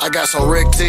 I got some Rick T.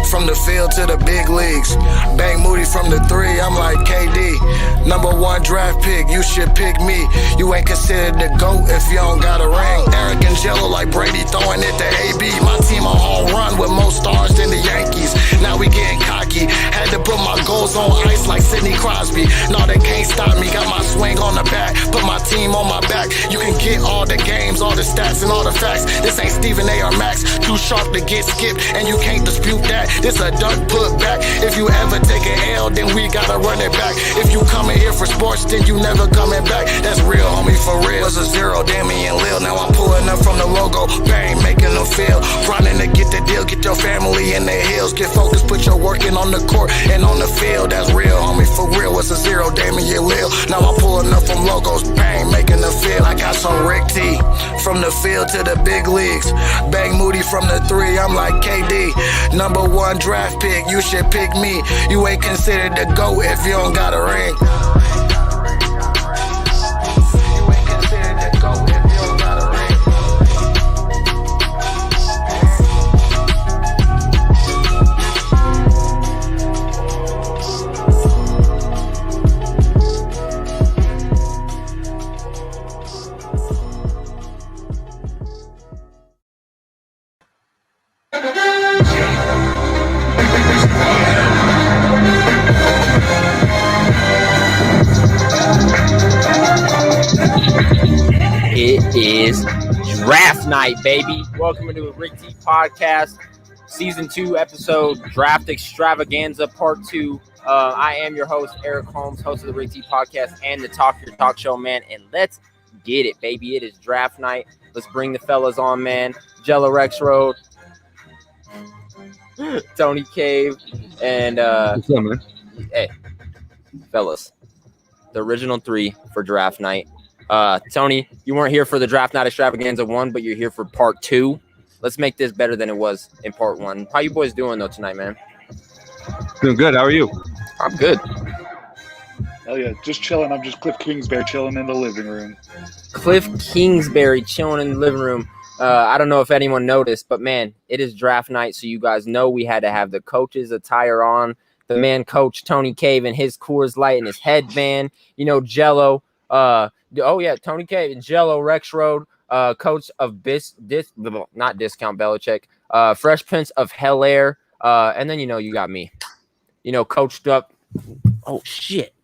From the field to the big leagues. Bang Moody from the three, I'm like KD. Number one draft pick, you should pick me. You ain't considered the GOAT if you don't got a ring. Eric and Jello like Brady throwing it to AB. My team a home run with more stars than the Yankees. Now we getting cocky. Had to put my goals on ice like Sidney Crosby. No, they can't stop me. Got my swing on the bat. Put my team on my back. You can get all the games, all the stats, and all the facts. This ain't Stephen A or Max. Too sharp to get skipped, and you can't dispute that. This a duck put back. If you ever take an L, then we gotta run it back. If you coming here for sports, then you never coming back. That's real, homie, for real. It's a zero, Damian Lil. Now I'm pulling up from the logo. Bang, making them feel. Running to get the deal, get your family in the hills. Get focused, put your work in on the court and on the field. That's real, homie, for real. It's a zero, Damian Lil. Now I'm pulling up from logos. Bang, making them feel. I got some Rick T. From the field to the big leagues. Bang Moody from the three, I'm like KD. Number one draft pick, you should pick me. You ain't considered the GOAT if you don't got a ring. You ain't considered the GOAT if you don't got a ring. It is draft night, baby. Welcome to the Rick T Podcast, Season 2, Episode Draft Extravaganza, Part 2. I am your host, Eric Holmes, host of the Rick T Podcast and the Talk Your Talk Show, man. And let's get it, baby. It is draft night. Let's bring the fellas on, man. Jello Rex Road, Tony Cave, and What's up, man? Hey, fellas, the original three for draft night. Tony, you weren't here for the draft night extravaganza 1, but you're here for part 2. Let's make this better than it was in part 1. How you boys doing though tonight, man? Doing good. How are you? I'm good. Oh yeah, just chilling. I'm just Cliff Kingsbury chilling in the living room. Cliff Kingsbury chilling in the living room. I don't know if anyone noticed, but man, it is draft night, so you guys know we had to have the coach's attire on. The man coach Tony Cave in his Coors Light and his headband. You know, Jello. Tony Cave and Jello Rex Road, coach of not Discount Belichick, Fresh Prince of Hell Air, and then you got me, coached up. Oh shit,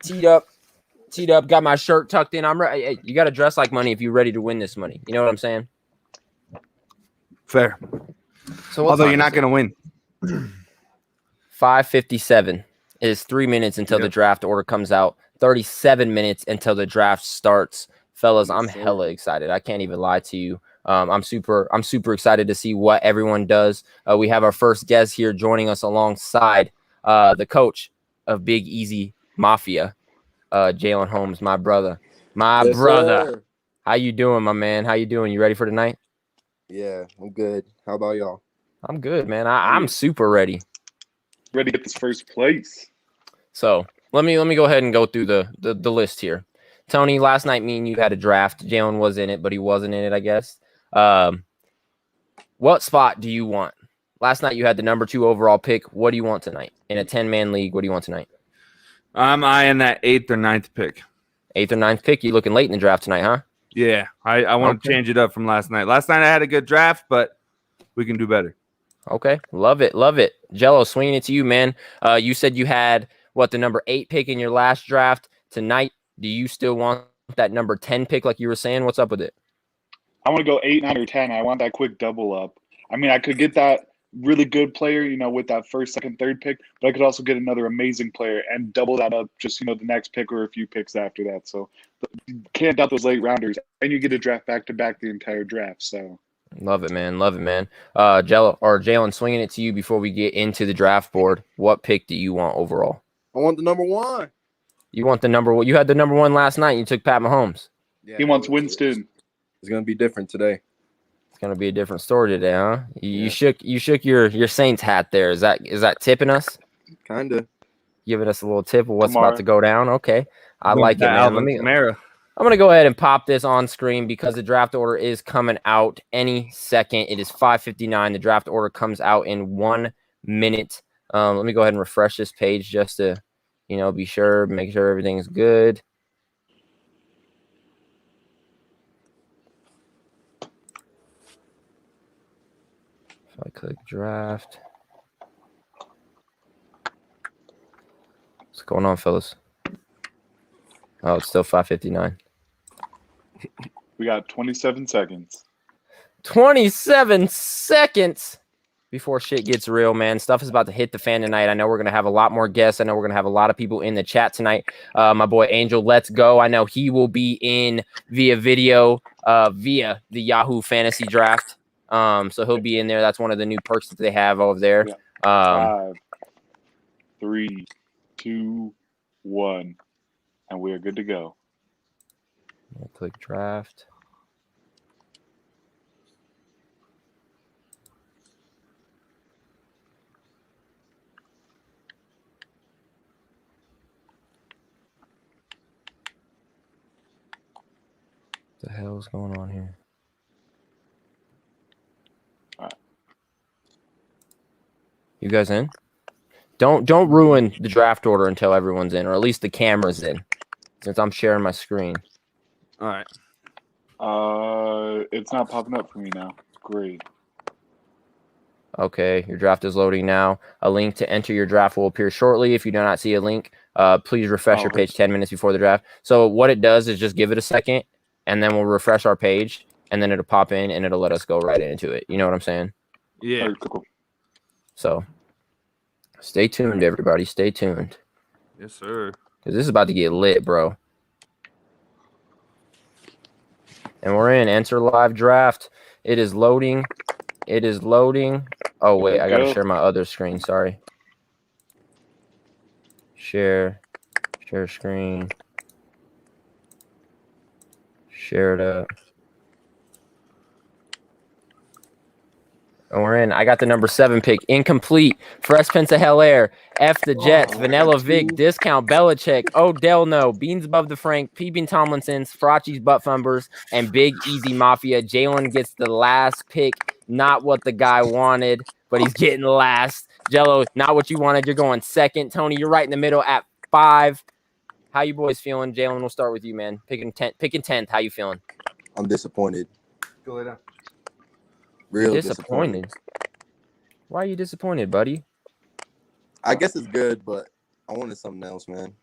teed up, got my shirt tucked in. I'm ready. Hey, you got to dress like money if you're ready to win this money. You know what I'm saying? Fair. So although you're not going to win. 5:57 is 3 minutes until the draft order comes out. 37 minutes until the draft starts. Fellas, I'm hella excited. I can't even lie to you. I'm super excited to see what everyone does. We have our first guest here joining us alongside the coach of Big Easy Mafia, Jalen Holmes, my brother. Yes, brother. Sir. How you doing, my man? How you doing? You ready for tonight? Yeah, I'm good. How about y'all? I'm good, man. I'm super ready. Ready to get this first place. So let me go ahead and go through the list here. Tony, last night me and you had a draft. Jalen was in it, but he wasn't in it, I guess. What spot do you want? Last night you had the number 2 overall pick. What do you want tonight? In a 10-man league, what do you want tonight? I'm eyeing that 8th or 9th pick. 8th or 9th pick? You looking late in the draft tonight, huh? Yeah, I want to change it up from last night. Last night I had a good draft, but we can do better. Okay, love it. Jello, swinging it to you, man. You said you had the number 8 pick in your last draft. Tonight, do you still want that number 10 pick like you were saying? What's up with it? I want to go 8, 9, or 10. I want that quick double up. I mean, I could get that really good player, with that first, second, third pick, but I could also get another amazing player and double that up just, the next pick or a few picks after that. So you can't doubt those late rounders, and you get a draft back-to-back the entire draft. So love it, man. Jello or Jalen, swinging it to you before we get into the draft board. What pick do you want overall? I want the number 1. You want the number 1? You had the number 1 last night. You took Pat Mahomes. Yeah, he wants Winston. It's gonna be different today. It's gonna be a different story today, huh? You shook your Saints hat there. Is that tipping us? Kinda. Giving us a little tip of what's about to go down. Okay, I like it, man. I'm going to go ahead and pop this on screen because the draft order is coming out any second. It is 5:59. The draft order comes out in 1 minute. Let me go ahead and refresh this page just to, be sure, make sure everything's good. If I click draft. What's going on, fellas? Oh, it's still 5:59. We got 27 seconds. 27 seconds before shit gets real, man. Stuff is about to hit the fan tonight. I know we're going to have a lot more guests. I know we're going to have a lot of people in the chat tonight. My boy Angel, let's go. I know he will be in via video, via the Yahoo Fantasy Draft. So he'll be in there. That's one of the new perks that they have over there. Yeah. 5, 3, 2, 1. And we are good to go. Click draft. What the hell is going on here? All right. You guys in? Don't ruin the draft order until everyone's in, or at least the camera's in, since I'm sharing my screen. All right. It's not popping up for me now. Great. Okay, your draft is loading now. A link to enter your draft will appear shortly. If you do not see a link, please refresh your page 10 minutes before the draft. So what it does is just give it a second, and then we'll refresh our page, and then it'll pop in, and it'll let us go right into it. You know what I'm saying? Yeah. All right, cool. So stay tuned, everybody. Stay tuned. Yes, sir. Because this is about to get lit, bro. And we're in. Enter live draft. It is loading. It is loading. Oh, wait. I got to share my other screen. Sorry. Share. Share screen. Share it up. And we're in. I got the number 7 pick. Incomplete. Fresh Prince of Hell Air. F the Jets. Vanilla Vic. Discount. Belichick. Odell No. Beans Above the Frank. P.B. Tomlinson's. Farachi's Butt Fumbers. And Big Easy Mafia. Jalen gets the last pick. Not what the guy wanted, but he's getting last. Jello, not what you wanted. You're going second. Tony, you're right in the middle at 5. How you boys feeling? Jalen, we'll start with you, man. Picking 10th. How you feeling? I'm disappointed. Go lay down. Real Disappointed. Why are you disappointed, buddy? I guess it's good, but I wanted something else, man.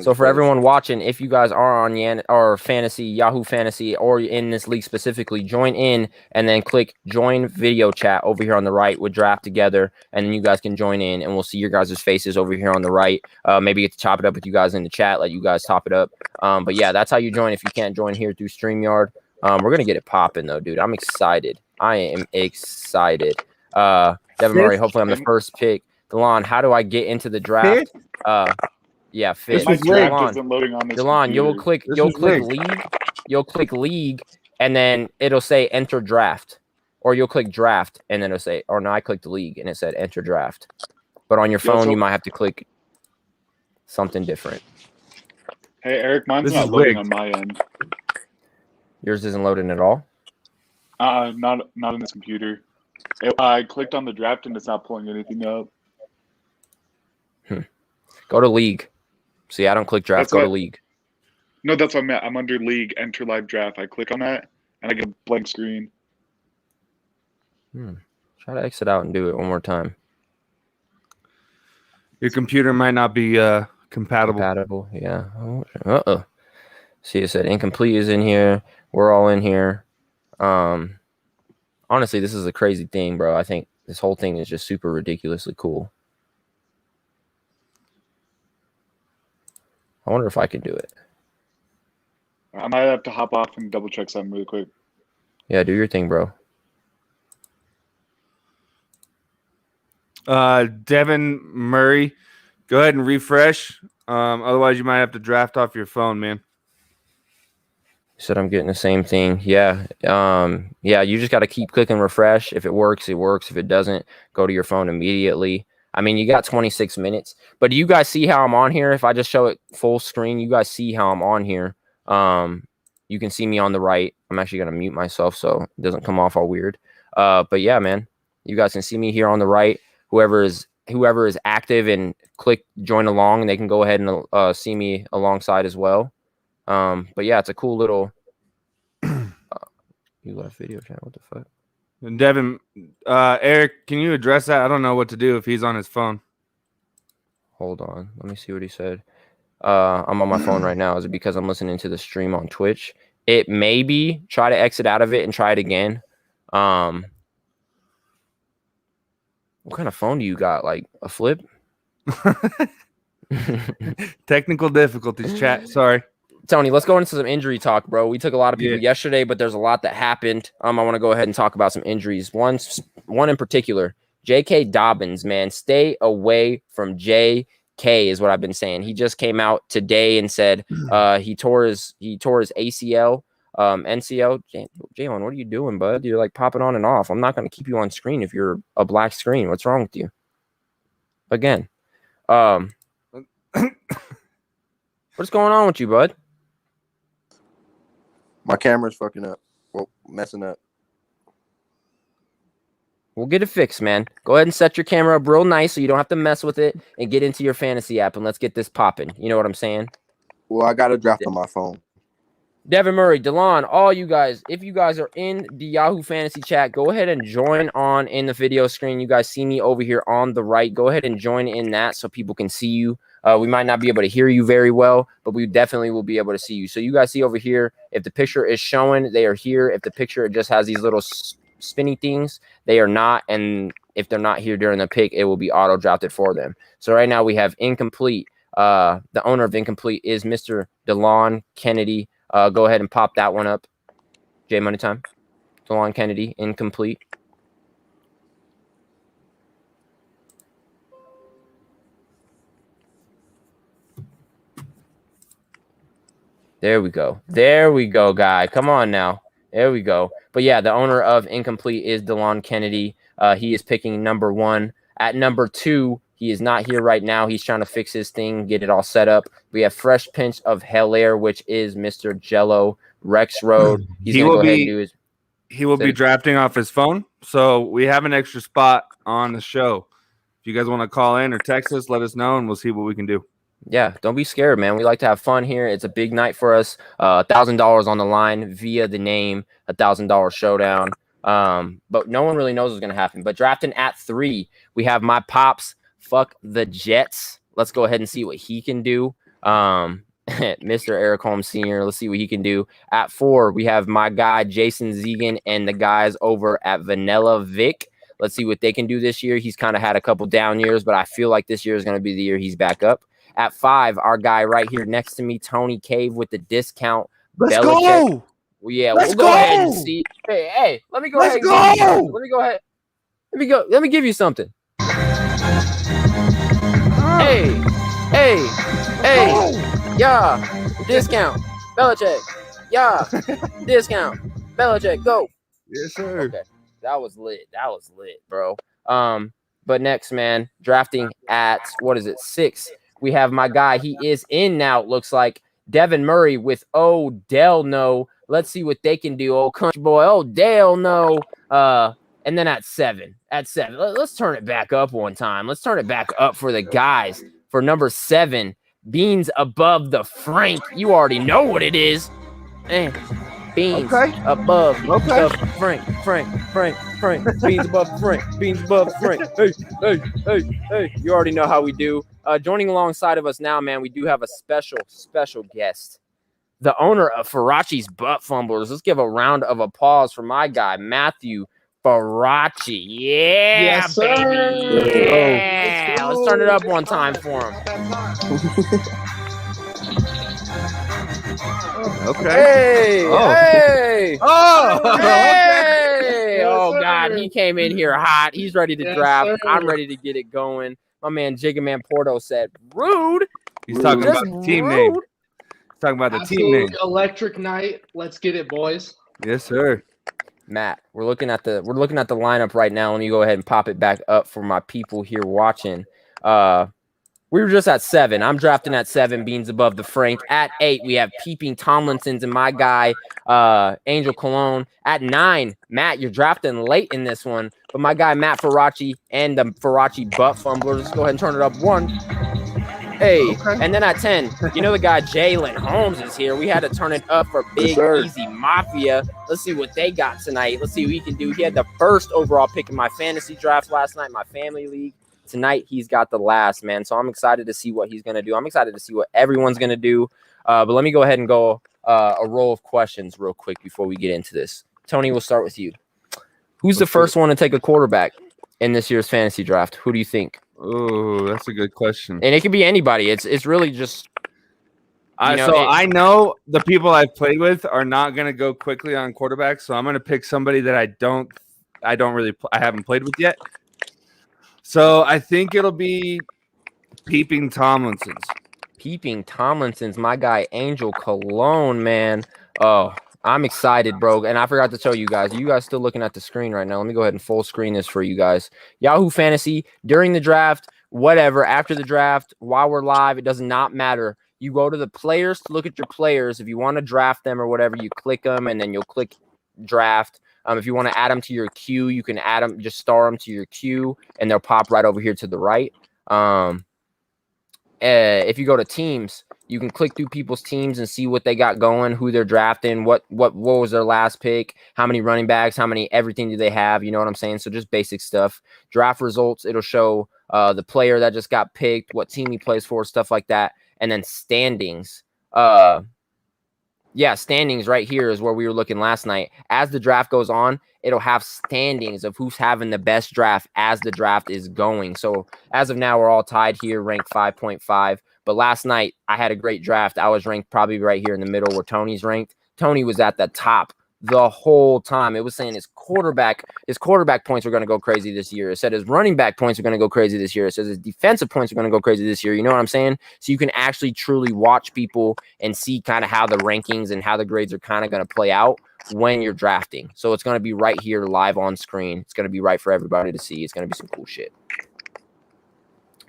So for everyone watching, if you guys are on or Fantasy, Yahoo Fantasy, or in this league specifically, join in and then click join video chat over here on the right with draft together, and then you guys can join in and we'll see your guys' faces over here on the right. Maybe get to chop it up with you guys in the chat, let you guys top it up. But yeah, that's how you join if you can't join here through StreamYard. We're going to get it popping though, dude. I'm excited. I am excited. Devin Murray, hopefully I'm the first pick. DeLon, how do I get into the draft? Yeah, fifth. My draft isn't loading on this DeLon, you'll computer. click league. You'll click league, and then it'll say enter draft. Or you'll click draft, and then it'll say, or no, I clicked league, and it said enter draft. But on your phone, you might have to click something different. Hey, Eric, mine's not loading on my end. Yours isn't loading at all? Not on this computer. I clicked on the draft, and it's not pulling anything up. Go to league. See, I don't click draft. Go to league. No, that's what I meant. I'm under league, enter live draft. I click on that, and I get a blank screen. Try to exit out and do it one more time. Your computer might not be compatible. Yeah. See, it said incomplete is in here. We're all in here. Honestly, this is a crazy thing, bro. I think this whole thing is just super ridiculously cool. I wonder if I can do it. I might have to hop off and double check something really quick. Yeah, do your thing, bro. Devin Murray, go ahead and refresh. Otherwise, you might have to draft off your phone, man. You said I'm getting the same thing. Yeah. Yeah, you just got to keep clicking refresh. If it works, it works. If it doesn't, go to your phone immediately. I mean, you got 26 minutes. But do you guys see how I'm on here? If I just show it full screen, you guys see how I'm on here. You can see me on the right. I'm actually going to mute myself so it doesn't come off all weird. But yeah, man, you guys can see me here on the right. Whoever is active and click join along, and they can go ahead and see me alongside as well. But yeah, it's a cool little. You left video chat. What the fuck? And Devin, Eric, can you address that? I don't know what to do if he's on his phone. Hold on. Let me see what he said. I'm on my phone right now. Is it because I'm listening to the stream on Twitch? It may be. Try to exit out of it and try it again. What kind of phone do you got? Like a flip? Technical difficulties, chat. Sorry. Tony, let's go into some injury talk, bro. We took a lot of people yesterday, but there's a lot that happened. I want to go ahead and talk about some injuries. One in particular, J.K. Dobbins, man. Stay away from J.K. is what I've been saying. He just came out today and said he tore his ACL, NCL. Jalen, what are you doing, bud? You're like popping on and off. I'm not going to keep you on screen if you're a black screen. What's wrong with you? Again. What's going on with you, bud? My camera's fucking up. Well, messing up. We'll get it fixed, man. Go ahead and set your camera up real nice so you don't have to mess with it and get into your fantasy app and let's get this popping. You know what I'm saying? Well, I got a draft on my phone. Devin Murray, DeLon, all you guys, if you guys are in the Yahoo Fantasy chat, go ahead and join on in the video screen. You guys see me over here on the right. Go ahead and join in that so people can see you. We might not be able to hear you very well, but we definitely will be able to see you. So you guys see over here, if the picture is showing, they are here. If the picture just has these little spinny things, they are not. And if they're not here during the pick, it will be auto drafted for them. So right now we have incomplete. The owner of incomplete is Mr. DeLon Kennedy. Go ahead and pop that one up. J Money Time. DeLon Kennedy, incomplete. There we go. There we go, guy. Come on now. There we go. But yeah, the owner of incomplete is DeLon Kennedy. He is picking number 1. At number 2, he is not here right now. He's trying to fix his thing, get it all set up. We have fresh pinch of Hell Air, which is Mr. Jello Rex Road. He will be drafting off his phone. So we have an extra spot on the show. If you guys want to call in or text us, let us know, and we'll see what we can do. Yeah, don't be scared, man. We like to have fun here. It's a big night for us. $1,000 on the line via the name, $1,000 showdown. But no one really knows what's going to happen. But drafting at 3, we have my pops. Fuck the Jets. Let's go ahead and see what he can do. Mr. Eric Holmes Sr. Let's see what he can do. At 4, we have my guy, Jason Zegan, and the guys over at Vanilla Vic. Let's see what they can do this year. He's kind of had a couple down years, but I feel like this year is going to be the year he's back up. At 5, our guy right here next to me, Tony Cave with the discount. Let's Belichick. go. Well, yeah, we'll go ahead and see. Hey, let me go ahead. Let me go ahead. Let me give you something. Hey, yeah, discount. Belichick. Yeah, discount. Belichick, go. Yes, sir. Okay, that was lit, bro. But next, man, drafting at, 6, we have my guy. He is in now, it looks like. Devin Murray with Odell No. Let's see what they can do. Old country boy, Odell No. And then at 7, let's turn it back up one time. Let's turn it back up for the guys. For number 7, Beans Above the Frank. You already know what it is. Beans above the Frank. Beans above the Frank. Beans above the Frank. Hey. You already know how we do. Joining alongside of us now, man, we do have a special guest. The owner of Farachi's Butt Fumblers. Let's give a round of applause for my guy, Matthew Farachi. Yeah, yes, baby. Yeah. Let's turn it up one time for him. Okay. Hey. Okay. Oh, God. He came in here hot. He's ready to draft. Sir. I'm ready to get it going. My man, Jigga Man Porto said, rude. He's talking about the team name. He's talking about the team name. Electric night. Let's get it, boys. Yes, sir. Matt, we're looking at the lineup right now. Let me go ahead and pop it back up for my people here watching. We were just at 7. I'm drafting at 7, Beans above the Frank. At 8, we have Peeping Tomlinson's and my guy, Angel Cologne. At 9, Matt, you're drafting late in this one, but my guy, Matt Faraci and the Faraci butt fumblers. Let's go ahead and turn it up 1. Hey, Okay. and then at 10, you know the guy Jalen Holmes is here. We had to turn it up for Big Easy Mafia. Let's see what they got tonight. Let's see what he can do. He had the first overall pick in my fantasy draft last night, my family league. Tonight, he's got the last, man. So I'm excited to see what he's going to do. I'm excited to see what everyone's going to do. But let me go ahead and go a roll of questions real quick before we get into this. Tony, we'll start with you. Who's the first one to take a quarterback in this year's fantasy draft? Who do you think? Oh, that's a good question. And it could be anybody. It's really just I know the people I've played with are not going to go quickly on quarterbacks, so I'm going to pick somebody that I haven't played with yet. So I think it'll be Peeping Tomlinson's. Peeping Tomlinson's, my guy Angel Cologne, man. Oh, I'm excited, bro. And I forgot to tell you guys. You guys still looking at the screen right now? Let me go ahead and full screen this for you guys. Yahoo Fantasy, during the draft, whatever, after the draft, while we're live, it does not matter. You go to the players to look at your players. If you want to draft them or whatever, you click them, and then you'll click draft. If you want to add them to your queue, you can add them, just star them to your queue, and they'll pop right over here to the right. If you go to teams, you can click through people's teams and see what they got going, who they're drafting, what was their last pick, how many running backs, everything do they have, you know what I'm saying? So just basic stuff. Draft results, it'll show the player that just got picked, what team he plays for, stuff like that. And then standings. Standings right here is where we were looking last night. As the draft goes on, it'll have standings of who's having the best draft as the draft is going. So as of now, we're all tied here, ranked 5.5. But last night, I had a great draft. I was ranked probably right here in the middle where Tony's ranked. Tony was at the top the whole time. It was saying his quarterback points are going to go crazy this year. It said his running back points are going to go crazy this year. It says his defensive points are going to go crazy this year. You know what I'm saying? So you can actually truly watch people and see kind of how the rankings and how the grades are kind of going to play out when you're drafting. So it's going to be right here live on screen. It's going to be right for everybody to see. It's going to be some cool shit.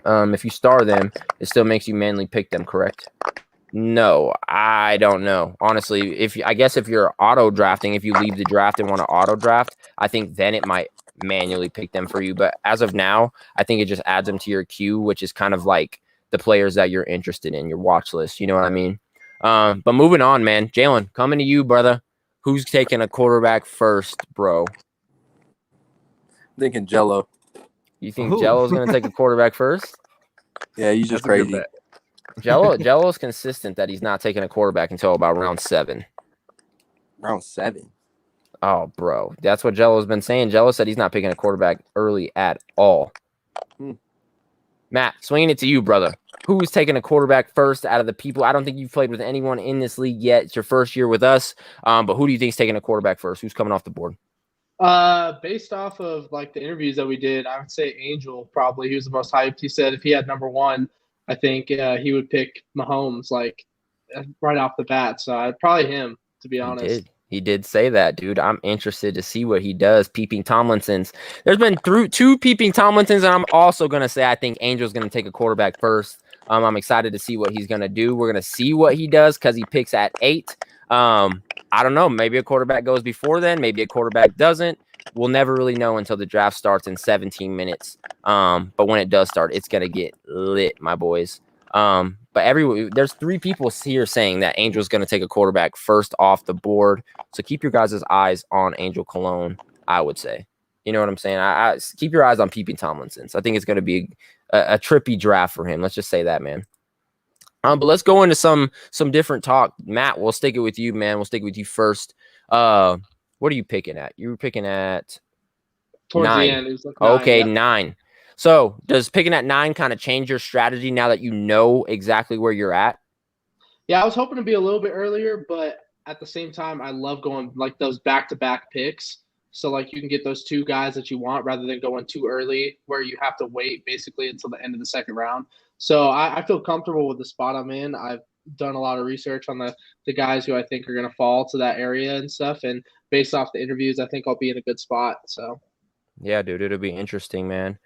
If you star them, it still makes you manually pick them, correct? No, I don't know. Honestly, if you're auto drafting, if you leave the draft and want to auto draft, I think then it might manually pick them for you. But as of now, I think it just adds them to your queue, which is kind of like the players that you're interested in, your watch list. You know what I mean? But moving on, man. Jalen, coming to you, brother. Who's taking a quarterback first, bro? I'm thinking Jello. You think Jello's going to take a quarterback first? Yeah, he's just crazy. Jello's consistent that he's not taking a quarterback until about round 7. Round 7? Oh, bro. That's what Jello's been saying. Jello said he's not picking a quarterback early at all. Matt, swinging it to you, brother. Who's taking a quarterback first out of the people? I don't think you've played with anyone in this league yet. It's your first year with us. But who do you think is taking a quarterback first? Who's coming off the board? Based off of like the interviews that we did, I would say Angel probably. He was the most hyped. He said if he had number 1, I think he would pick Mahomes like right off the bat. So probably him, to be honest. He did say that, dude. I'm interested to see what he does. Peeping Tomlinson's. There's been 2 Peeping Tomlinson's, and I'm also going to say I think Angel's going to take a quarterback first. I'm excited to see what he's going to do. We're going to see what he does because he picks at 8. I don't know. Maybe a quarterback goes before then. Maybe a quarterback doesn't. We'll never really know until the draft starts in 17 minutes. But when it does start, it's going to get lit, my boys. But there's 3 people here saying that Angel's going to take a quarterback first off the board. So keep your guys' eyes on Angel Cologne, I would say. You know what I'm saying? I keep your eyes on Peeping Tomlinson's. I think it's going to be a trippy draft for him. Let's just say that, man. But let's go into some different talk. Matt, we'll stick it with you, man. We'll stick it with you first. What are you picking at? You were picking at Towards 9. the end, it was like 9. Okay, Yep. 9. So does picking at 9 kind of change your strategy now that you know exactly where you're at? Yeah, I was hoping to be a little bit earlier, but at the same time, I love going like those back-to-back picks. So like you can get those 2 guys that you want rather than going too early where you have to wait basically until the end of the second round. So I feel comfortable with the spot I'm in. I've done a lot of research on the guys who I think are going to fall to that area and stuff. And based off the interviews, I think I'll be in a good spot. So, yeah, dude, it'll be interesting, man.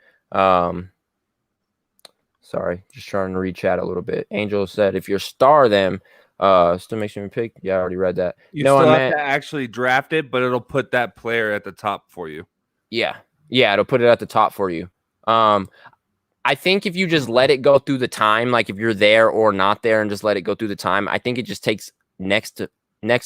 Sorry, just trying to read chat a little bit. Angel said, if you star them, still makes me pick. Yeah, I already read that. You still have to actually draft it, but it'll put that player at the top for you. Yeah, it'll put it at the top for you. I think if you just let it go through the time, like if you're there or not there and just let it go through the time, I think it just takes next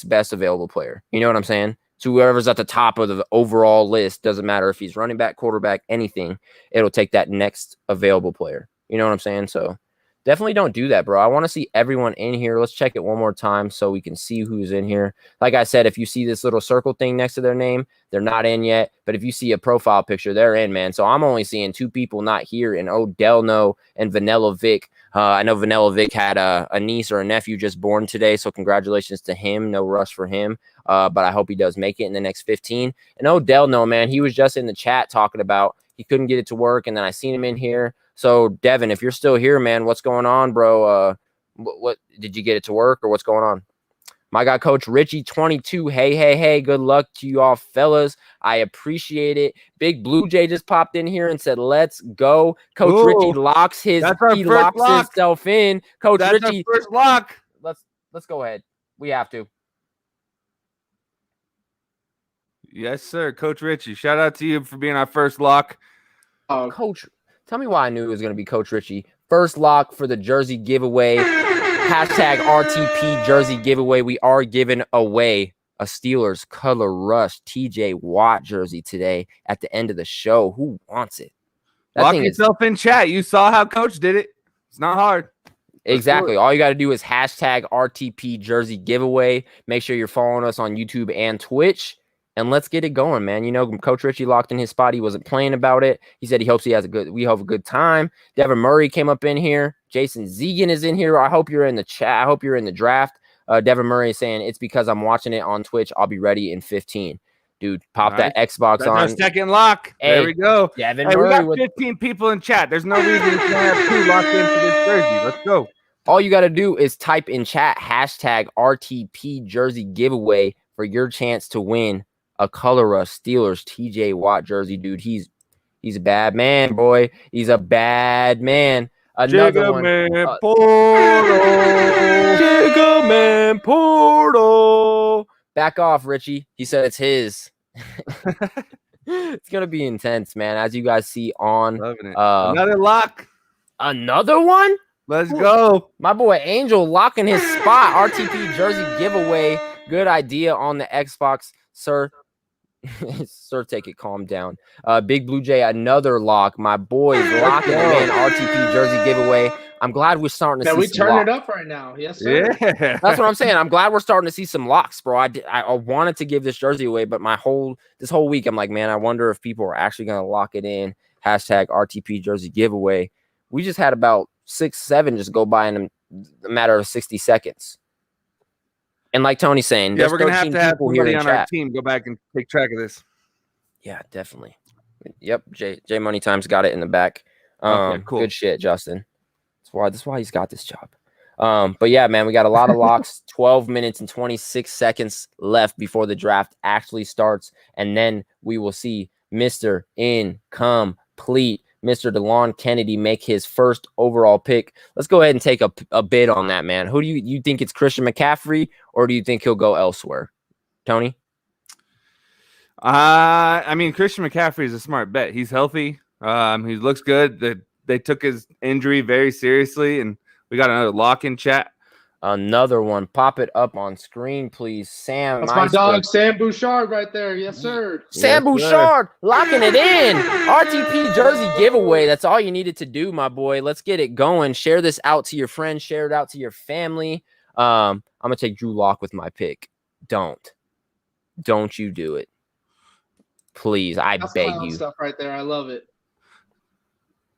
best available player. You know what I'm saying? So whoever's at the top of the overall list, doesn't matter if he's running back, quarterback, anything, it'll take that next available player. You know what I'm saying? So definitely don't do that, bro. I want to see everyone in here. Let's check it one more time so we can see who's in here. Like I said, if you see this little circle thing next to their name, they're not in yet. But if you see a profile picture, they're in, man. So I'm only seeing 2 people not here, and Odelno and Vanilla Vic. I know Vanilla Vic had a niece or a nephew just born today, so congratulations to him. No rush for him, but I hope he does make it in the next 15. And Odelno, man, he was just in the chat talking about he couldn't get it to work, and then I seen him in here. So, Devin, if you're still here, man, what's going on, bro? What did you get it to work, or what's going on? My guy, Coach Richie, 22. Hey. Good luck to you all, fellas. I appreciate it. Big Blue Jay just popped in here and said, let's go. Coach Richie locks himself in. Coach That's Richie. Our first lock. Let's go ahead. We have to. Yes, sir. Coach Richie. Shout out to you for being our first lock. Coach, tell me why I knew it was going to be Coach Richie. First lock for the jersey giveaway. Hashtag RTP jersey giveaway. We are giving away a Steelers Color Rush TJ Watt jersey today at the end of the show. Who wants it? Lock yourself in chat. You saw how Coach did it. It's not hard. Exactly. All you got to do is hashtag RTP jersey giveaway. Make sure you're following us on YouTube and Twitch. And let's get it going, man. You know, Coach Richie locked in his spot. He wasn't playing about it. He said he hopes we have a good time. Devin Murray came up in here. Jason Zegan is in here. I hope you're in the chat. I hope you're in the draft. Devin Murray is saying, it's because I'm watching it on Twitch. I'll be ready in 15. Dude, pop that Xbox on. Our second lock. Hey, there we go. Devin Murray, we got 15 people in chat. There's no reason you can't have 2 locked in for this jersey. Let's go. All you got to do is type in chat hashtag RTP jersey giveaway for your chance to win a Color Rush Steelers TJ Watt jersey. Dude, he's a bad man, boy. He's a bad man. Another one. Jigga Man Portal. Back off, Richie. He said it's his. It's gonna be intense, man. As you guys see on another lock. Another one? Let's go. My boy Angel locking his spot. RTP jersey giveaway. Good idea on the Xbox, sir. Sir, take it. Calm down. Big Blue Jay, another lock. My boy locking him in. RTP jersey giveaway. I'm glad we're starting to see we turn it up right now. Yes, sir. Yeah. That's what I'm saying. I'm glad we're starting to see some locks, bro. I wanted to give this jersey away, but this whole week, I'm like, man, I wonder if people are actually going to lock it in. Hashtag RTP jersey giveaway. We just had about 6, 7 just go by in a matter of 60 seconds. And like Tony's saying, yeah, we're going to have somebody on our team go back and take track of this. Yeah, definitely. Yep, J Money Times got it in the back. Okay, cool. Good shit, Justin. That's why he's got this job. But yeah, man, we got a lot of locks. 12 minutes and 26 seconds left before the draft actually starts, and then we will see Mr. Incomplete, Mr. DeLon Kennedy, make his first overall pick. Let's go ahead and take a bid on that, man. Who do you think it's Christian McCaffrey, or do you think he'll go elsewhere? Tony? I mean, Christian McCaffrey is a smart bet. He's healthy. He looks good. They took his injury very seriously, and we got another lock in chat. Another one. Pop it up on screen, please. Sam. That's my dog, Sam Bouchard, right there. Yes, sir. Sam Bouchard locking it in. RTP jersey giveaway. That's all you needed to do, my boy. Let's get it going. Share this out to your friends. Share it out to your family. I'm going to take Drew Lock with my pick. Don't you do it. Please, That's beg you. Stuff right there. I love it.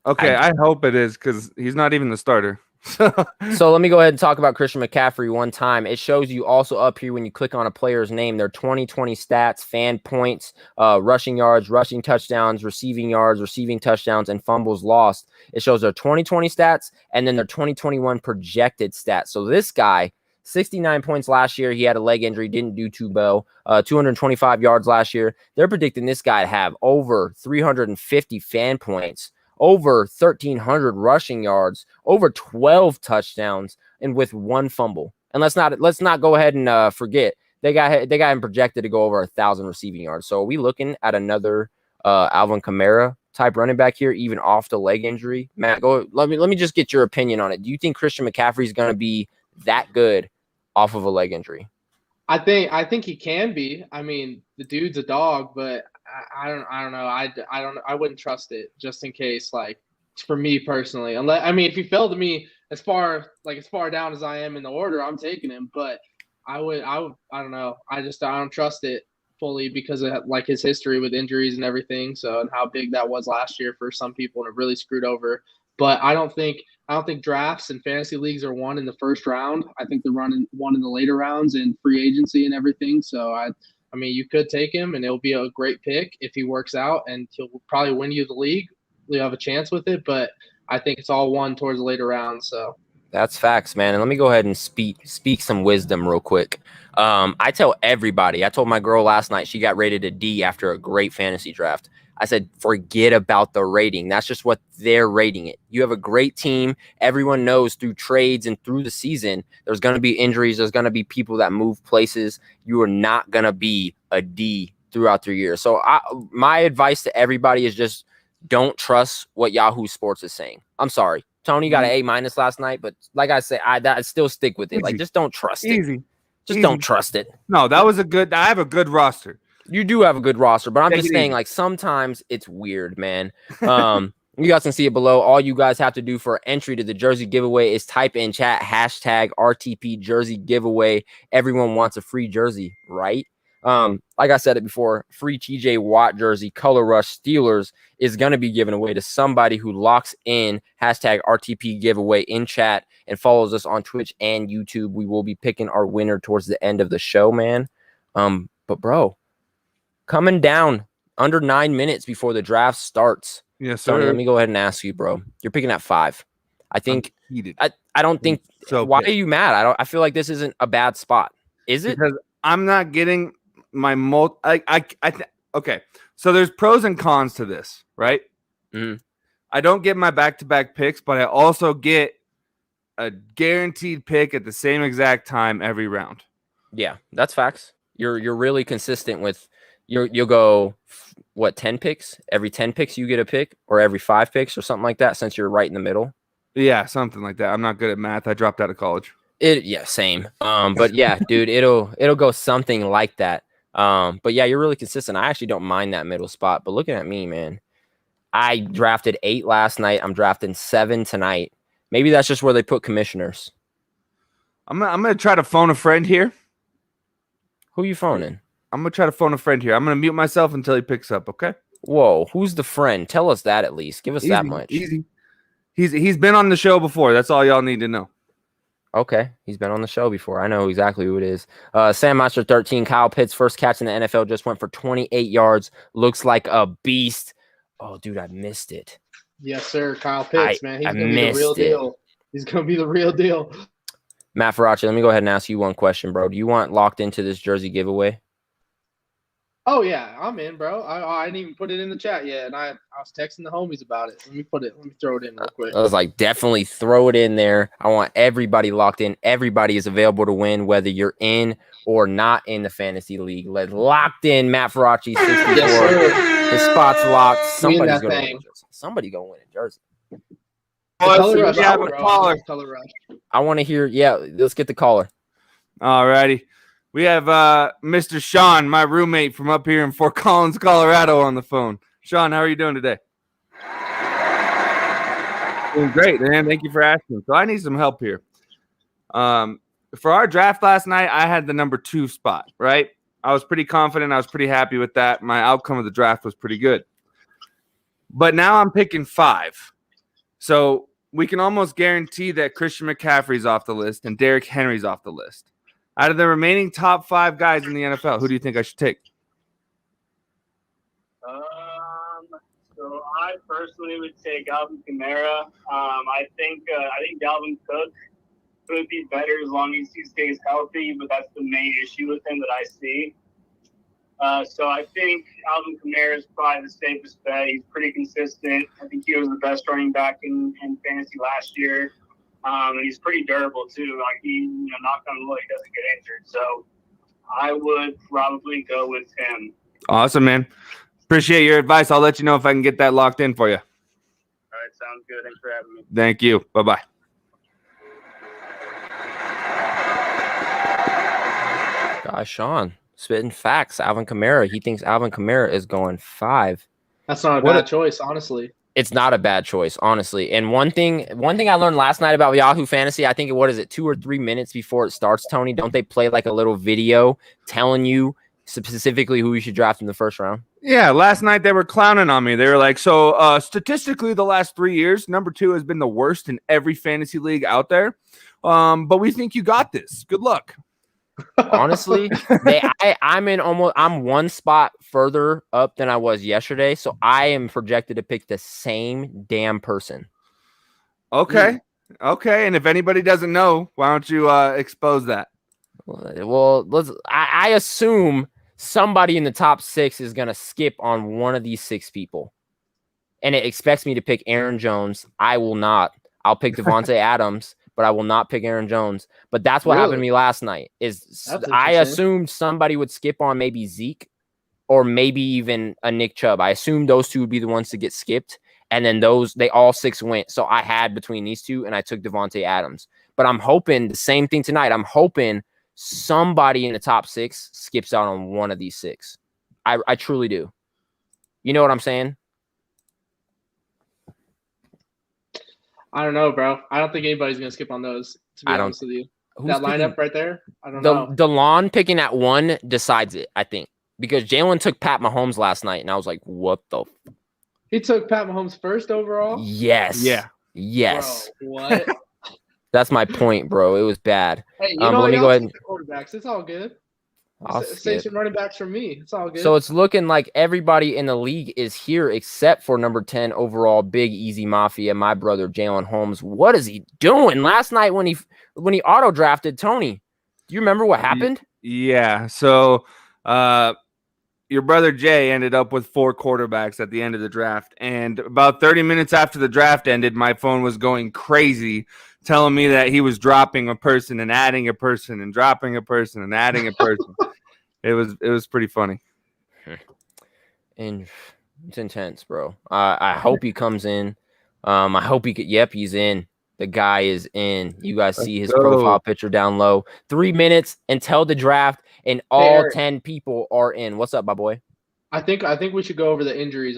Okay, I hope it is, because he's not even the starter. So let me go ahead and talk about Christian McCaffrey one time. It shows you also up here when you click on a player's name, their 2020 stats, fan points, rushing yards, rushing touchdowns, receiving yards, receiving touchdowns, and fumbles lost. It shows their 2020 stats and then their 2021 projected stats. So this guy, 69 points last year. He had a leg injury, didn't do too well. 225 yards last year. They're predicting this guy to have over 350 fan points, over 1,300 rushing yards, over 12 touchdowns, and with 1 fumble. And let's not go ahead and forget they got him projected to go over 1,000 receiving yards. So are we looking at another Alvin Kamara type running back here, even off the leg injury? Matt, let me just get your opinion on it. Do you think Christian McCaffrey is going to be that good off of a leg injury? I think he can be. I mean, the dude's a dog, but I don't know. I wouldn't trust it just in case. Like, for me personally, if he fell to me as far down as I am in the order, I'm taking him. But I don't know. I don't trust it fully because of like his history with injuries and everything. So, and how big that was last year for some people, and it really screwed over. But I don't think drafts and fantasy leagues are won in the first round. I think they're won in the later rounds in free agency and everything. So I mean, you could take him and it'll be a great pick if he works out, and he'll probably win you the league. You have a chance with it, but I think it's all won towards the later rounds. So that's facts, man. And let me go ahead and speak some wisdom real quick. I tell everybody. I told my girl last night, she got rated a D after a great fantasy draft. I said, forget about the rating. That's just what they're rating it. You have a great team. Everyone knows through trades and through the season, there's going to be injuries. There's going to be people that move places. You are not going to be a D throughout the year. So my advice to everybody is just don't trust what Yahoo Sports is saying. I'm sorry. Tony got an A- last night, but like I say, I still stick with it. Easy. Like, just don't trust it. Easy. Don't trust it. No, that was I have a good roster. You do have a good roster, but I'm just saying, like, sometimes it's weird, man. You guys can see it below. All you guys have to do for entry to the jersey giveaway is type in chat #RTP jersey giveaway. Everyone wants a free jersey, right? Like I said it before, free TJ Watt jersey, Color Rush Steelers is going to be given away to somebody who locks in #RTP giveaway in chat and follows us on Twitch and YouTube. We will be picking our winner towards the end of the show, man. But bro, coming down under 9 minutes before the draft starts. Yes, sir. Tony, let me go ahead and ask you, bro. You're picking at 5. I think I don't think. So why are you mad? I feel like this isn't a bad spot. Is it? Because I'm not getting my okay. So there's pros and cons to this, right? Mm-hmm. I don't get my back-to-back picks, but I also get a guaranteed pick at the same exact time every round. Yeah, that's facts. You're really consistent with you'll go 10 picks? Every 10 picks you get a pick, or every 5 picks or something like that, since you're right in the middle. Yeah, something like that. I'm not good at math. I dropped out of college. Same. But yeah, dude, it'll go something like that. But yeah, you're really consistent. I actually don't mind that middle spot. But looking at me, man, I drafted 8 last night. I'm drafting 7 tonight. Maybe that's just where they put commissioners. I'm gonna try to phone a friend here. Who you phoning? I'm gonna try to phone a friend here. I'm gonna mute myself until he picks up. Okay. Whoa, who's the friend? Tell us that at least. Give us that much. Easy. He's been on the show before. That's all y'all need to know. Okay, he's been on the show before. I know exactly who it is. Sam Monster 13, Kyle Pitts, first catch in the NFL, just went for 28 yards. Looks like a beast. Oh, dude, I missed it. Yes, sir. Kyle Pitts, man. He's I going to be the real deal. He's going to be the real deal. Matt Faraci, let me go ahead and ask you one question, bro. Do you want locked into this jersey giveaway? Oh, yeah. I'm in, bro. I didn't even put it in the chat yet, and I was texting the homies about it. Let me throw it in real quick. I was like, definitely throw it in there. I want everybody locked in. Everybody is available to win, whether you're in or not in the fantasy league. Let's locked in. Matt Faraci, 64. Yes, his spot's locked. Somebody's going to win a jersey. Somebody going to win a jersey. Color Rush, Color Rush. I want to hear. Yeah, let's get the caller. All righty. We have Mr. Sean, my roommate from up here in Fort Collins, Colorado, on the phone. Sean, how are you doing today? Doing great, man. Thank you for asking. So I need some help here. For our draft last night, I had the number 2 spot, right? I was pretty confident. I was pretty happy with that. My outcome of the draft was pretty good. But now I'm picking 5. So we can almost guarantee that Christian McCaffrey's off the list and Derrick Henry's off the list. Out of the remaining top 5 guys in the NFL, who do you think I should take? So I personally would take Alvin Kamara. I think Dalvin Cook could be better as long as he stays healthy, but that's the main issue with him that I see. So I think Alvin Kamara is probably the safest bet. He's pretty consistent. I think he was the best running back in fantasy last year. And he's pretty durable too. Like he, knock on wood, he doesn't get injured. So I would probably go with him. Awesome, man. Appreciate your advice. I'll let you know if I can get that locked in for you. All right, sounds good. Thanks for having me. Thank you. Bye-bye. Gosh, Sean, spitting facts. Alvin Kamara. He thinks Alvin Kamara is going 5. That's not a bad choice, honestly. It's not a bad choice, honestly. And one thing I learned last night about Yahoo Fantasy, I think, 2 or 3 minutes before it starts, Tony, don't they play like a little video telling you specifically who you should draft in the first round? Yeah, last night they were clowning on me. They were like, so statistically the last 3 years, number 2 has been the worst in every fantasy league out there. But we think you got this. Good luck. Honestly, I'm one spot further up than I was yesterday, so I am projected to pick the same damn person. Okay. Okay. And if anybody doesn't know, why don't you expose that? Well, I assume somebody in the top 6 is gonna skip on one of these 6 people, and it expects me to pick Aaron Jones. I will not. I'll pick Devontae Adams, but I will not pick Aaron Jones. But that's what happened to me last night. I assumed somebody would skip on maybe Zeke or maybe even a Nick Chubb. I assumed those 2 would be the ones to get skipped, and then they all 6 went. So I had between these 2, and I took Devontae Adams. But I'm hoping the same thing tonight. I'm hoping somebody in the top 6 skips out on one of these 6. I truly do. You know what I'm saying? I don't know, bro. I don't think anybody's going to skip on those, to be honest with you. That lineup right there, I don't know. DeLon picking at 1 decides it, I think. Because Jalen took Pat Mahomes last night, and I was like, what the He took Pat Mahomes first overall? Yes. Yeah. Yes. Bro, what? That's my point, bro. It was bad. Hey, let me go ahead. The quarterbacks. It's all good. I'll Save some running backs from me. It's all good. So it's looking like everybody in the league is here except for number 10 overall, Big Easy Mafia, my brother Jalen Holmes. What is he doing? Last night when he auto drafted Tony, do you remember what happened? Yeah. So your brother Jay ended up with 4 quarterbacks at the end of the draft. And about 30 minutes after the draft ended, my phone was going crazy, telling me that he was dropping a person and adding a person and dropping a person and adding a person. It was pretty funny. And it's intense, bro. I hope he comes in. I hope he could. Yep, he's in. The guy is in. You guys see his profile picture down low. 3 minutes until the draft, and all 10 people are in. What's up, my boy? I think we should go over the injury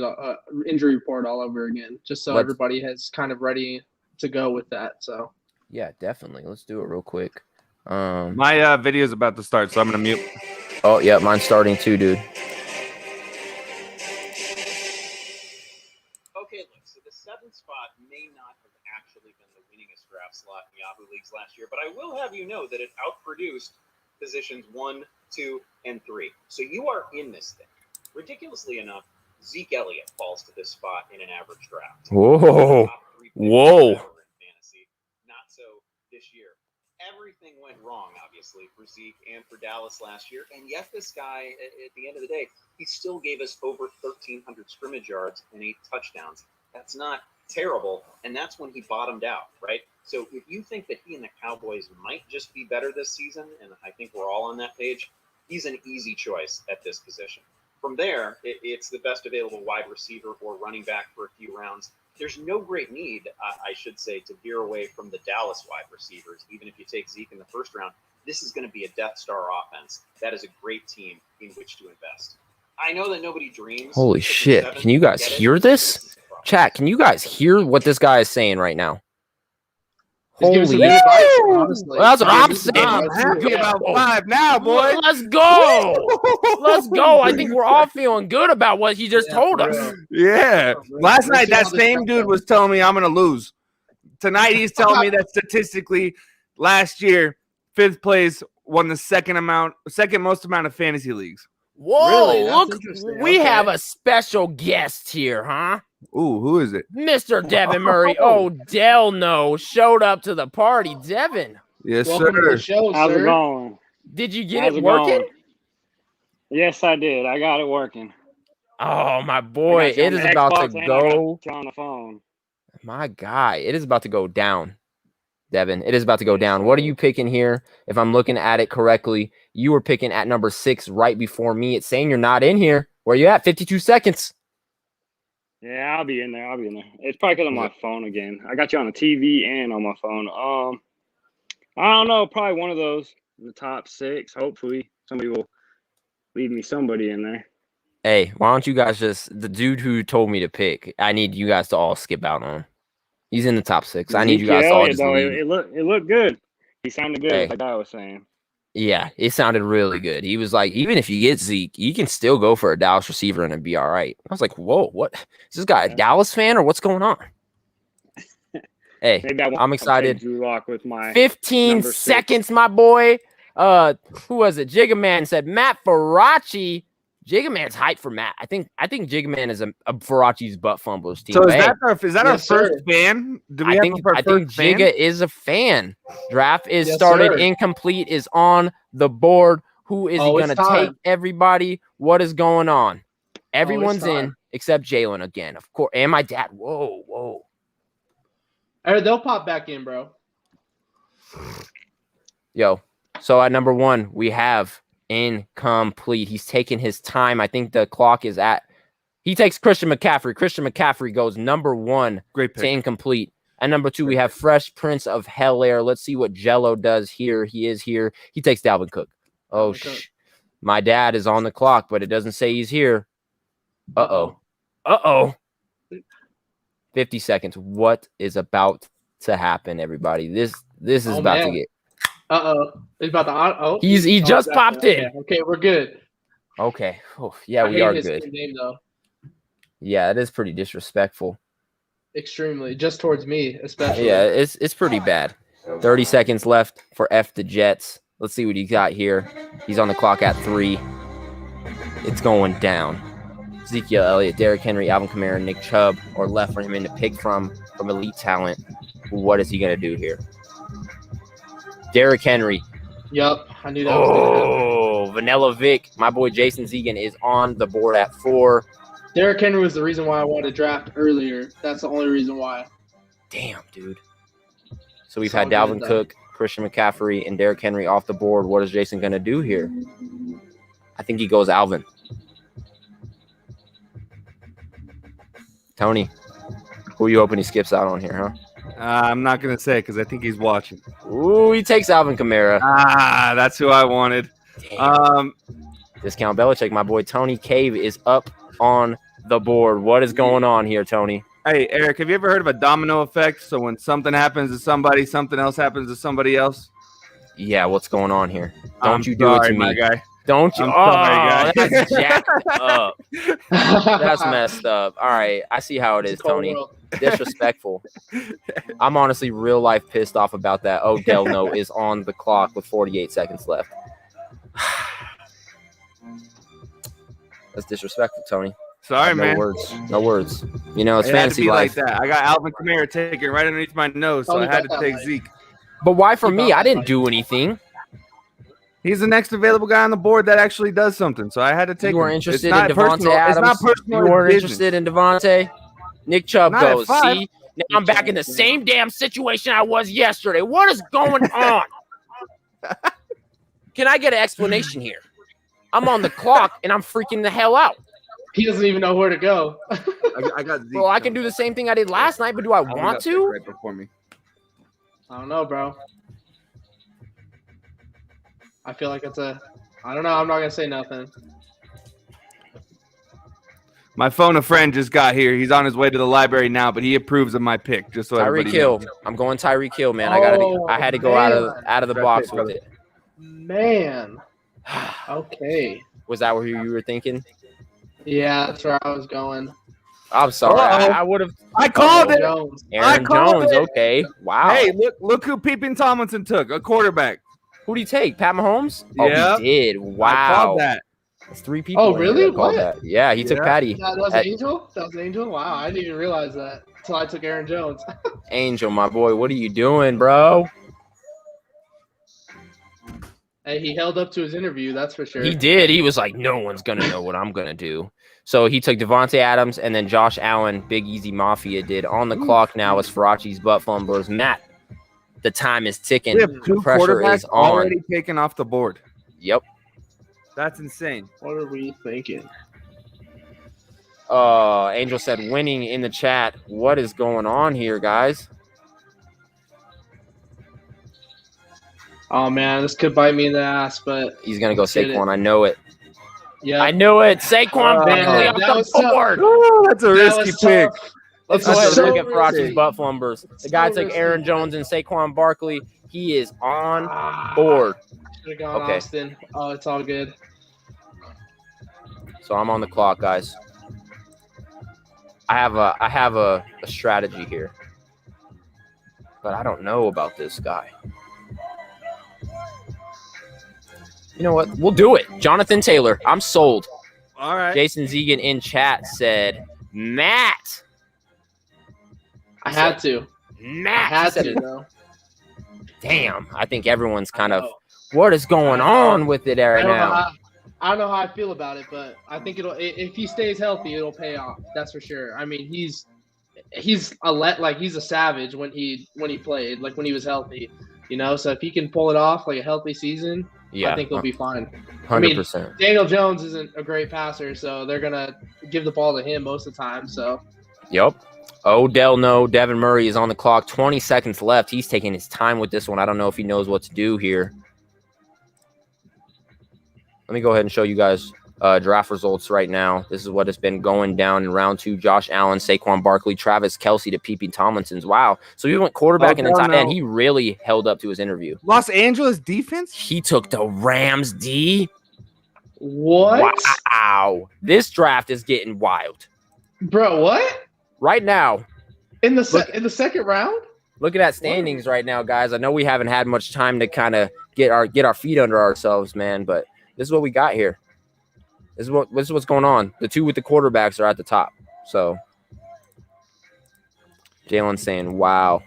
report all over again, just so everybody has kind of ready to go with that. So yeah, definitely. Let's do it real quick. My video is about to start, so I'm gonna mute. Oh yeah, mine's starting too, dude. Okay, look, so the 7th spot may not have actually been the winningest draft slot in Yahoo leagues last year, but I will have you know that it outproduced positions 1, 2, and 3. So you are in this thing. Ridiculously enough, Zeke Elliott falls to this spot in an average draft. Whoa. Whoa. Fantasy. Not so this year. Everything went wrong, obviously, for Zeke and for Dallas last year. And yet this guy, at the end of the day, he still gave us over 1,300 scrimmage yards and 8 touchdowns. That's not terrible, and that's when he bottomed out, right? So if you think that he and the Cowboys might just be better this season, and I think we're all on that page, he's an easy choice at this position. From there, it's the best available wide receiver or running back for a few rounds. There's no great need, I should say, to veer away from the Dallas wide receivers. Even if you take Zeke in the first round, this is going to be a Death Star offense. That is a great team in which to invest. I know that nobody dreams. Holy shit. Can you guys hear this? Chat, can you guys hear what this guy is saying right now? Holy shit. That's what I'm saying. I'm happy about 5 now, boy. Let's go. Let's go. I think we're all feeling good about what he just told us. Yeah. Last night, that same dude was telling me I'm going to lose. Tonight, he's telling me that statistically, last year, 5th place won the second most amount of fantasy leagues. Whoa, really? Look, we have a special guest here, huh? Ooh, who is it? Mr. Devin Murray. Oh, Del no. Showed up to the party. Devin. Yes, welcome sir. to the show, How's sir. it going? Did you get it working? Yes, I did. I got it working. Oh, my boy. It is about to go. On the phone. My guy. It is about to go down, Devin. It is about to go down. What are you picking here? If I'm looking at it correctly, you were picking at number 6 right before me. It's saying you're not in here. Where you at? 52 seconds. Yeah, I'll be in there. It's probably because on my phone again. I got you on the TV and on my phone. I don't know. Probably one of those in the top 6. Hopefully, somebody will leave me somebody in there. Hey, why don't you guys the dude who told me to pick, I need you guys to all skip out on him. He's in the top 6. I need you guys to all just leave. It looked good. He sounded good, like I was saying. Yeah, it sounded really good. He was like, even if you get Zeke, you can still go for a Dallas receiver and it'd be all right. I was like, whoa, what? Is this guy a Dallas fan or what's going on? Hey, I'm excited. Drew Lock with my 15 seconds, my boy. Who was it? Jigaman said Matt Faraci. Jigaman's hyped for Matt. I think Jigaman is a Faraci's butt fumbles team. So is that our first fan? Do we I think Jiga is a fan. Draft is started. Sir. Incomplete is on the board. Who is he going to take? Everybody. What is going on? Everyone's in except Jalen again, of course. And my dad. Whoa. All right, they'll pop back in, bro. Yo, so at number 1, we have incomplete. He's taking his time. I think the clock is at. He takes Christian McCaffrey. Christian McCaffrey goes number 1 to incomplete. At number 2, we have Fresh Prince of Hell-Air. Let's see what Jello does here. He is here. He takes Dalvin Cook. Oh, my dad is on the clock, but it doesn't say he's here. Uh-oh. 50 seconds. What is about to happen, everybody? This is about to get. He's about to. He just popped in. Okay, we're good. Okay. Oh, yeah, we are good. Name, though. Yeah, it is pretty disrespectful. Extremely, just towards me, especially. Yeah, it's pretty bad. 30 seconds left for F the Jets. Let's see what he got here. He's on the clock at 3. It's going down. Ezekiel Elliott, Derrick Henry, Alvin Kamara, Nick Chubb, or left for him to pick from elite talent. What is he going to do here? Derrick Henry. Yep, I knew that was going to happen. Oh, Vanilla Vic. My boy Jason Zegan is on the board at 4. Derrick Henry was the reason why I wanted to draft earlier. That's the only reason why. Damn, dude. So we've had Dalvin Cook, Christian McCaffrey, and Derrick Henry off the board. What is Jason going to do here? I think he goes Alvin. Tony, who are you hoping he skips out on here, huh? I'm not going to say because I think he's watching. Ooh, he takes Alvin Kamara. That's who I wanted. Discount Belichick, my boy Tony Cave is up on the board. What is going on here, Tony? Hey, Eric, have you ever heard of a domino effect? So when something happens to somebody, something else happens to somebody else? Yeah, what's going on here? Don't you do it to me. My guy. Don't you? Sorry, that's jacked up. That's messed up. All right, I see how it is, Tony. Disrespectful. I'm honestly real life pissed off about that. Odell No is on the clock with 48 seconds left. That's disrespectful, Tony. Sorry, man. No words. You know, it's fantasy life. Like that. I got Alvin Kamara taken right underneath my nose, so I had to take Zeke. But why for me? I didn't do anything. He's the next available guy on the board that actually does something, so I had to take him. You were interested in Devontae Adams? It's not personal. You weren't interested in Devontae? Nick Chubb goes, see? Now I'm back in the same damn situation I was yesterday. What is going on? Can I get an explanation here? I'm on the clock, and I'm freaking the hell out. He doesn't even know where to go. I got Zeke. Well, I can do the same thing I did last night, but do I want to? Right before me. I don't know, bro. I feel like it's I don't know. I'm not going to say nothing. My phone a friend just got here. He's on his way to the library now, but he approves of my pick. Just so Tyreek Hill. I'm going Tyreek Hill, man. I had to go out of the box with it. Man. Okay. Was that where you were thinking? Yeah, that's where I was going. I'm sorry. I would have. I called it. Aaron Jones. Okay. Wow. Hey, look who Peeping Tomlinson took. A quarterback. Who did he take? Pat Mahomes? Yeah. Oh, he did. Wow. I called that. That's 3 people. Oh, really? What? That. Yeah, he took Patty. That was Angel? That was Angel? Wow, I didn't even realize that until I took Aaron Jones. Angel, my boy, what are you doing, bro? Hey, he held up to his interview, that's for sure. He did. He was like, no one's going to know what I'm going to do. So he took Devontae Adams and then Josh Allen, Big Easy Mafia did. On the clock now is Farachi's butt fumblers. Matt, the time is ticking. We have 2 quarterbacks on. already taken off the board. Yep. That's insane. What are we thinking? Angel said winning in the chat. What is going on here, guys? Oh, man, this could bite me in the ass, but he's going to go Saquon. I know it. Yeah, I knew it. Saquon Barkley off the board. Oh, that's a risky pick. Let's go ahead and look at Farachi's butt flumbers. The guy took Aaron Jones and Saquon Barkley. He is on board. Should have gone Austin. Oh, it's all good. So I'm on the clock, guys. I have a strategy here, but I don't know about this guy. You know what? We'll do it. Jonathan Taylor. I'm sold. All right. Jason Zegan in chat said, Matt. I had to. Matt. I had to, though. Damn. I think everyone's kind of, what is going on with it right now? I don't know how I feel about it, but I think if he stays healthy, it'll pay off. That's for sure. I mean, he's a savage when he played, like when he was healthy, you know. So if he can pull it off like a healthy season, I think he'll be fine. 100%. I mean, Daniel Jones isn't a great passer, so they're gonna give the ball to him most of the time. So. Yep. Odell, no. Devin Murray is on the clock. 20 seconds left. He's taking his time with this one. I don't know if he knows what to do here. Let me go ahead and show you guys draft results right now. This is what has been going down in round 2. Josh Allen, Saquon Barkley, Travis Kelce to P.P. Tomlinson's. Wow. So he went quarterback and then tight end. He really held up to his interview. Los Angeles defense? He took the Rams D. What? Wow. This draft is getting wild. Bro, what? Right now. In the second round? Look at that standings right now, guys. I know we haven't had much time to kind of get our feet under ourselves, man, but this is what we got here. This is what's going on. The 2 with the quarterbacks are at the top. So Jalen's saying, wow.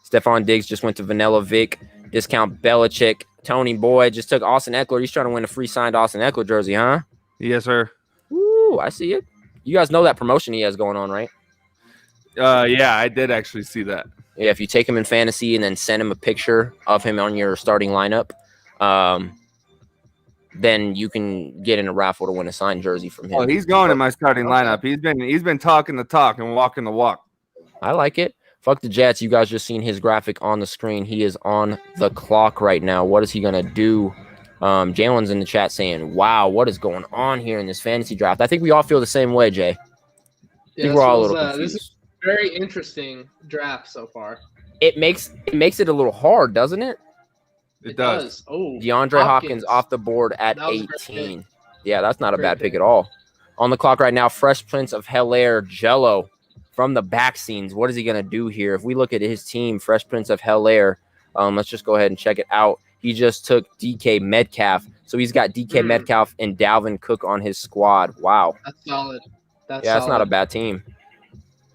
Stephon Diggs just went to Vanilla Vic. Discount Belichick. Tony Boy just took Austin Eckler. He's trying to win a free signed Austin Eckler jersey, huh? Yes, sir. Ooh, I see it. You guys know that promotion he has going on, right? Yeah, I did actually see that. Yeah, if you take him in fantasy and then send him a picture of him on your starting lineup, then you can get in a raffle to win a signed jersey from him. Oh, he's going in my starting lineup. He's been talking the talk and walking the walk. I like it. Fuck the Jets. You guys just seen his graphic on the screen. He is on the clock right now. What is he gonna do? Jalen's in the chat saying, wow, what is going on here in this fantasy draft? I think we all feel the same way, Jay. I think we're all a little confused. This is a very interesting draft so far. It makes it a little hard, doesn't it? It does. Oh, DeAndre Hopkins off the board at 18. Yeah, that's not a bad pick at all. On the clock right now, Fresh Prince of Bel-Air, Jello from the back scenes. What is he going to do here? If we look at his team, Fresh Prince of Bel-Air, let's just go ahead and check it out. He just took DK Metcalf. So he's got DK Metcalf and Dalvin Cook on his squad. Wow. That's solid. That's not a bad team.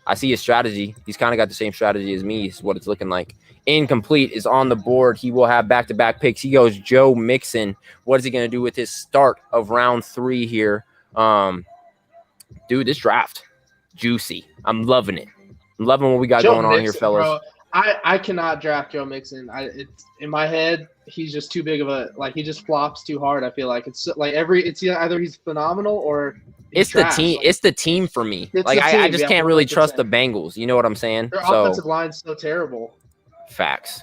I see his strategy. He's kind of got the same strategy as me, is what it's looking like. Incomplete is on the board. He will have back-to-back picks. He goes Joe Mixon. What is he going to do with his start of round 3 here? Dude, this draft, juicy. I'm loving it. I'm loving what we got going on here, fellas. Bro, I cannot draft Joe Mixon. It's in my head, he's just too big of a he just flops too hard. I feel like it's either he's phenomenal or it's trash. The team. It's the team for me. I just can't really trust the Bengals. You know what I'm saying? Their offensive line's so terrible. Facts.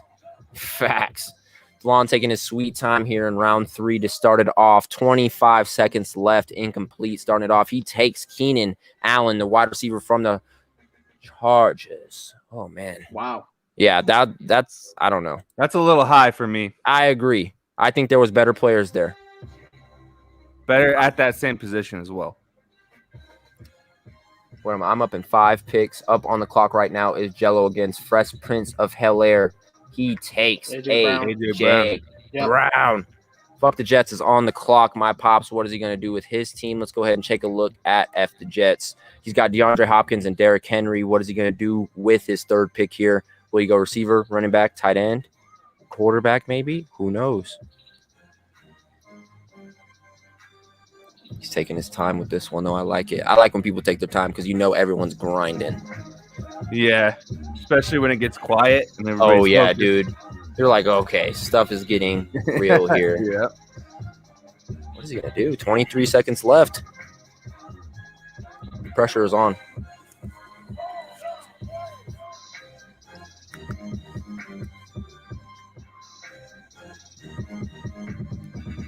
Delon taking his sweet time here in round 3 to start it off. 25 seconds left. Incomplete. Starting it off. He takes Keenan Allen, the wide receiver from the Chargers. Oh man. Wow. Yeah, that's I don't know. That's a little high for me. I agree. I think there was better players there. Better at that same position as well. Where am I? I'm up in 5 picks. Up on the clock right now is Jello against Fresh Prince of Bel-Air. He takes AJ Brown. Fuck the Jets is on the clock. My pops, what is he going to do with his team? Let's go ahead and take a look at F the Jets. He's got DeAndre Hopkins and Derrick Henry. What is he going to do with his 3rd pick here? Will he go receiver, running back, tight end, quarterback maybe? Who knows? He's taking his time with this one, though. I like it. I like when people take their time because everyone's grinding. Yeah, especially when it gets quiet. And oh, yeah, focused. Dude. They're like, okay, stuff is getting real here. Yeah. What is he going to do? 23 seconds left. The pressure is on.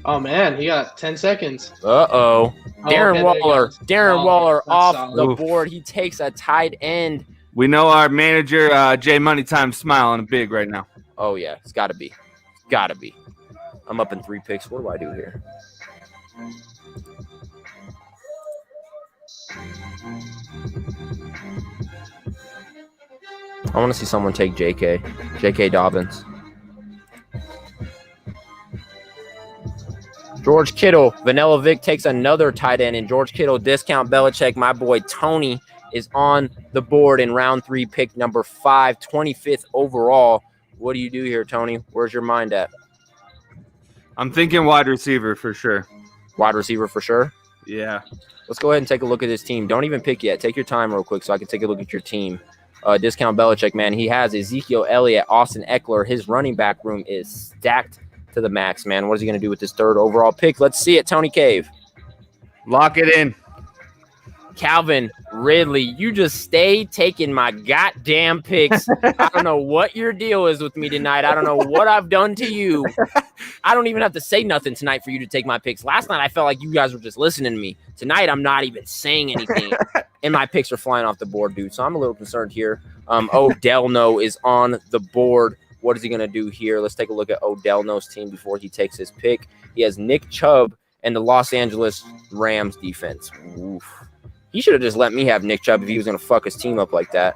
Oh, man, he got 10 seconds. Uh-oh. Darren Waller off solid. the board. He takes a tight end. We know our manager, Jay Moneytime, smiling big right now. Oh, yeah. It's got to be. Got to be. I'm up in 3 picks. What do I do here? I want to see someone take J.K. Dobbins. George Kittle. Vanilla Vic takes another tight end, and George Kittle, discount Belichick. My boy Tony is on the board in round 3, pick number 5, 25th overall. What do you do here, Tony? Where's your mind at? I'm thinking wide receiver for sure. Wide receiver for sure? Yeah. Let's go ahead and take a look at this team. Don't even pick yet. Take your time real quick so I can take a look at your team. Discount Belichick, man. He has Ezekiel Elliott, Austin Eckler. His running back room is stacked to the max, man. What is he going to do with this 3rd overall pick? Let's see it, Tony Cave. Lock it in. Calvin Ridley, you just stay taking my goddamn picks. I don't know what your deal is with me tonight. I don't know what I've done to you. I don't even have to say nothing tonight for you to take my picks. Last night, I felt like you guys were just listening to me. Tonight, I'm not even saying anything, and my picks are flying off the board, dude. So I'm a little concerned here. Odell No is on the board. What is he going to do here? Let's take a look at Odell No's team before he takes his pick. He has Nick Chubb and the Los Angeles Rams defense. Oof. He should have just let me have Nick Chubb if he was going to fuck his team up like that.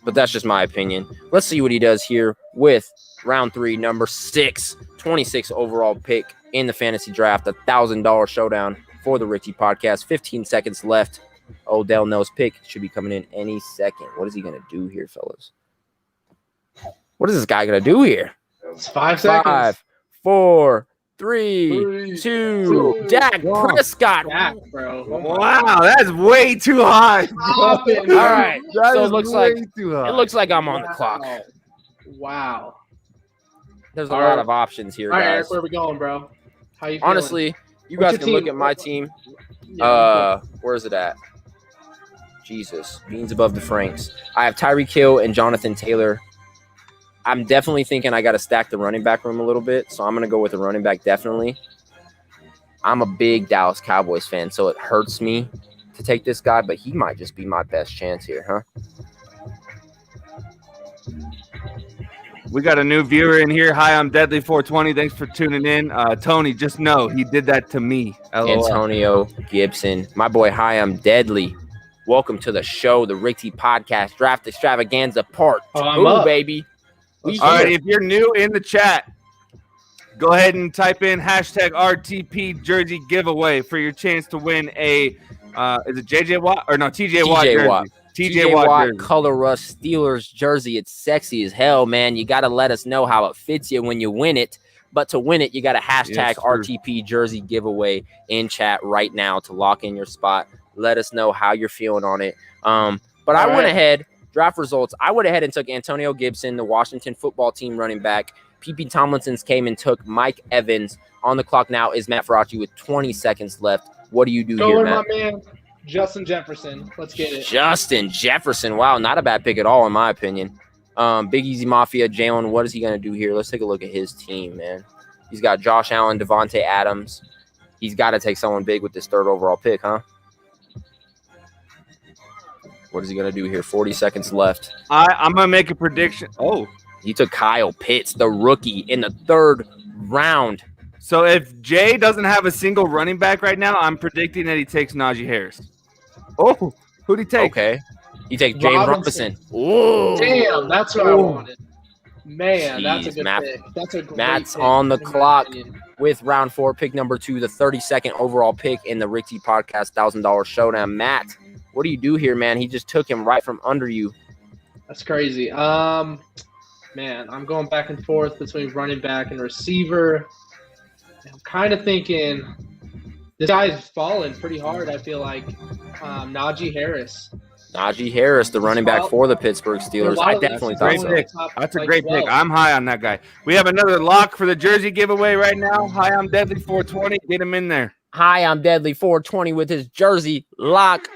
But that's just my opinion. Let's see what he does here with round 3, number 6, 26 overall pick in the fantasy draft, $1,000 showdown for the Richie podcast. 15 seconds left. Odell No's pick should be coming in any second. What is he going to do here, fellas? What is this guy going to do here? It's 5 seconds. 5, 4, 3, 2, Dak Prescott. Dak, bro. Wow, that's way too high. All right. That so is it looks way like too high. it looks like I'm on the clock. Wow. There's a lot of options here, all right, guys. Eric, where we going, bro? How you feeling? Honestly, you What's guys can your look team? at my team. Yeah, Where's it at? Jesus, beans above the Franks. I have Tyreek Hill and Jonathan Taylor. I'm definitely thinking I got to stack the running back room a little bit, so I'm going to go with the running back definitely. I'm a big Dallas Cowboys fan, so it hurts me to take this guy, but he might just be my best chance here, huh? We got a new viewer in here. Hi, I'm Deadly420. Thanks for tuning in. Tony, just know he did that to me. LOL. Antonio Gibson. My boy, hi, I'm Deadly. Welcome to the show, the Ricky Podcast Draft Extravaganza Part 2, baby. All right, if you're new in the chat, go ahead and type in hashtag RTP jersey giveaway for your chance to win a is it JJ Watt or no TJ Watt jersey. TJ Watt Color Rush Steelers jersey. It's sexy as hell, man. You got to let us know how it fits you when you win it. But to win it, you got to hashtag RTP jersey giveaway in chat right now to lock in your spot. Let us know how you're feeling on it. But I went ahead. Draft results, I went ahead and took Antonio Gibson, the Washington football team running back. P.P. Tomlinson's came and took Mike Evans. On the clock now is Matt Faraci with 20 seconds left. What do you do here, Matt? My man, Justin Jefferson. Let's get it. Justin Jefferson. Wow, not a bad pick at all, in my opinion. Big Easy Mafia, Jalen, what is he going to do here? Let's take a look at his team, man. He's got Josh Allen, Devontae Adams. He's got to take someone big with this 3rd overall pick, huh? What is he going to do here? 40 seconds left. I'm going to make a prediction. Oh. He took Kyle Pitts, the rookie, in the 3rd round. So if Jay doesn't have a single running back right now, I'm predicting that he takes Najee Harris. Oh, who'd he take? Okay. He takes James Robinson. Oh. Damn, that's what I wanted. Man, that's a good pick. That's a great Matt's pick, on the clock with round 4, pick number 2, the 32nd overall pick in the Ricky Podcast $1,000 showdown. Matt, what do you do here, man? He just took him right from under you. That's crazy. Man, I'm going back and forth between running back and receiver. I'm kind of thinking This guy's fallen pretty hard, I feel like. Najee Harris. Najee Harris, the running back for the Pittsburgh Steelers. I definitely thought so. That's a great pick. I'm high on that guy. We have another lock for the jersey giveaway right now. Hi, I'm Deadly 420. Get him in there. Hi, I'm Deadly 420 with his jersey lock.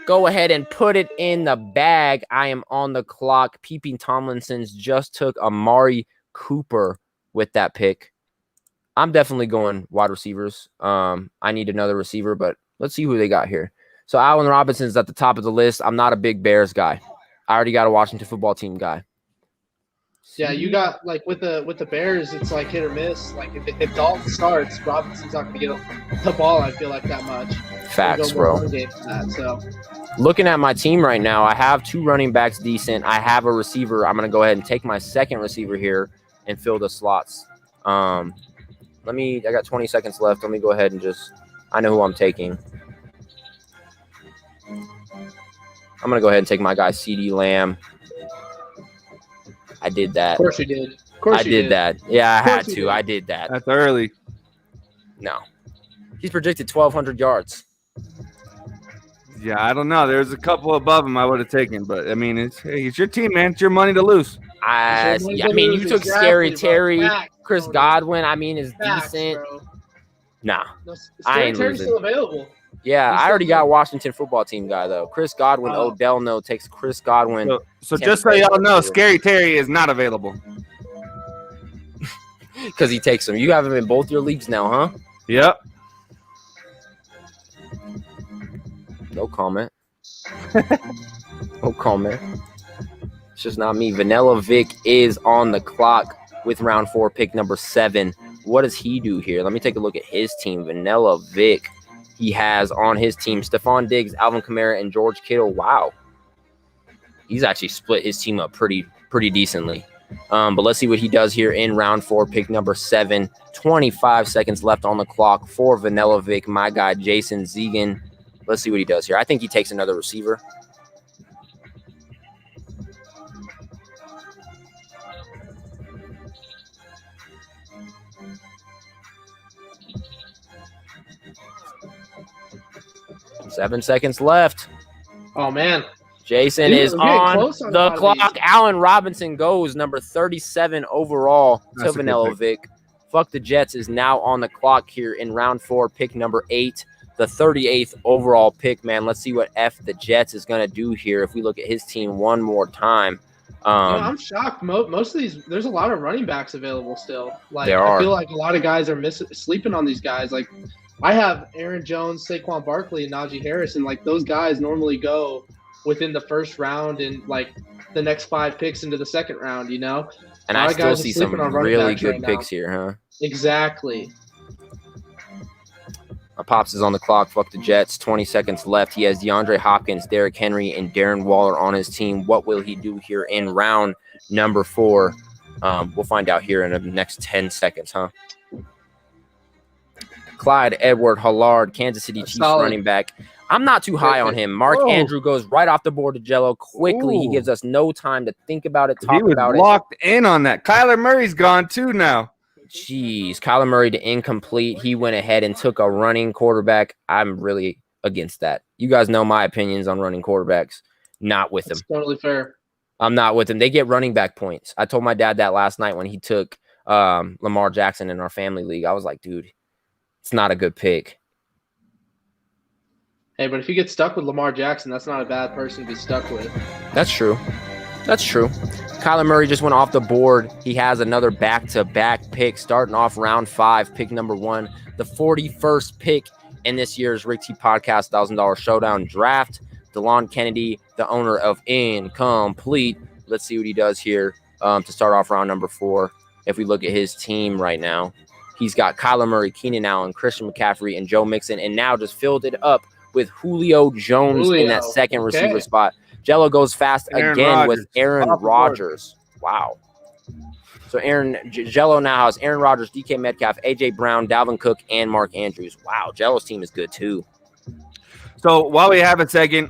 Go ahead and put it in the bag. I am on the clock. Peeping Tomlinson's just took Amari Cooper with that pick. I'm definitely going wide receivers. I need another receiver, but let's see who they got here. So Allen Robinson's at the top of the list. I'm not a big Bears guy. I already got a Washington football team guy. Yeah, you got like with the Bears, it's like hit or miss. Like if Dalton starts, Robinson's not going to get the ball. I feel like that much. Facts, bro. Looking at my team right now, I have 2 running backs decent. I have a receiver. I'm going to go ahead and take my second receiver here and fill the slots. I got 20 seconds left. Let me go ahead and I know who I'm taking. I'm going to go ahead and take my guy, CeeDee Lamb. I did that. Of course you did. I did that. Yeah, I had to. I did that. That's early. No. He's predicted 1,200 yards. Yeah, I don't know. There's a couple above him I would have taken, but I mean, it's your team, man. It's your money to lose. You took Scary Terry, Chris Godwin. I mean, is decent. Nah, I ain't losing. Still available. Yeah, I already got Washington football team guy though. Chris Godwin, Odell no takes Chris Godwin. So just so y'all know, Scary Terry is not available because he takes him. You have him in both your leagues now, huh? Yep. No comment. No comment. It's just not me. Vanilla Vic is on the clock with round 4, pick number 7. What does he do here? Let me take a look at his team. Vanilla Vic. He has on his team Stephon Diggs, Alvin Kamara, and George Kittle. Wow. He's actually split his team up pretty decently. But let's see what he does here in round 4, pick number 7. 25 seconds left on the clock for Vanilla Vic, my guy, Jason Zegan. Let's see what he does here. I think he takes another receiver. Seven seconds left. Oh, man. Jason is on the clock. Allen Robinson goes number 37 overall to Vanilla Vic. Fuck the Jets is now on the clock here in round 4, pick number 8. The 38th overall pick, man. Let's see what the Jets is going to do here if we look at his team one more time. I'm shocked. Most of these, there's a lot of running backs available still. Like there are. I feel like a lot of guys are sleeping on these guys. Like I have Aaron Jones, Saquon Barkley, and Najee Harris, and like those guys normally go within the first round and like the next 5 picks into the second round, you know? And I still see some really good picks here, huh? Exactly. My Pops is on the clock. Fuck the Jets. 20 seconds left. He has DeAndre Hopkins, Derrick Henry, and Darren Waller on his team. What will he do here in round number 4? We'll find out here in the next 10 seconds, huh? Clyde Edward-Helaire, Kansas City Chiefs running back. I'm not too high on him. Mark Andrew goes right off the board to Jello quickly. Ooh. He gives us no time to think about it, talk about it. He was locked in on that. Kyler Murray's gone too now. Jeez, Kyler Murray to incomplete. He went ahead and took a running quarterback. I'm really against that. You guys know my opinions on running quarterbacks. Not with them. Totally fair. I'm not with them. They get running back points. I told my dad that last night when he took Lamar Jackson in our family league. I was like, dude, it's not a good pick. Hey, but if you get stuck with Lamar Jackson, that's not a bad person to be stuck with. That's true. That's true. Kyler Murray just went off the board. He has another back-to-back pick starting off round 5, pick number 1. The 41st pick in this year's Rick T Podcast $1,000 Showdown draft. DeLon Kennedy, the owner of Incomplete. Let's see what he does here to start off round number 4. If we look at his team right now, he's got Kyler Murray, Keenan Allen, Christian McCaffrey, and Joe Mixon, and now just filled it up with Julio Jones in that second receiver spot. Jello goes fast again with Aaron Rodgers. Wow. So Jello now has Aaron Rodgers, DK Metcalf, AJ Brown, Dalvin Cook, and Mark Andrews. Wow, Jello's team is good too. So while we have a second,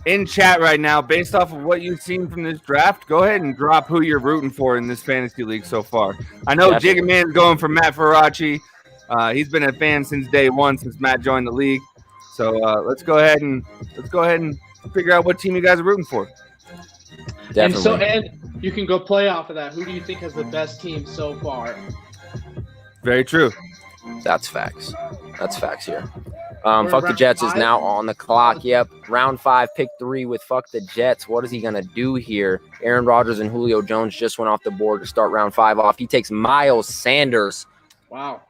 in chat right now, based off of what you've seen from this draft, go ahead and drop who you're rooting for in this fantasy league so far. I know Jigga Man's going for Matt Faraci. He's been a fan since day one, since Matt joined the league. So let's go ahead and figure out what team you guys are rooting for. Definitely. And you can go play off of that. Who do you think has the best team so far? Very true. That's facts. That's facts here. Fuck the Jets is now on the clock. Yep. Round 5, pick 3 with Fuck the Jets. What is he going to do here? Aaron Rodgers and Julio Jones just went off the board to start round 5 off. He takes Miles Sanders. Wow.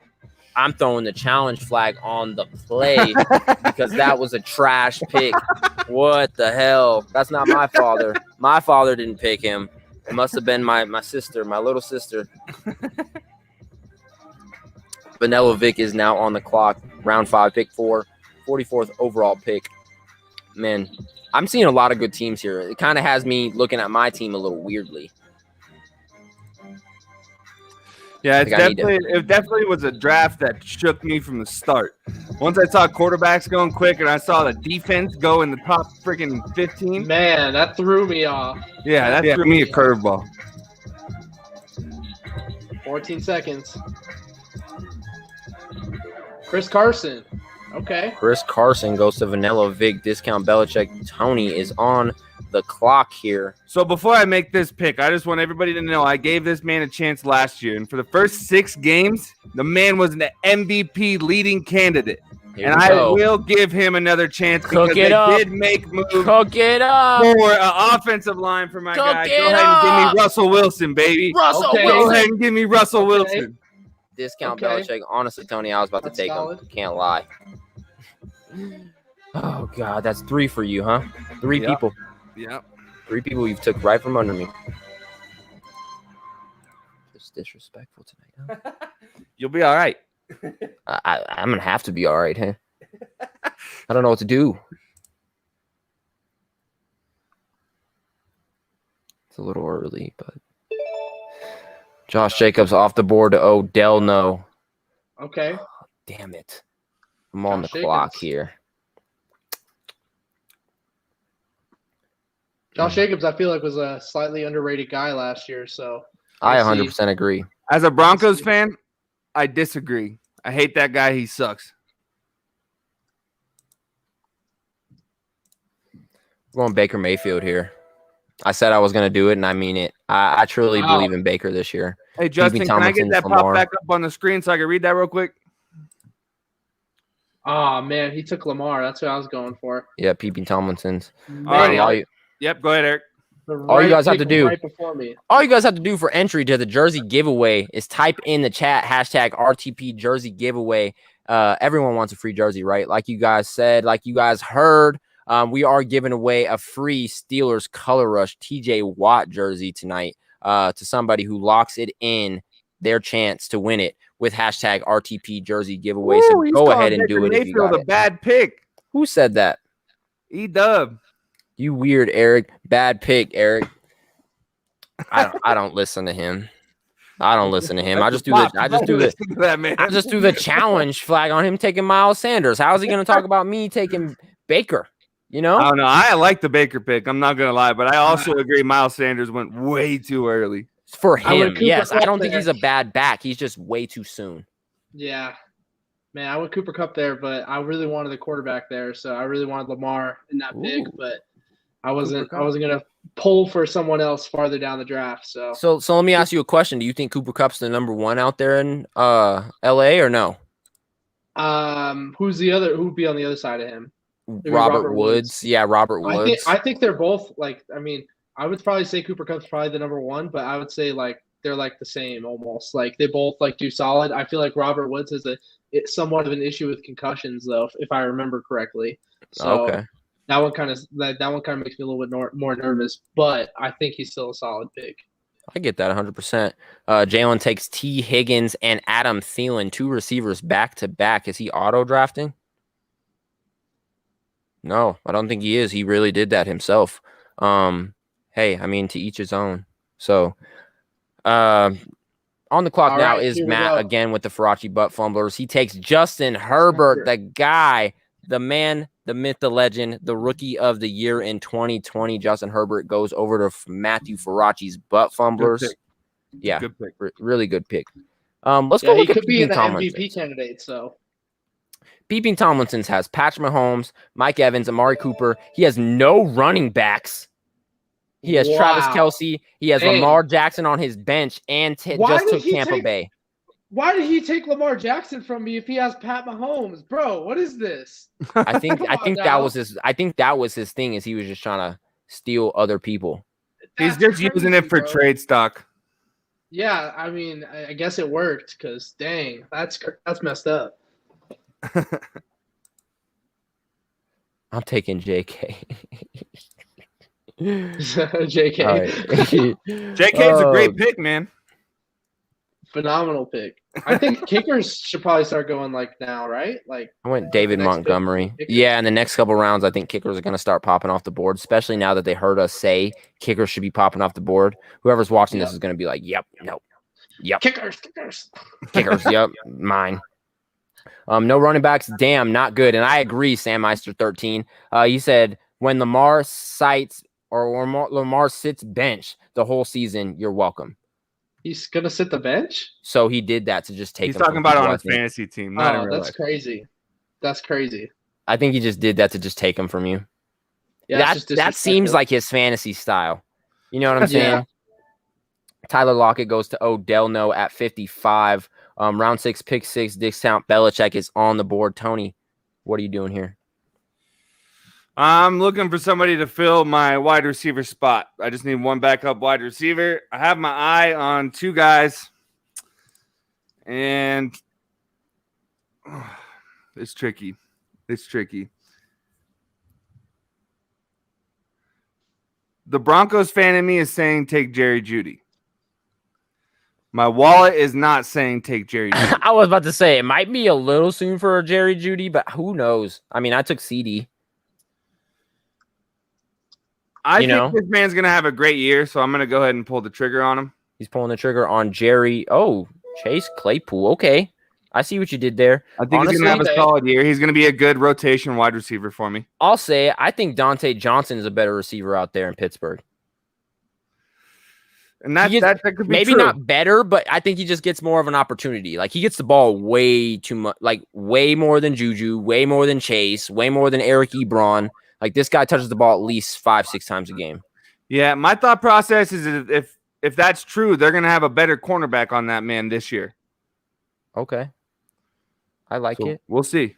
I'm throwing the challenge flag on the play because that was a trash pick. What the hell? That's not my father. My father didn't pick him. It must have been my sister, my little sister. Vanilla Vic is now on the clock. Round 5, pick 4, 44th overall pick. Man, I'm seeing a lot of good teams here. It kind of has me looking at my team a little weirdly. Yeah, it definitely was a draft that shook me from the start. Once I saw quarterbacks going quick and I saw the defense go in the top freaking 15. Man, that threw me off. Yeah, that threw me a curveball. 14 seconds. Chris Carson. Okay. Chris Carson goes to Vanilla Vic. Discount Belichick. Tony is on the clock here. So before I make this pick, I just want everybody to know I gave this man a chance last year. And for the first 6 games, the man was an MVP leading candidate. And I will give him another chance because they did make moves for an offensive line for my guy. Go ahead and give me Russell Wilson, baby. Wilson. Go ahead and give me Russell Wilson. Discount Belichick. Honestly, Tony, I was about to take him. Can't lie. Oh, God. That's 3 for you, huh? 3 people. Yep. 3 people you've took right from under me. Just disrespectful tonight, huh? You'll be all right. I'm going to have to be all right, huh? I don't know what to do. It's a little early, but Josh Jacobs off the board to Odell. No. Okay. Oh, damn it. I'm on the clock here. Josh Jacobs, I feel like, was a slightly underrated guy last year. So I 100% agree. As a Broncos fan, I disagree. I hate that guy. He sucks. We're going Baker Mayfield here. I said I was going to do it, and I mean it. I truly believe in Baker this year. Hey, Justin, can I get that pop back up on the screen so I can read that real quick? Oh, man, he took Lamar. That's what I was going for. Yeah, P.P. Tomlinson's. Yep, go ahead, Eric. All you guys have to do, right before me. All you guys have to do for entry to the jersey giveaway is type in the chat hashtag RTP jersey giveaway. Everyone wants a free jersey, right? Like you guys said, like you guys heard, we are giving away a free Steelers Color Rush TJ Watt jersey tonight to somebody who locks it in their chance to win it with hashtag RTP jersey giveaway. So go ahead and do it if you got it. A bad pick. Who said that? E-Dub. You weird, Eric. Bad pick, Eric. I don't listen to him. I don't listen to him. I just do the challenge flag on him taking Miles Sanders. How is he going to talk about me taking Baker? You know? I don't know. I like the Baker pick. I'm not going to lie, but I also agree Miles Sanders went way too early. For him, yes. I don't think he's a bad back. He's just way too soon. Yeah. Man, I went Cooper Kupp there, but I really wanted the quarterback there, so I really wanted Lamar in that pick, but I wasn't gonna pull for someone else farther down the draft. So let me ask you a question. Do you think Cooper Kupp's the number 1 out there in LA or no? Who's the other? Who'd be on the other side of him? Robert Woods. Yeah, Robert Woods. I think they're both like. I mean, I would probably say Cooper Kupp's probably the number 1, but I would say like they're like the same almost. Like they both like do solid. I feel like Robert Woods has somewhat of an issue with concussions though, if I remember correctly. So, okay. That one kind of makes me a little bit more nervous, but I think he's still a solid pick. I get that 100%. Jalen takes T. Higgins and Adam Thielen, 2 receivers back to back. Is he auto drafting? No, I don't think he is. He really did that himself. Hey, I mean, to each his own. So, on the clock now is Matt again with the Farachi butt fumblers. He takes Justin Herbert, the guy, the man, the myth, the legend, the rookie of the year in 2020. Justin Herbert goes over to Matthew Farachi's butt fumblers. Good pick. Yeah, good pick. Really good pick. Let's go he look at could be P.P. an Tomlinson. MVP candidate. So P.P. Tomlinson has Patrick Mahomes, Mike Evans, Amari Cooper. He has no running backs. He has Travis Kelce. He has Lamar Jackson on his bench and just took Tampa Bay. Why did he take Lamar Jackson from me if he has Pat Mahomes, bro? What is this? I think that was his. I think that was his thing. Is he was just trying to steal other people. He's just using it for trade stock. Yeah, I mean, I guess it worked because dang, that's messed up. I'm taking JK. JK. Right. JK's a great pick, man. Phenomenal pick. I think kickers should probably start going like now, right? Like I went David Montgomery. Yeah, in the next couple rounds, I think kickers are going to start popping off the board, especially now that they heard us say kickers should be popping off the board. Whoever's watching this is going to be like, yep, nope, yep. Kickers. Yep, mine. No running backs, damn, not good. And I agree, Sam Meister 13. He said when Lamar sits bench the whole season, you're welcome. He's gonna sit the bench. So he did that to just take. He's talking about on a fantasy team. Not in real that's life. crazy. That's crazy. I think he just did that to just take him from you. Yeah, that seems like his fantasy style. You know what I'm saying? Yeah. Tyler Lockett goes to Odell No at 55. Round 6, pick 6, discount Belichick is on the board. Tony, what are you doing here? I'm looking for somebody to fill my wide receiver spot. I just need one backup wide receiver. I have my eye on two guys, and it's tricky. It's tricky. The Broncos fan in me is saying take Jerry Jeudy. My wallet is not saying take Jerry Jeudy. I was about to say it might be a little soon for a Jerry Jeudy, but who knows? I mean, I took CD. I think this man's going to have a great year, so I'm going to go ahead and pull the trigger on him. He's pulling the trigger on Jerry. Oh, Chase Claypool. Okay. I see what you did there. I think he's going to have a solid year. He's going to be a good rotation wide receiver for me. I'll say I think Dante Johnson is a better receiver out there in Pittsburgh. And that could be maybe true. Not better, but I think he just gets more of an opportunity. Like he gets the ball way too much, like way more than Juju, way more than Chase, way more than Eric Ebron. Like this guy touches the ball at least 5-6 times a game. Yeah, my thought process is if that's true, they're going to have a better cornerback on that man this year. Okay. I like it. We'll see.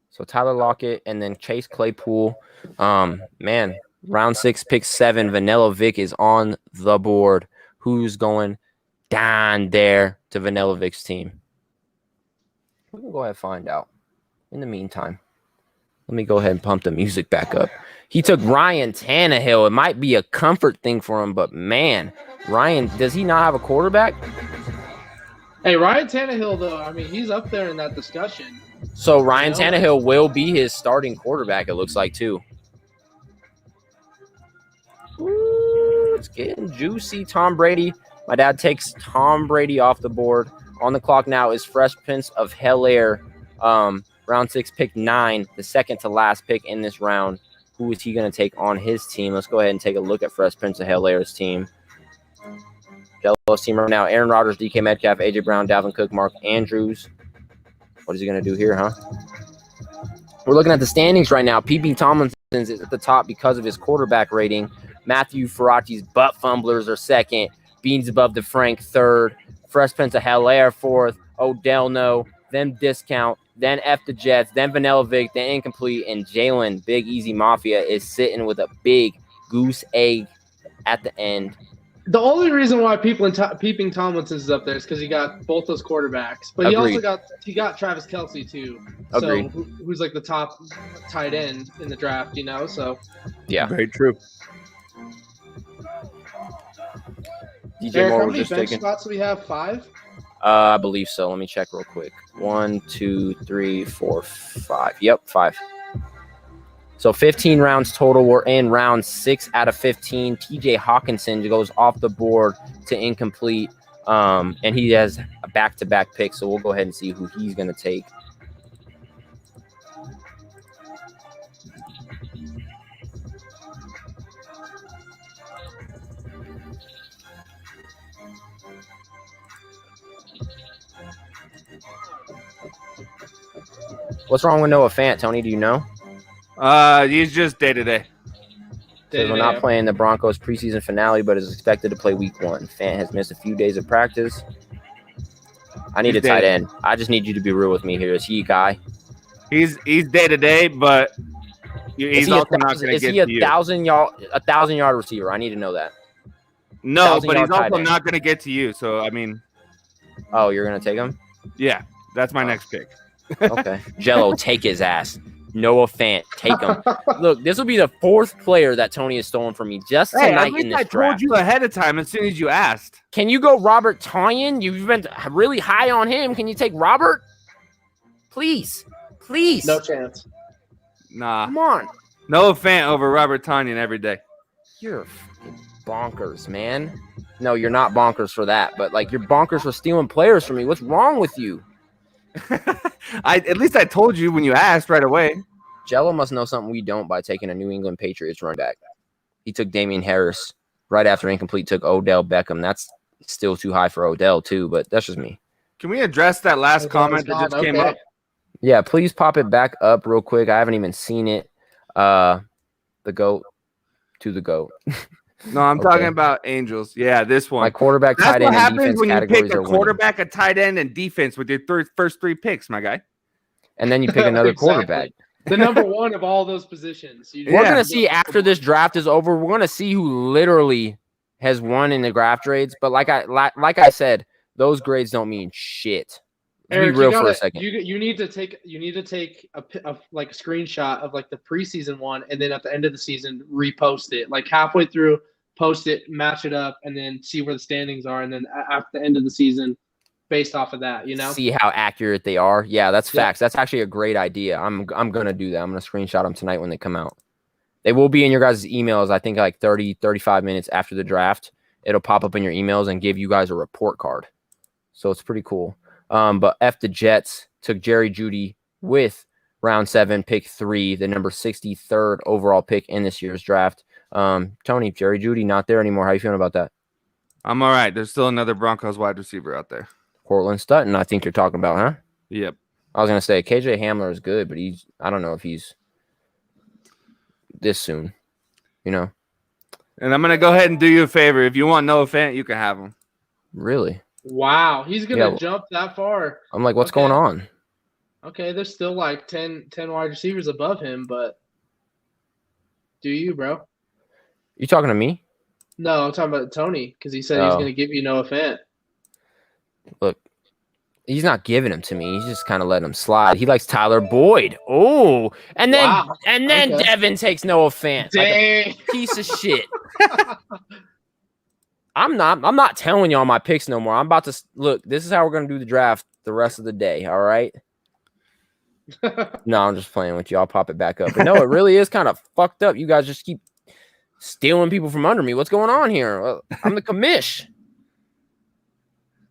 So Tyler Lockett and then Chase Claypool. Man, round 6, pick 7, Vanilla Vic is on the board. Who's going down there to Vanilla Vic's team? We can go ahead and find out. In the meantime, let me go ahead and pump the music back up. He took Ryan Tannehill. It might be a comfort thing for him, but man, Ryan, does he not have a quarterback? Hey, Ryan Tannehill, though, I mean, he's up there in that discussion. So Ryan Tannehill will be his starting quarterback, it looks like, too. Ooh, it's getting juicy. Tom Brady. My dad takes Tom Brady off the board. On the clock now is Fresh Prince of Bel-Air. Round 6, pick 9, the second to last pick in this round. Who is he going to take on his team? Let's go ahead and take a look at Fresh Prince of Bel-Air's team. Jello's team right now: Aaron Rodgers, DK Metcalf, AJ Brown, Dalvin Cook, Mark Andrews. What is he going to do here, huh? We're looking at the standings right now. P.B. Tomlinson is at the top because of his quarterback rating. Matthew Farachi's butt fumblers are second. Beans above the Frank third. Fresh Prince of Bel-Air fourth. Odell No. Then Discount. Then F the Jets. Then Vanilla Vic. Then Incomplete. And Jalen Big Easy Mafia is sitting with a big goose egg at the end. The only reason why Peeping Tomlinson is up there is because he got both those quarterbacks, but he also got Travis Kelce too. Agreed. So who's like the top tight end in the draft, you know? So yeah, very true. DJ Eric, Moore how was many just bench taking. spots do we have? 5? I believe so. Let me check real quick. 1, 2, 3, 4, 5. Yep, 5. So 15 rounds total. We're in round 6 out of 15. TJ Hawkinson goes off the board to Incomplete. And he has a back-to-back pick. So we'll go ahead and see who he's going to take. What's wrong with Noah Fant, Tony? Do you know? He's just day to day. Says we're not playing the Broncos preseason finale, but is expected to play week 1. Fant has missed a few days of practice. I need a tight end. I just need you to be real with me here. Is he a guy? He's day to day, but he's also not going to get to you. Is he a 1,000-yard receiver? I need to know that. No, but he's also not going to get to you. So I mean, oh, you're going to take him? Yeah, that's my next pick. Okay, Jello, take his ass. Noah Fant, take him. Look, this will be the 4th player that Tony has stolen from me just tonight in this draft. I told you ahead of time as soon as you asked. Can you go Robert Tonyan? You've been really high on him. Can you take Robert? Please. No chance. Nah. Come on. Noah Fant over Robert Tonyan every day. You're bonkers, man. No, you're not bonkers for that, but like you're bonkers for stealing players from me. What's wrong with you? At least I told you when you asked right away. Jello must know something we don't by taking a New England Patriots running back. He took Damian Harris right after incomplete, took Odell Beckham. That's still too high for Odell too, but that's just me. Can we address that last comment that just came up? Yeah, please pop it back up real quick. I haven't even seen it. The GOAT to the GOAT. No, I'm talking about Angels. Yeah, this one. My quarterback, tight end, and defense when you categories pick a are quarterback, a tight end, and defense with your first 3 picks, my guy. And then you pick another quarterback. The number 1 of all those positions. We're going to see after this draft is over. We're going to see who literally has won in the draft grades. But like I said, those grades don't mean shit. Eric, be real for a second. You need to take a like a screenshot of like the preseason one, and then at the end of the season repost it. Like halfway through, post it, match it up, and then see where the standings are, and then at the end of the season, based off of that, see how accurate they are. Yeah, that's facts. That's actually a great idea. I'm gonna do that. I'm gonna screenshot them tonight when they come out. They will be in your guys' emails. I think like 35 minutes after the draft, it'll pop up in your emails and give you guys a report card. So it's pretty cool. But the Jets took Jerry Jeudy with round 7, pick 3, the number 63rd overall pick in this year's draft. Tony, Jerry Jeudy not there anymore. How you feeling about that? I'm all right. There's still another Broncos wide receiver out there. Cortland Sutton, I think you're talking about, huh? Yep. I was going to say KJ Hamler is good, but I don't know if he's this soon, And I'm going to go ahead and do you a favor. If you want Noah Fant, you can have him. Really? Wow. He's going to jump that far. I'm like, what's going on? Okay, there's still like 10 wide receivers above him, but do you, bro? You talking to me? No, I'm talking about Tony because he said he's going to give you Noah Fant. Look, he's not giving him to me. He's just kind of letting him slide. He likes Tyler Boyd. Oh, and then Devin takes Noah Fant. Dang. Like a piece of shit. I'm not telling y'all my picks no more. I'm about to look. This is how we're gonna do the draft the rest of the day. All right. No, I'm just playing with you. I'll pop it back up. But no, it really is kind of fucked up. You guys just keep stealing people from under me. What's going on here? I'm the commish.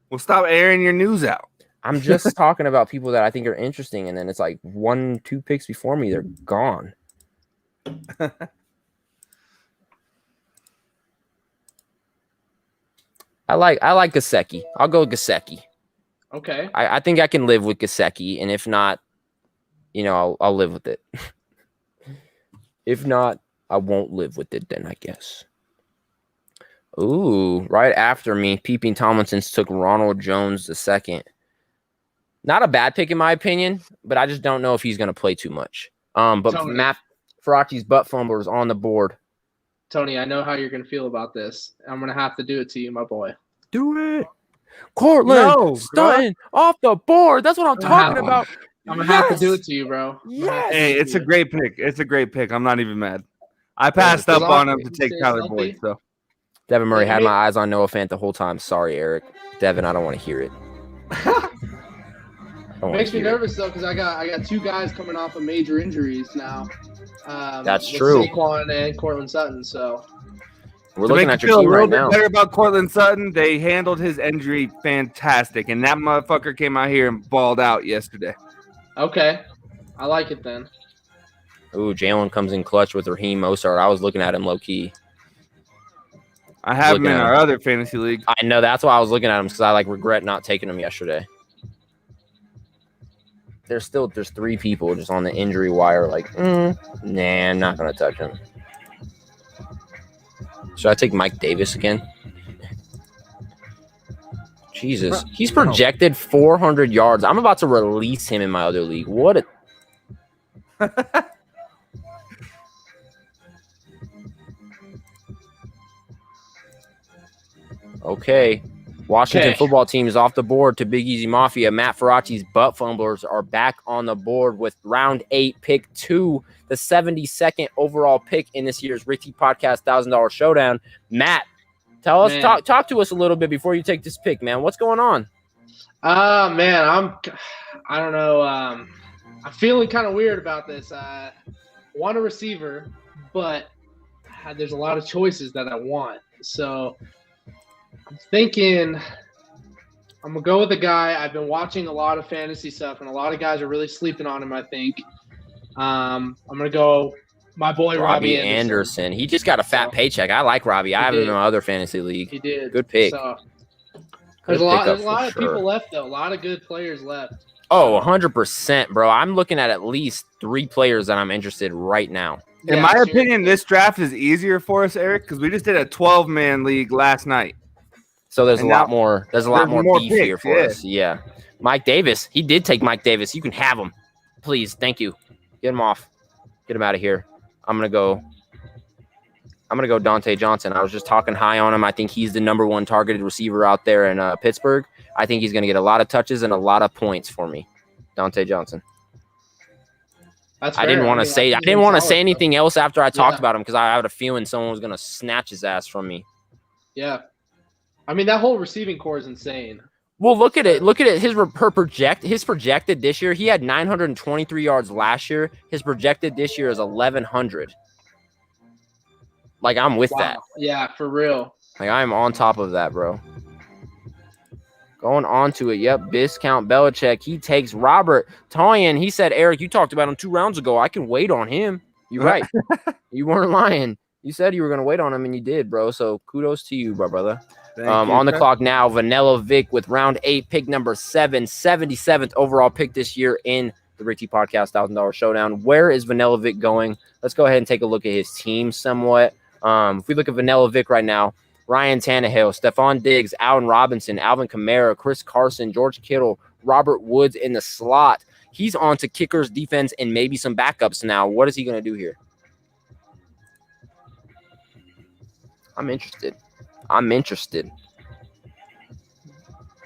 Well, stop airing your news out. I'm just talking about people that I think are interesting, and then it's like 1-2 picks before me, they're gone. I like Gesicki. I'll go Gesicki. Okay. I think I can live with Gesicki, and if not, I'll live with it. If not, I won't live with it then, I guess. Ooh, right after me, Peeping Tomlinson's took Ronald Jones II. Not a bad pick in my opinion, but I just don't know if he's going to play too much. But Tony. Matt Farachi's butt fumbler is on the board. Tony, I know how you're going to feel about this. I'm going to have to do it to you, my boy. Do it. Cortland Sutton off the board. That's what I'm talking about. I'm going to have to do it to you, bro. Yes. Hey, it's a great pick. It's a great pick. I'm not even mad. I passed up on him to take Tyler Boyd. So Devin Murray had my eyes on Noah Fant the whole time. Sorry, Eric. Devin, I don't want to hear it. Makes me nervous though because I got 2 guys coming off of major injuries now. That's true. Saquon and Cortland Sutton. So we're looking at your team right now. Better about Cortland Sutton. They handled his injury fantastic, and that motherfucker came out here and balled out yesterday. Okay, I like it then. Ooh, Jalen comes in clutch with Raheem Mostert. I was looking at him low key. I have him in our other fantasy league. I know that's why I was looking at him because I regret not taking him yesterday. there's 3 people just on the injury wire. Like, nah, I'm not gonna touch him. Should I take Mike Davis again? Jesus, he's projected 400 yards. I'm about to release him in my other league. What a okay. Washington football team is off the board to Big Easy Mafia. Matt Faraci's butt fumblers are back on the board with round 8, pick 2, the 72nd overall pick in this year's Ricky Podcast $1,000 Showdown. Matt, tell us, talk to us a little bit before you take this pick, man. What's going on? Man, I don't know. I'm feeling kind of weird about this. I want a receiver, but there's a lot of choices that I want. So I'm thinking I'm going to go with a guy. I've been watching a lot of fantasy stuff, and a lot of guys are really sleeping on him, I think. I'm going to go my boy Robbie Anderson. He just got a fat paycheck. I like Robbie. I have him in my other fantasy league. He did. Good pick. So, there's a lot of people left, though. A lot of good players left. Oh, 100%, bro. I'm looking at least 3 players that I'm interested right now. In my opinion, this draft is easier for us, Eric, because we just did a 12-man league last night. So there's a lot more beef picks, here for us. Yeah. Mike Davis. He did take Mike Davis. You can have him. Please. Thank you. Get him off. Get him out of here. I'm gonna go Dante Johnson. I was just talking high on him. I think he's the number 1 targeted receiver out there in Pittsburgh. I think he's gonna get a lot of touches and a lot of points for me. Dante Johnson. That's I didn't want to say anything else after I talked about him because I had a feeling someone was gonna snatch his ass from me. Yeah. I mean, that whole receiving core is insane. Well, look at it. His projected this year, he had 923 yards last year. His projected this year is 1,100. Like, I'm with that. Yeah, for real. Like, I'm on top of that, bro. Going on to it. Yep, Viscount Belichick. He takes Robert Tonyan. He said, Eric, you talked about him 2 rounds ago. I can wait on him. You're right. You weren't lying. You said you were going to wait on him, and you did, bro. So kudos to you, brother. On the clock now, Vanilla Vic with round 8, pick number 7, 77th overall pick this year in the Ricky Podcast $1,000 Showdown. Where is Vanilla Vic going? Let's go ahead and take a look at his team somewhat. If we look at Vanilla Vic right now, Ryan Tannehill, Stephon Diggs, Allen Robinson, Alvin Kamara, Chris Carson, George Kittle, Robert Woods in the slot. He's on to kickers, defense, and maybe some backups now. What is he going to do here? I'm interested.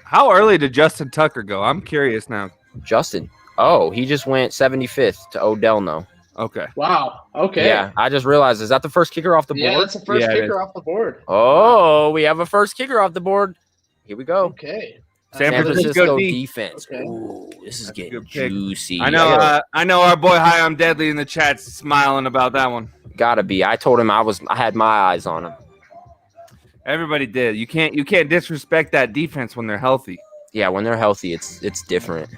How early did Justin Tucker go? I'm curious now. Justin. Oh, he just went 75th to Odell now. Okay. Wow. Okay. Yeah, I just realized. Is that the first kicker off the board? Yeah, that's the first kicker off the board. Oh, we have a first kicker off the board. Here we go. Okay. San Francisco defense. Okay. Ooh, this is getting juicy. I know our boy Hi I'm Deadly in the chat's smiling about that one. Gotta be. I told him I had my eyes on him. Everybody did. You can't disrespect that defense when they're healthy. Yeah, when they're healthy, it's different.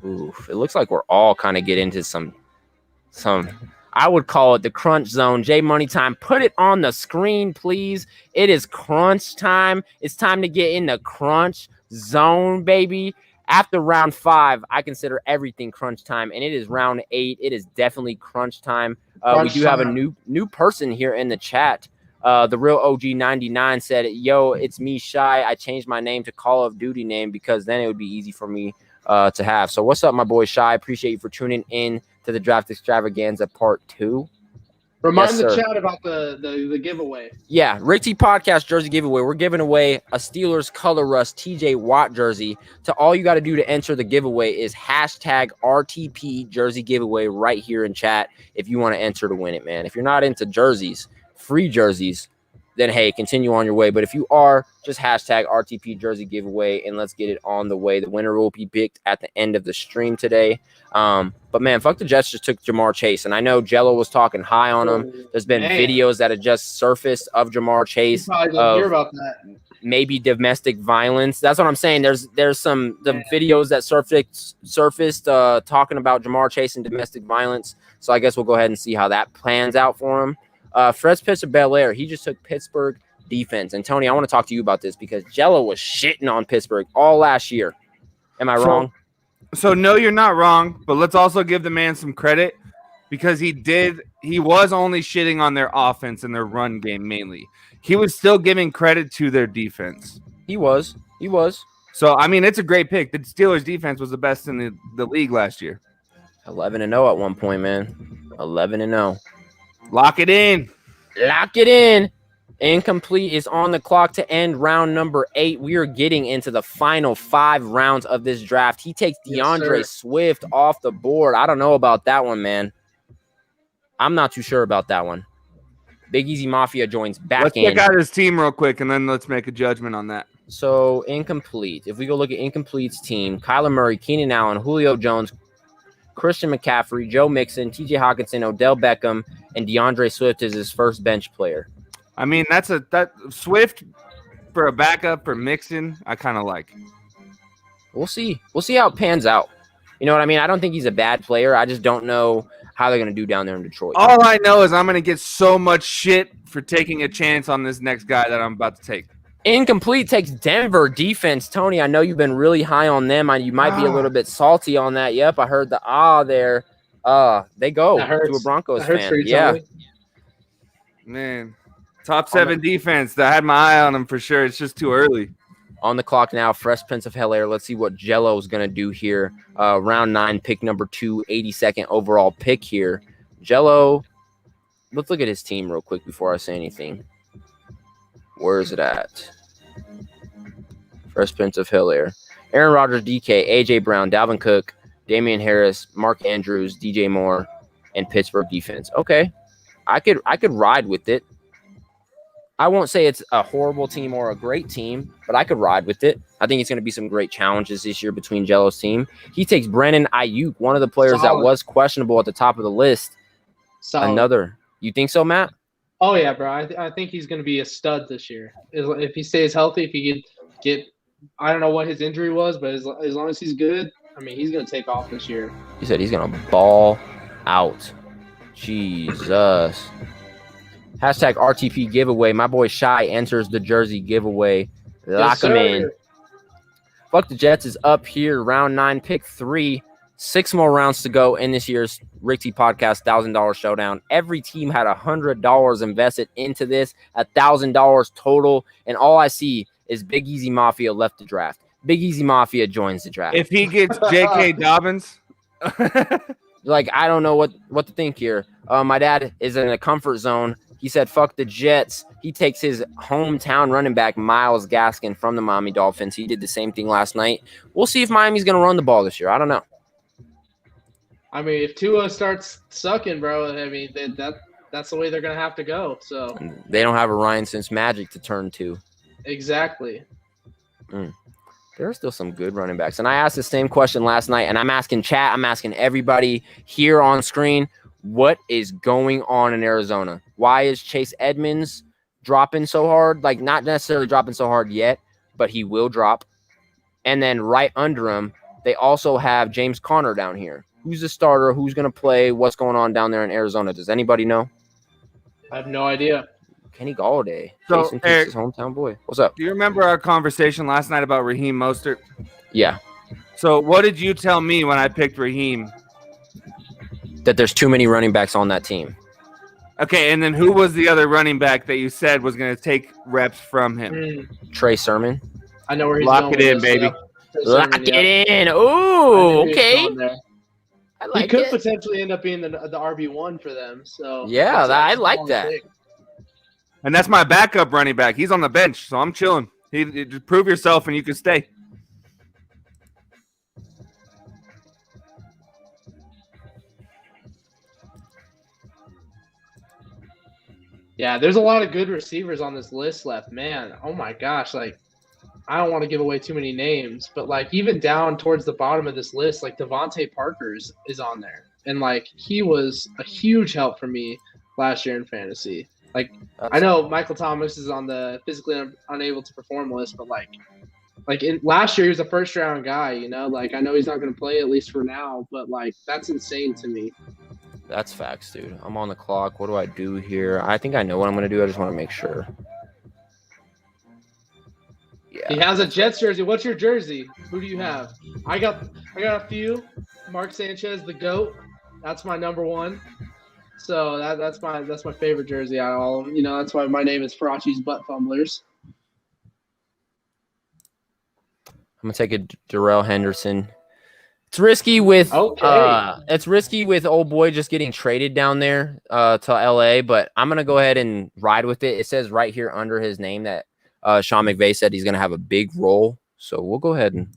Oof. It looks like we're all kind of getting into some I would call it the crunch zone. J Money time. Put it on the screen, please. It is crunch time. It's time to get in the crunch zone, baby. After round 5, I consider everything crunch time, and it is round 8. It is definitely crunch time. We do have a new person here in the chat. The real OG 99 said, yo, it's me, Shy. I changed my name to Call of Duty name because then it would be easy for me to have. So what's up, my boy Shy? Appreciate you for tuning in to the Draft Extravaganza Part 2. Remind the chat about the giveaway. Yeah, Rick T Podcast jersey giveaway. We're giving away a Steelers Color Rush TJ Watt jersey. To all you got to do to enter the giveaway is hashtag RTP jersey giveaway right here in chat if you want to enter to win it, man. If you're not into jerseys, free jerseys, then hey, continue on your way. But if you are, just hashtag RTP jersey giveaway and let's get it on the way. The winner will be picked at the end of the stream today. But man, fuck the Jets just took Jamar Chase. And I know Jello was talking high on him. There's been videos that have just surfaced of Jamar Chase. You probably didn't hear about that. Maybe domestic violence. That's what I'm saying. There's some videos that surfaced talking about Jamar Chase and domestic violence. So I guess we'll go ahead and see how that plans out for him. Fred's pitch of Bel Air. He just took Pittsburgh defense. And Tony, I want to talk to you about this because Jello was shitting on Pittsburgh all last year. Am I wrong? So no, you're not wrong, but let's also give the man some credit because he was only shitting on their offense and their run game mainly. He was still giving credit to their defense. He was. So, I mean, it's a great pick. The Steelers' defense was the best in the league last year. 11-0 at one point, man. 11-0. Lock it in. Lock it in. Incomplete is on the clock to end round number 8. We are getting into the final 5 rounds of this draft. He takes DeAndre Swift off the board. I don't know about that one, man. I'm not too sure about that one. Big Easy Mafia joins back Let's check out his team real quick, and then let's make a judgment on that. So, incomplete. If we go look at incomplete's team, Kyler Murray, Keenan Allen, Julio Jones, Christian McCaffrey, Joe Mixon, TJ Hawkinson, Odell Beckham, and DeAndre Swift is his first bench player. I mean, that Swift for a backup for Mixon, I kind of like. We'll see. We'll see how it pans out. You know what I mean? I don't think he's a bad player. I just don't know how they're going to do down there in Detroit. All I know is I'm going to get so much shit for taking a chance on this next guy that I'm about to take. Incomplete takes Denver defense. Tony, I know you've been really high on them. You might be a little bit salty on that. Yep, I heard the there. They go to a Broncos fan. Yeah. Man, top 7 defense. I had my eye on them for sure. It's just too early. On the clock now, Fresh Prince of Bel-Air. Let's see what Jello is going to do here. Round 9, pick number 2, 82nd overall pick here. Jello, let's look at his team real quick before I say anything. Where is it at? Fresh Prince of Bel-Air. Aaron Rodgers, DK, A.J. Brown, Dalvin Cook, Damian Harris, Mark Andrews, DJ Moore, and Pittsburgh defense. Okay, I could ride with it. I won't say it's a horrible team or a great team, but I could ride with it. I think it's going to be some great challenges this year between Jello's team. He takes Brandon Ayuk, one of the players that was questionable at the top of the list. Another. You think so, Matt? Oh, yeah, bro. I think he's going to be a stud this year. If he stays healthy, if he could get – I don't know what his injury was, but as long as he's good, I mean, he's going to take off this year. He said he's going to ball out. Jesus. Hashtag RTP giveaway. My boy Shy enters the jersey giveaway. Lock him in. Fuck the Jets is up here. Round 9, pick 3. 6 more rounds to go in this year's Rick T Podcast $1,000 Showdown. Every team had $100 invested into this, $1,000 total, and all I see is Big Easy Mafia left the draft. Big Easy Mafia joins the draft. If he gets J.K. Dobbins, like I don't know what to think here. My dad is in a comfort zone. He said, "Fuck the Jets." He takes his hometown running back Myles Gaskin from the Miami Dolphins. He did the same thing last night. We'll see if Miami's going to run the ball this year. I don't know. I mean, if Tua starts sucking, bro, I mean, that's the way they're going to have to go. So they don't have a Ryan Since magic to turn to. Exactly. There are still some good running backs. And I asked the same question last night, and I'm asking chat, I'm asking everybody here on screen, what is going on in Arizona? Why is Chase Edmonds dropping so hard? Like, not necessarily dropping so hard yet, but he will drop. And then right under him, they also have James Conner down here. Who's the starter? Who's going to play? What's going on down there in Arizona? Does anybody know? I have no idea. Kenny Galladay. So, Jason Eric, his hometown boy. What's up? Do you remember our conversation last night about Raheem Mostert? Yeah. So what did you tell me when I picked Raheem? That there's too many running backs on that team. Okay, and then who was the other running back that you said was going to take reps from him? Trey Sermon. I know where he's Lock going. it in, baby. Lock it in. Ooh, okay. I like he could potentially end up being the RB1 for them. So yeah, I like that. Pick. And that's my backup running back. He's on the bench, so I'm chilling. Just prove yourself and you can stay. Yeah, there's a lot of good receivers on this list left, man. Oh my gosh, like I don't want to give away too many names, but like even down towards the bottom of this list, like Devontae Parker's is on there. And like he was a huge help for me last year in fantasy. Like I know Michael Thomas is on the physically unable to perform list, but like last year he was a first round guy, you know? Like I know he's not going to play at least for now, but like that's insane to me. That's facts, dude. I'm on the clock. What do I do here? I think I know what I'm going to do. I just want to make sure. Yeah, He has a Jets jersey. What's your jersey? Who do you have? I got a few. Mark Sanchez, the GOAT. That's my number one. So that's my favorite jersey out of all of them. You know, that's why my name is Farachi's Butt Fumblers. I'm gonna take a Darrell Henderson. It's risky with old boy just getting traded down there to LA, but I'm gonna go ahead and ride with it. It says right here under his name that Sean McVay said he's gonna have a big role. So we'll go ahead and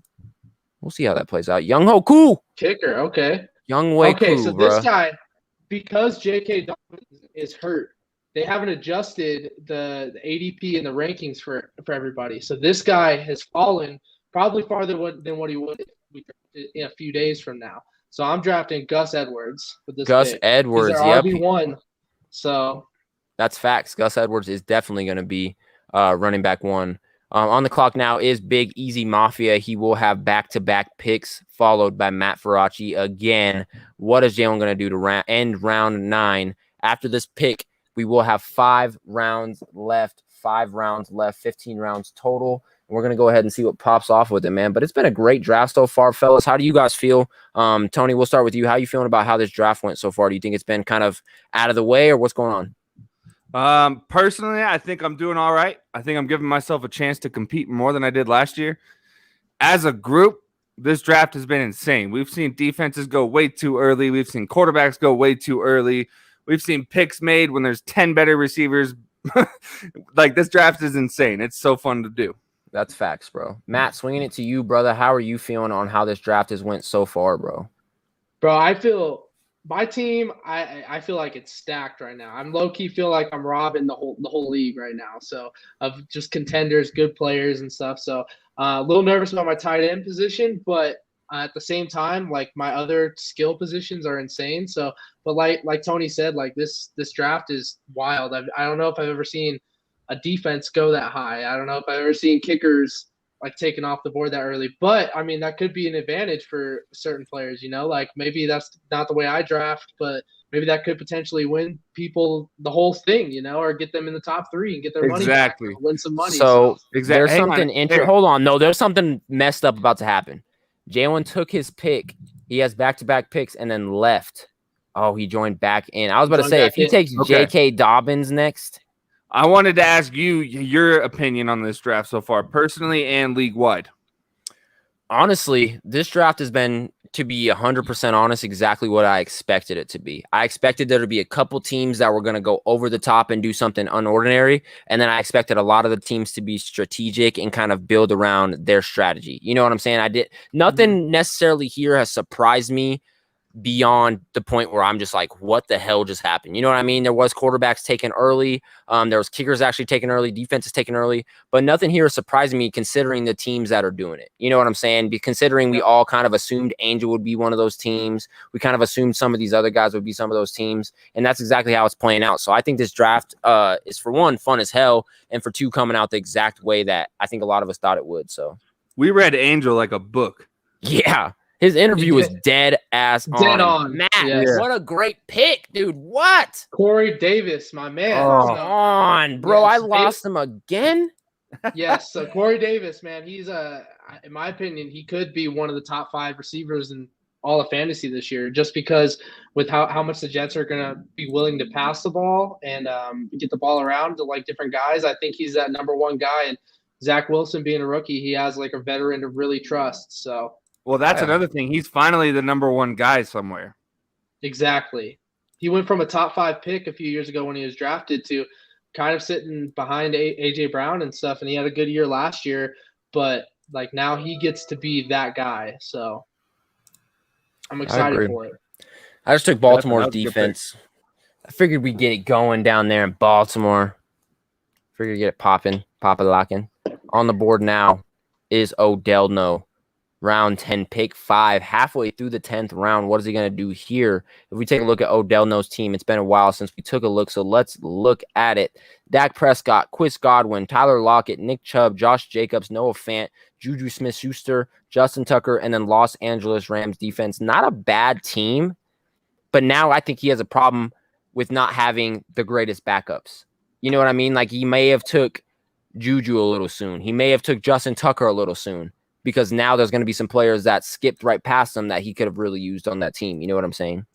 we'll see how that plays out. Young Ho Koo Kicker, okay. Young Way Okay, Koo, so bro. this guy, because J.K. Dobbins is hurt, they haven't adjusted the ADP and the rankings for everybody. So this guy has fallen probably farther than what he would in a few days from now. So I'm drafting Gus Edwards with this Gus pick. Edwards, He's yep. RB1. So that's facts. Gus Edwards is definitely going to be running back one. On the clock now is Big Easy Mafia. He will have back-to-back picks followed by Matt Farachi again. What is Jalen going to do to end round 9? After this pick, we will have 5 rounds left, 15 rounds total. We're going to go ahead and see what pops off with it, man. But it's been a great draft so far, fellas. How do you guys feel? Tony, we'll start with you. How are you feeling about how this draft went so far? Do you think it's been kind of out of the way, or what's going on? Personally, I think I'm doing all right. I think I'm giving myself a chance to compete more than I did last year. As a group, this draft has been insane. We've seen defenses go way too early. We've seen quarterbacks go way too early. We've seen picks made when there's 10 better receivers. Like, this draft is insane. It's so fun to do. That's facts, bro. Matt, swinging it to you, brother. How are you feeling on how this draft has went so far, bro? Bro, I feel my team, I feel like it's stacked right now. I'm low-key feel like I'm robbing the whole league right now. So of just contenders, good players and stuff. So a little nervous about my tight end position, but at the same time, like my other skill positions are insane. So, but like Tony said, like this draft is wild. I don't know if I've ever seen a defense go that high. I don't know if I've ever seen kickers like taken off the board that early, but I mean, that could be an advantage for certain players, you know, like maybe that's not the way I draft, but maybe that could potentially win people the whole thing, you know, or get them in the top 3 and get their money back, win some money. So there's something interesting. Hold on. No, there's something messed up about to happen. Jalen took his pick. He has back-to-back picks and then left. Oh, he joined back in. I was about to say, if he takes J.K. Dobbins next. I wanted to ask you your opinion on this draft so far, personally and league-wide. Honestly, this draft has been, to be 100% honest, exactly what I expected it to be. I expected there to be a couple teams that were going to go over the top and do something unordinary, and then I expected a lot of the teams to be strategic and kind of build around their strategy. You know what I'm saying? Nothing necessarily here has surprised me beyond the point where I'm just like, what the hell just happened? You know what I mean? There was quarterbacks taken early. There was kickers actually taken early, defenses taken early, but nothing here surprised me considering the teams that are doing it. You know what I'm saying? Considering we all kind of assumed Angel would be one of those teams. We kind of assumed some of these other guys would be some of those teams, and that's exactly how it's playing out. So I think this draft is, for one, fun as hell, and for two, coming out the exact way that I think a lot of us thought it would. So we read Angel like a book. Yeah. His interview was dead on. Matt, what a great pick, dude. What? Corey Davis, my man. Come on, bro. Yes, I lost him again. Yes. So Corey Davis, man, he's in my opinion, he could be one of the top 5 receivers in all of fantasy this year, just because with how much the Jets are going to be willing to pass the ball and get the ball around to like different guys. I think he's that number 1 guy. And Zach Wilson being a rookie, he has like a veteran to really trust. So. Well, that's another thing. He's finally the number 1 guy somewhere. Exactly. He went from a top 5 pick a few years ago when he was drafted to kind of sitting behind A.J. Brown and stuff, and he had a good year last year, but like now he gets to be that guy. So I'm excited for it. I just took Baltimore's defense. I figured we'd get it going down there in Baltimore. Figured get it popping, locking. On the board now is Odell No. Round 10, pick 5, halfway through the 10th round. What is he going to do here? If we take a look at Odell No's team, it's been a while since we took a look, so let's look at it. Dak Prescott, Chris Godwin, Tyler Lockett, Nick Chubb, Josh Jacobs, Noah Fant, Juju Smith-Schuster, Justin Tucker, and then Los Angeles Rams defense. Not a bad team, but now I think he has a problem with not having the greatest backups. You know what I mean? Like, he may have took Juju a little soon. He may have took Justin Tucker a little soon because now there's going to be some players that skipped right past him that he could have really used on that team. You know what I'm saying?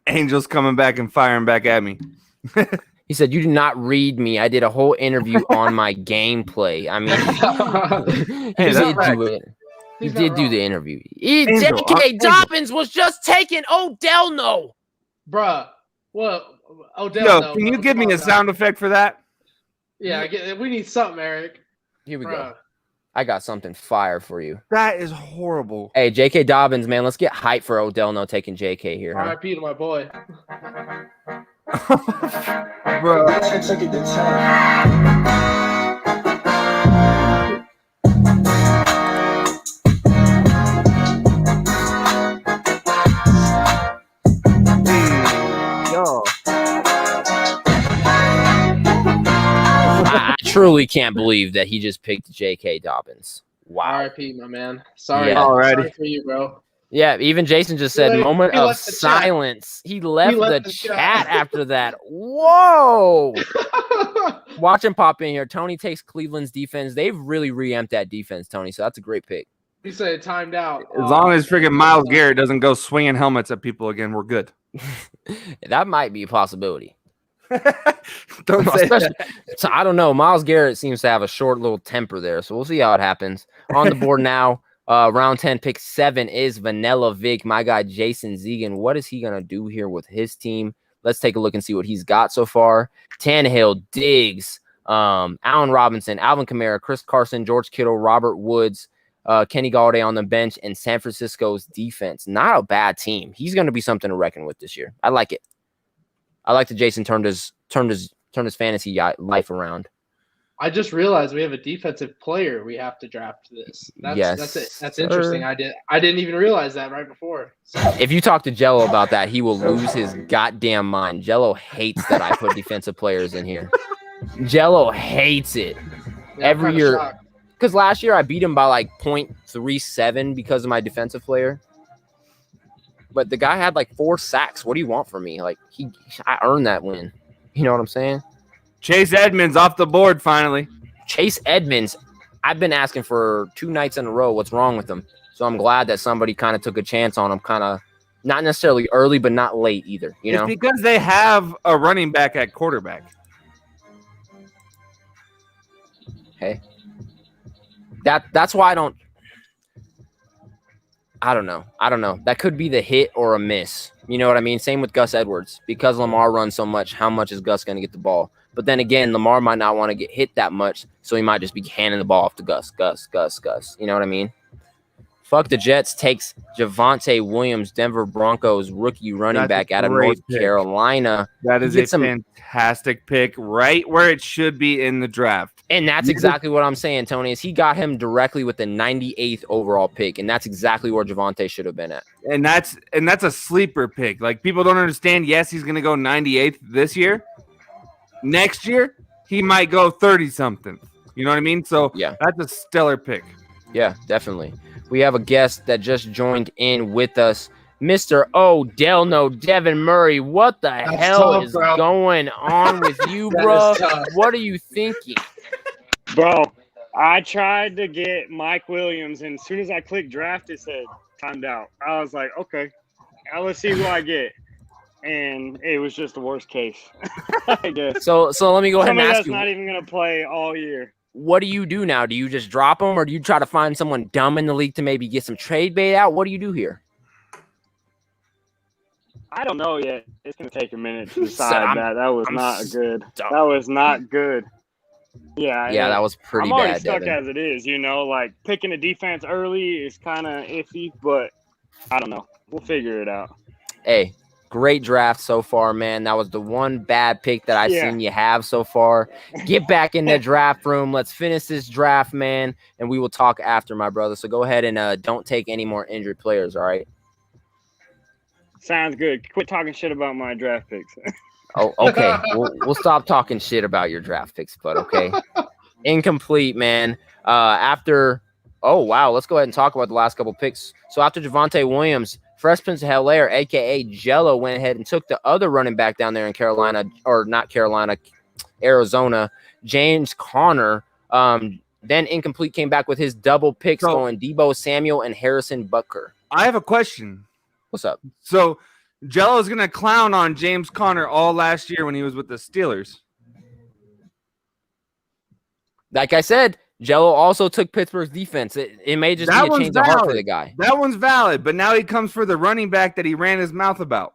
Angel's coming back and firing back at me. He said, "You did not read me. I did a whole interview on my gameplay." I mean, he did do it. He did do the interview. J.K. Dobbins was just taking Odell. No, bruh. Well, Odell. Yo, can you give me a sound effect for that? Yeah, we need something, Eric. Here we go. I got something fire for you. That is horrible. Hey, J.K. Dobbins, man, let's get hype for Odell no taking J.K. here. Huh? R.I.P. to my boy. Bro. Yo. I truly can't believe that he just picked J.K. Dobbins. Wow. R.I.P. my man. Sorry. Yeah. Sorry for you, bro. Yeah, even Jason just said moment of silence. He left the chat after that. Whoa. Watch him pop in here. Tony takes Cleveland's defense. They've really reamped that defense, Tony, so that's a great pick. He said timed out. As long as freaking Myles Garrett doesn't go swinging helmets at people again, we're good. That might be a possibility. Don't say that. So I don't know. Myles Garrett seems to have a short little temper there, so we'll see how it happens. On the board now. Round 10, pick 7 is Vanilla Vic. My guy, Jason Zegan. What is he going to do here with his team? Let's take a look and see what he's got so far. Tannehill, Diggs, Allen Robinson, Alvin Kamara, Chris Carson, George Kittle, Robert Woods, Kenny Galladay on the bench, and San Francisco's defense. Not a bad team. He's going to be something to reckon with this year. I like it. I like that Jason turned his fantasy life around. I just realized we have a defensive player we have to draft this. That's interesting. I didn't even realize that right before. So. If you talk to Jello about that, he will lose his goddamn mind. Jello hates that I put defensive players in here. Jello hates it. Yeah, every year. Because last year I beat him by like 0.37 because of my defensive player. But the guy had like 4 sacks. What do you want from me? Like I earned that win. You know what I'm saying? Chase Edmonds off the board finally. Chase Edmonds, I've been asking for 2 nights in a row what's wrong with him. So I'm glad that somebody kind of took a chance on him, kind of not necessarily early, but not late either. You know, it's because they have a running back at quarterback. Hey, that's why I don't know. That could be the hit or a miss. You know what I mean? Same with Gus Edwards. Because Lamar runs so much, how much is Gus going to get the ball? But then again, Lamar might not want to get hit that much, so he might just be handing the ball off to Gus. You know what I mean? Fuck the Jets takes Javonte Williams, Denver Broncos rookie running back out of North Carolina. That is a fantastic pick, right where it should be in the draft. And that's exactly what I'm saying, Tony, is he got him directly with the 98th overall pick, and that's exactly where Javonte should have been at. And that's a sleeper pick. Like, people don't understand, yes, he's going to go 98th this year. Next year, he might go 30-something. You know what I mean? So, yeah, that's a stellar pick. Yeah, definitely. We have a guest that just joined in with us, Mr. Odell No Devin Murray. What the hell is going on with you, bro? What are you thinking? Bro, I tried to get Mike Williams, and as soon as I clicked draft, it said timed out. I was like, okay, let's see who I get. And it was just the worst case, I guess. So let me go ahead and ask you. That's not even going to play all year. What do you do now? Do you just drop them, or do you try to find someone dumb in the league to maybe get some trade bait out? What do you do here? I don't know yet. It's going to take a minute to decide that. That was not good. That was not good. Yeah, that was pretty bad. I'm already stuck as it is, you know. Like, picking a defense early is kind of iffy, but I don't know. We'll figure it out. Hey, great draft so far, man. That was the one bad pick that I've seen you have so far. Get back in the draft room. Let's finish this draft, man, and we will talk after, my brother. So go ahead and don't take any more injured players, all right? Sounds good. Quit talking shit about my draft picks. Oh, okay. We'll stop talking shit about your draft picks, but okay. Incomplete, man. Oh, wow. Let's go ahead and talk about the last couple picks. So after Javonte Williams, Fresh Prince of Bel-Air, a.k.a. Jello, went ahead and took the other running back down there in Carolina, or not Carolina, Arizona. James Conner, then incomplete, came back with his double picks going Deebo Samuel and Harrison Butker. I have a question. What's up? So Jello's going to clown on James Conner all last year when he was with the Steelers. Like I said, Jello also took Pittsburgh's defense. It may just be a change of heart for the guy. That one's valid, but now he comes for the running back that he ran his mouth about.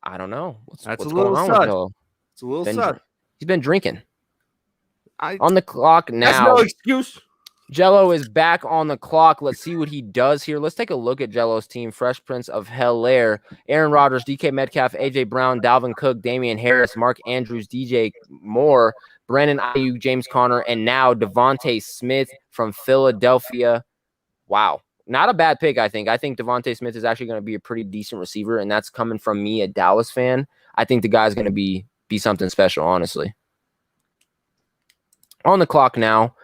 I don't know. What's going little on sus. with Jello? It's a little sus. He's been drinking. On the clock now. That's no excuse. Jello is back on the clock. Let's see what he does here. Let's take a look at Jello's team. Fresh Prince of Bel-Air, Aaron Rodgers, DK Metcalf, AJ Brown, Dalvin Cook, Damian Harris, Mark Andrews, DJ Moore, Brandon Ayuk, James Conner, and now Devontae Smith from Philadelphia. Wow. Not a bad pick, I think. I think Devontae Smith is actually going to be a pretty decent receiver, and that's coming from me, a Dallas fan. I think the guy's going to be something special, honestly. On the clock now,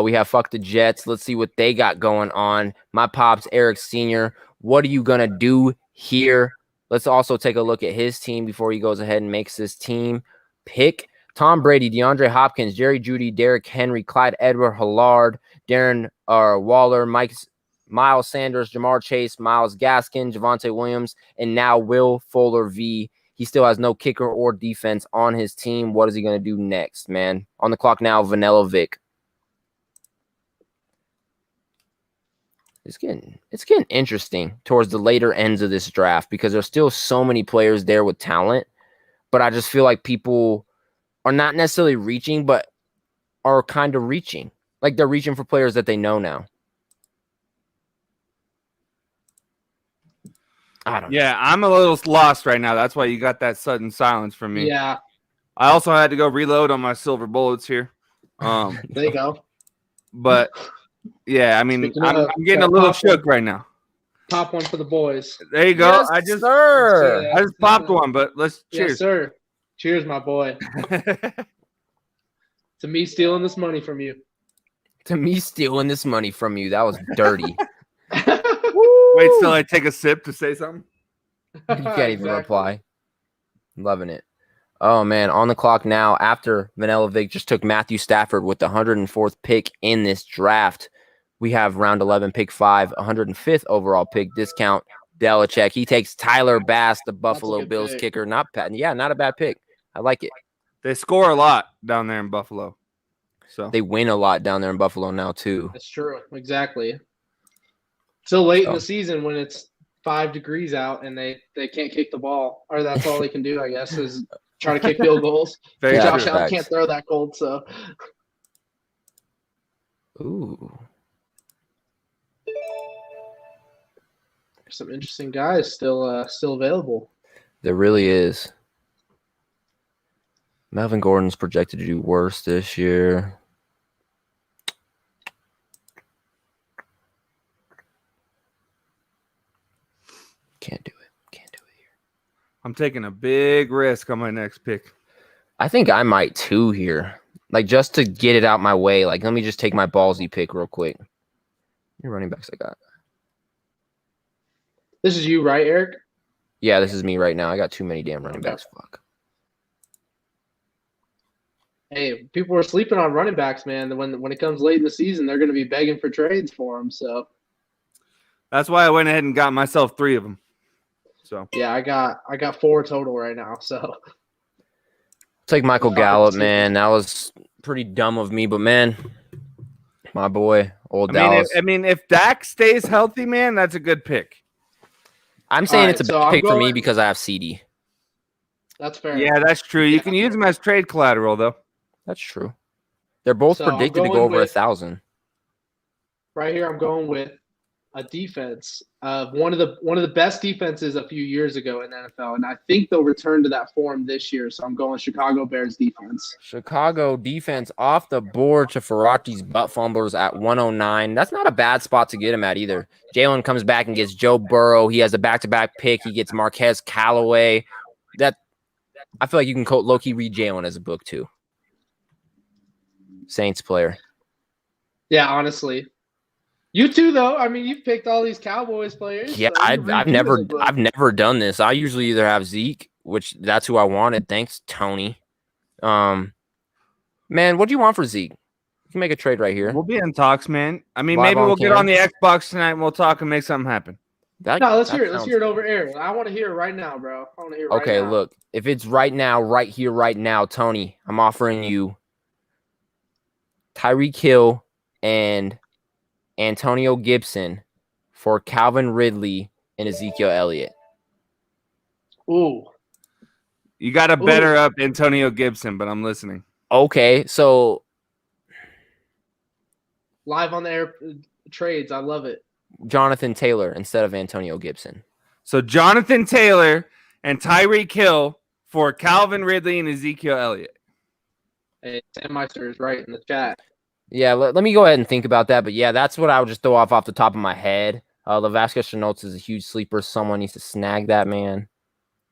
we have Fuck the Jets. Let's see what they got going on. My pops, Eric Sr., what are you going to do here? Let's also take a look at his team before he goes ahead and makes this team pick. Tom Brady, DeAndre Hopkins, Jerry Jeudy, Derrick Henry, Clyde Edward-Helaire, Darren Waller, Miles Sanders, Jamar Chase, Myles Gaskin, Javonte Williams, and now Will Fuller V. He still has no kicker or defense on his team. What is he going to do next, man? On the clock now, Vanilla Vic. It's getting interesting towards the later ends of this draft because there's still so many players there with talent, but I just feel like people are not necessarily reaching, but are kind of reaching. Like they're reaching for players that they know now. I don't know. Yeah, I'm a little lost right now. That's why you got that sudden silence from me. Yeah. I also had to go reload on my silver bullets here. There you go. But yeah, I mean, I'm getting a little shook right now. Pop one for the boys. There you go. Yes, I just popped one, but let's cheers. Yes, sir. Cheers, my boy. To me stealing this money from you. To me stealing this money from you. That was dirty. Wait till I take a sip to say something. You can't even reply. Loving it. Oh, man. On the clock now, after Vanilla Vic just took Matthew Stafford with the 104th pick in this draft, we have round 11, pick 5, 105th overall pick, discount Belichick. He takes Tyler Bass, the Buffalo Bills pick. kicker. Not a bad pick. I like it. They score a lot down there in Buffalo. So they win a lot down there in Buffalo now, too. That's true. Exactly. Still late in the season when it's 5 degrees out and they can't kick the ball, or that's all they can do, I guess, is try to kick field goals. Josh Allen can't throw that cold, so. Ooh. There's some interesting guys still available. There really is. Melvin Gordon's projected to do worse this year. Can't do it here. I'm taking a big risk on my next pick. I think I might too here. Like just to get it out my way. Like let me just take my ballsy pick real quick. Your running backs I got. This is you, right, Eric? Yeah, this is me right now. I got too many damn running backs. Fuck. Hey, people are sleeping on running backs, man. When it comes late in the season, they're going to be begging for trades for them. So that's why I went ahead and got myself 3 of them. So yeah, I got 4 total right now. So take Michael Gallup, man. That was pretty dumb of me, but man, my boy, Dallas. I mean, if Dak stays healthy, man, that's a good pick. I'm saying it's a big pick for me because I have CD. That's fair. Yeah, that's true. You can use them as trade collateral, though. That's true. They're both predicted to go over 1,000. Right here, I'm going with a defense of one of the best defenses a few years ago in NFL, and I think they'll return to that form this year. So I'm going Chicago Bears defense. Chicago defense off the board to Ferrati's butt fumblers at 109. That's not a bad spot to get him at either. Jalen comes back and gets Joe Burrow. He has a back-to-back pick. He gets Marquez Callaway. I feel like you can low-key read Jalen as a book too. Saints player. Yeah, honestly. You too, though. I mean, you've picked all these Cowboys players. Yeah, so I've never done this. I usually either have Zeke, which that's who I wanted. Thanks, Tony. Man, what do you want for Zeke? You can make a trade right here. We'll be in talks, man. I mean, Live maybe on we'll get cam. on the Xbox tonight and we'll talk and make something happen. Let's hear it. Let's hear it over air. I want to hear it right now, bro. I want to hear it right now. Okay, look. If it's right now, right here, right now, Tony, I'm offering you Tyreek Hill and Antonio Gibson for Calvin Ridley and Ezekiel Elliott. Ooh. You got to better up Antonio Gibson, but I'm listening. Okay, so live on the air trades. I love it. Jonathan Taylor instead of Antonio Gibson. So Jonathan Taylor and Tyreek Hill for Calvin Ridley and Ezekiel Elliott. Hey, Sam Meister is right in the chat. Yeah, let me go ahead and think about that. But yeah, that's what I would just throw off the top of my head. Lavasquez Chenolz is a huge sleeper. Someone needs to snag that, man.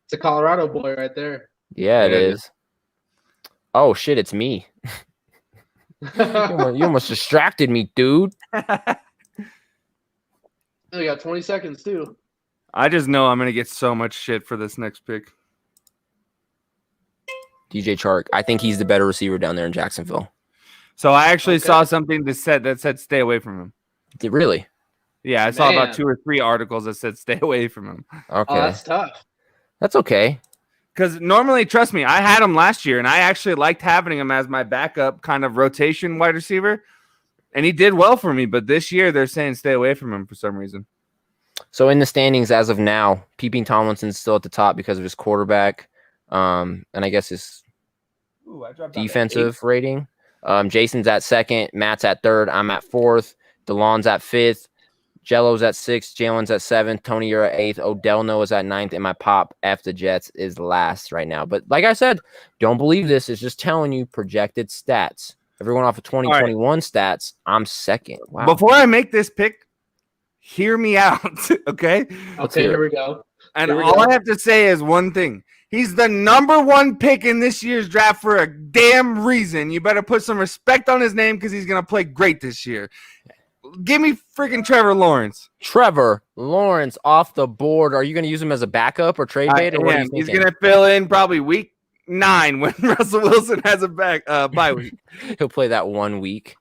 It's a Colorado boy right there. Yeah, it is. Oh, shit, it's me. You almost distracted me, dude. You got 20 seconds, too. I just know I'm going to get so much shit for this next pick. DJ Chark. I think he's the better receiver down there in Jacksonville. So I actually saw something that said stay away from him. Did really? Yeah, I saw about 2 or 3 articles that said stay away from him. Okay. Oh, that's tough. That's okay. Because normally, trust me, I had him last year, and I actually liked having him as my backup kind of rotation wide receiver. And he did well for me, but this year they're saying stay away from him for some reason. So in the standings as of now, Peeping Tomlinson's still at the top because of his quarterback, and I guess his defensive rating. Jason's at second, Matt's at third, I'm at fourth, DeLon's at fifth, Jello's at sixth, Jalen's at seventh, Tony, you're at eighth, Odell Noah's at ninth, and my pop F the Jets is last right now. But like I said, don't believe this. It's just telling you projected stats. Everyone off of 2021 stats, I'm second. Wow. Before I make this pick, hear me out, okay? Okay, here we go. And all I have to say is one thing. He's the number 1 pick in this year's draft for a damn reason. You better put some respect on his name because he's going to play great this year. Give me freaking Trevor Lawrence. Trevor Lawrence off the board. Are you going to use him as a backup or trade bait? Or he's going to fill in probably week 9 when Russell Wilson has a bye week. He'll play that 1 week.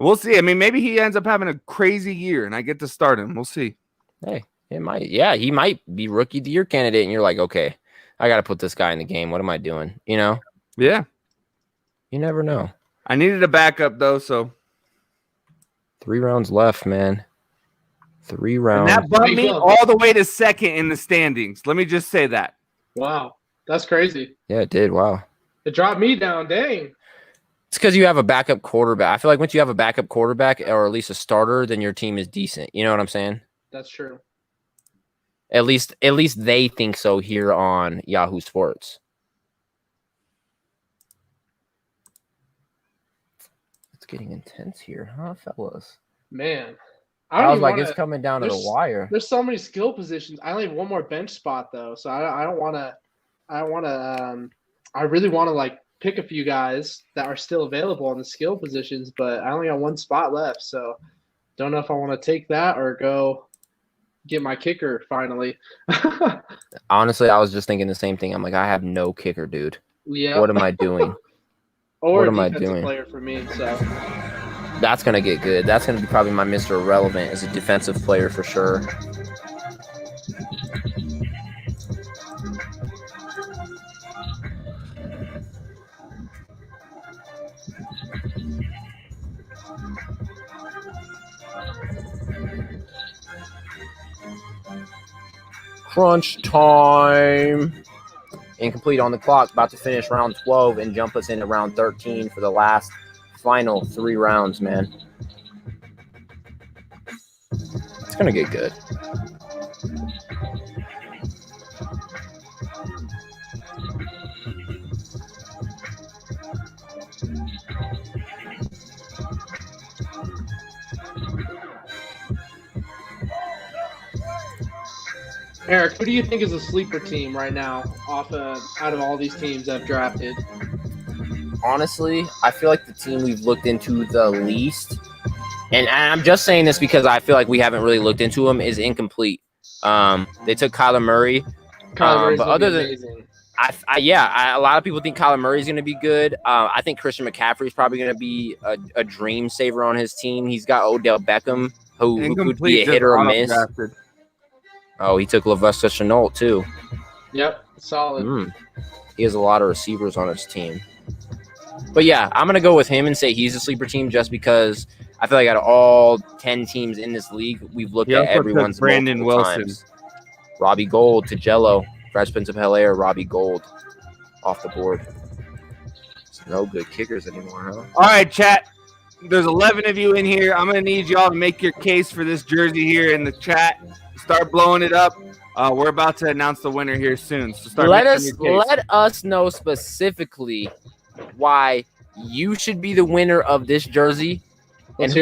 We'll see. I mean, maybe he ends up having a crazy year and I get to start him. We'll see. Hey, it might. Yeah, he might be rookie of the year candidate. And you're like, okay, I got to put this guy in the game. What am I doing? You know? Yeah. You never know. I needed a backup, though, so. 3 rounds left, man. 3 rounds. And that bumped me all the way to second in the standings. Let me just say that. Wow. That's crazy. Yeah, it did. Wow. It dropped me down. Dang. It's because you have a backup quarterback. I feel like once you have a backup quarterback or at least a starter, then your team is decent. You know what I'm saying? That's true. At least they think so here on Yahoo Sports. It's getting intense here, huh, fellas? Man. I was like, it's coming down to the wire. There's so many skill positions. I only have one more bench spot though, so I don't want to. I really want to like pick a few guys that are still available on the skill positions, but I only got one spot left, so don't know if I want to take that or go get my kicker finally. Honestly, I was just thinking the same thing. I'm like, I have no kicker, dude. Yeah. What am I doing? Or what a am I defensive doing? player for me, so. That's going to get good. That's going to be probably my Mr. Irrelevant as a defensive player for sure. Crunch time. Incomplete on the clock. About to finish round 12 and jump us into round 13 for the last final 3 rounds, man. It's going to get good. Eric, who do you think is a sleeper team right now out of all these teams I've drafted? Honestly, I feel like the team we've looked into the least, and I'm just saying this because I feel like we haven't really looked into them, is incomplete. They took Kyler Murray. Kyler Murray's but A lot of people think Kyler Murray's going to be good. I think Christian McCaffrey's probably going to be a dream saver on his team. He's got Odell Beckham, who could be a hit or a miss. Drafted. Oh, he took Sylvester Shenault too. Yep, solid. He has a lot of receivers on his team. But yeah, I'm going to go with him and say he's a sleeper team just because I feel like out of all 10 teams in this league, we've looked at everyone's Brandon Wilson. Times. Robbie Gould to Jello. Fresh Prince of Bel-Air, Robbie Gould off the board. There's no good kickers anymore, huh? All right, chat. There's 11 of you in here. I'm going to need y'all to make your case for this jersey here in the chat. Start blowing it up. We're about to announce the winner here soon. So let us know specifically why you should be the winner of this jersey and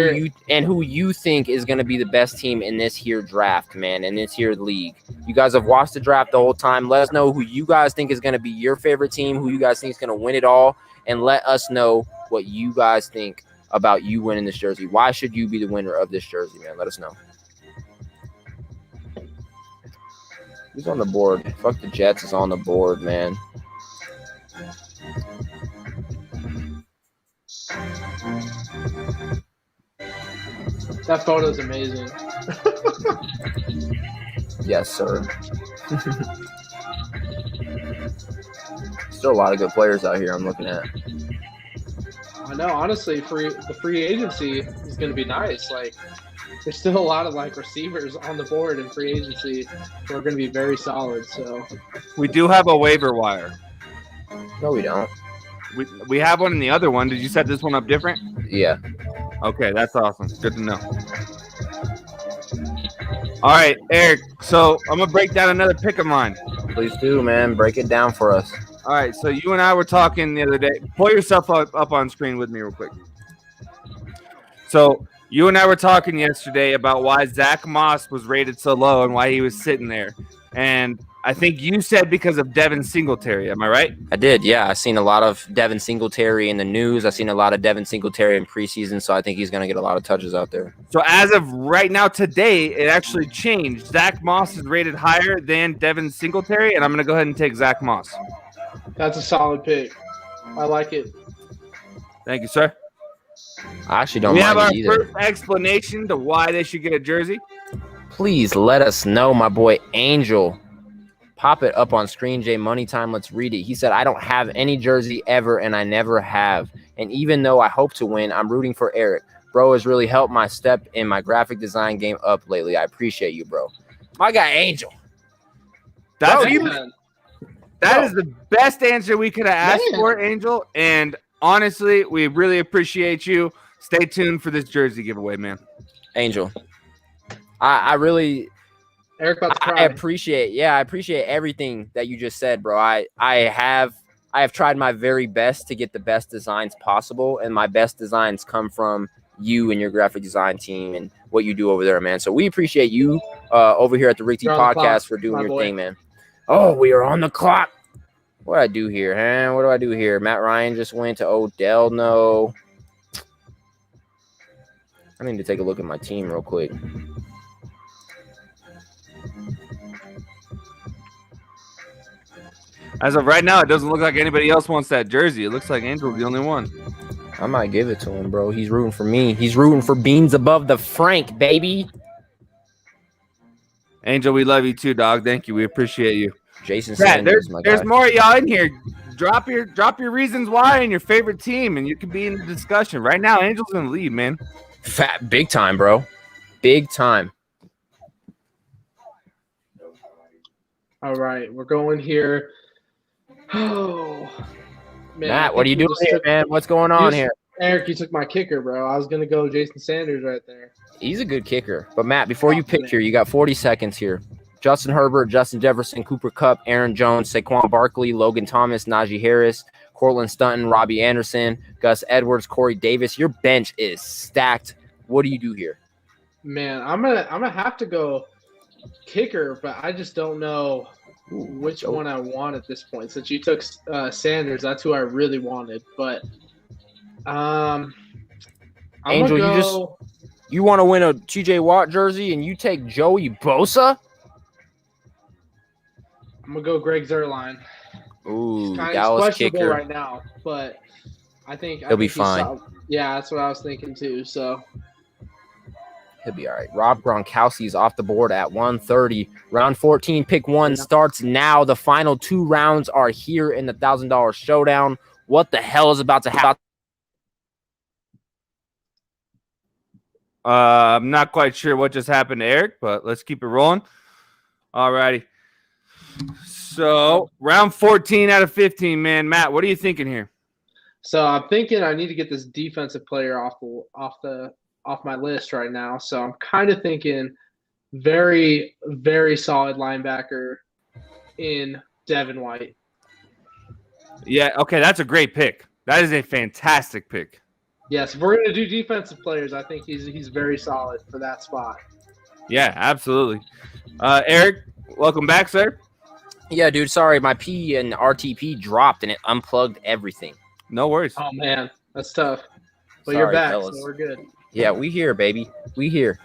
who you think is going to be the best team in this here draft, man, in this here league. You guys have watched the draft the whole time. Let us know who you guys think is going to be your favorite team, who you guys think is going to win it all, and let us know what you guys think about you winning this jersey. Why should you be the winner of this jersey, man? Let us know. Who's on the board? Fuck the Jets is on the board, man. That photo is amazing. Yes, sir. Still a lot of good players out here I'm looking at. I know, honestly, the free agency is going to be nice. Like, there's still a lot of like receivers on the board in free agency who are going to be very solid. So we do have a waiver wire. No, we don't. We have one in the other one. Did you set this one up different? Yeah. Okay, that's awesome. Good to know. All right, Eric. So I'm gonna break down another pick of mine. Please do, man. Break it down for us. All right. So you and I were talking the other day. Pull yourself up on screen with me real quick. So you and I were talking yesterday about why Zach Moss was rated so low and why he was sitting there. And I think you said because of Devin Singletary. Am I right? I did, yeah. I've seen a lot of Devin Singletary in the news. I've seen a lot of Devin Singletary in preseason, so I think he's going to get a lot of touches out there. So as of right now today, it actually changed. Zach Moss is rated higher than Devin Singletary, and I'm going to go ahead and take Zach Moss. That's a solid pick. I like it. Thank you, sir. I actually don't mind it either. We have our first explanation to why they should get a jersey. Please let us know, my boy Angel. Pop it up on screen, Jay. Money time. Let's read it. He said, I don't have any jersey ever, and I never have. And even though I hope to win, I'm rooting for Eric. Bro has really helped my step in my graphic design game up lately. I appreciate you, bro. My guy, Angel. That is the best answer we could have asked for, Angel. And honestly, we really appreciate you. Stay tuned for this jersey giveaway, man. Angel. I really... Eric, I appreciate everything that you just said, bro. I have tried my very best to get the best designs possible, and my best designs come from you and your graphic design team and what you do over there, man. So we appreciate you over here at the Rick T Podcast for doing your thing, man. Oh, we are on the clock. What do I do here, huh? What do I do here? Matt Ryan just went to Odell. No. I need to take a look at my team real quick. As of right now, it doesn't look like anybody else wants that jersey. It looks like Angel's the only one. I might give it to him, bro. He's rooting for me. He's rooting for beans above the Frank, baby. Angel, we love you too, dog. Thank you. We appreciate you. Jason Sanders, there's more of y'all in here. Drop your reasons why and your favorite team, and you can be in the discussion. Right now, Angel's in the lead, man. Big time, bro. Big time. All right, we're going here. Oh, man. Matt, what are you doing here, man? What's going on here? Eric, you took my kicker, bro. I was going to go Jason Sanders right there. He's a good kicker. But, Matt, before you pick here, you got 40 seconds here. Justin Herbert, Justin Jefferson, Cooper Kupp, Aaron Jones, Saquon Barkley, Logan Thomas, Najee Harris, Cortland Sutton, Robbie Anderson, Gus Edwards, Corey Davis. Your bench is stacked. What do you do here? Man, I'm gonna have to go kicker, but I just don't know which one I want at this point. Since you took Sanders, that's who I really wanted. But Angel, you want to win a TJ Watt jersey and you take Joey Bosa? I'm gonna go Greg Zuerlein. Ooh, He's Dallas questionable kicker. right now, but I think He'll be he's fine. Yeah, that's what I was thinking too. So He'll be all right. Rob Gronkowski's off the board at 130. Round 14, pick one starts now. The final 2 rounds are here in the $1,000 showdown. What the hell is about to happen? I'm not quite sure what just happened to Eric, but let's keep it rolling. All righty. So round 14 out of 15, man. Matt, what are you thinking here? So I'm thinking I need to get this defensive player off my list right now. So I'm kind of thinking very, very solid linebacker in Devin White. Yeah, okay, that's a great pick. That is a fantastic pick. Yes, if we're gonna do defensive players, I think he's very solid for that spot. Yeah, absolutely. Eric, welcome back, sir. Yeah, dude, sorry, my P and RTP dropped and it unplugged everything. No worries. Oh man, that's tough. But Sorry, you're back, fellas. so we're good. Yeah, we here, baby. We here.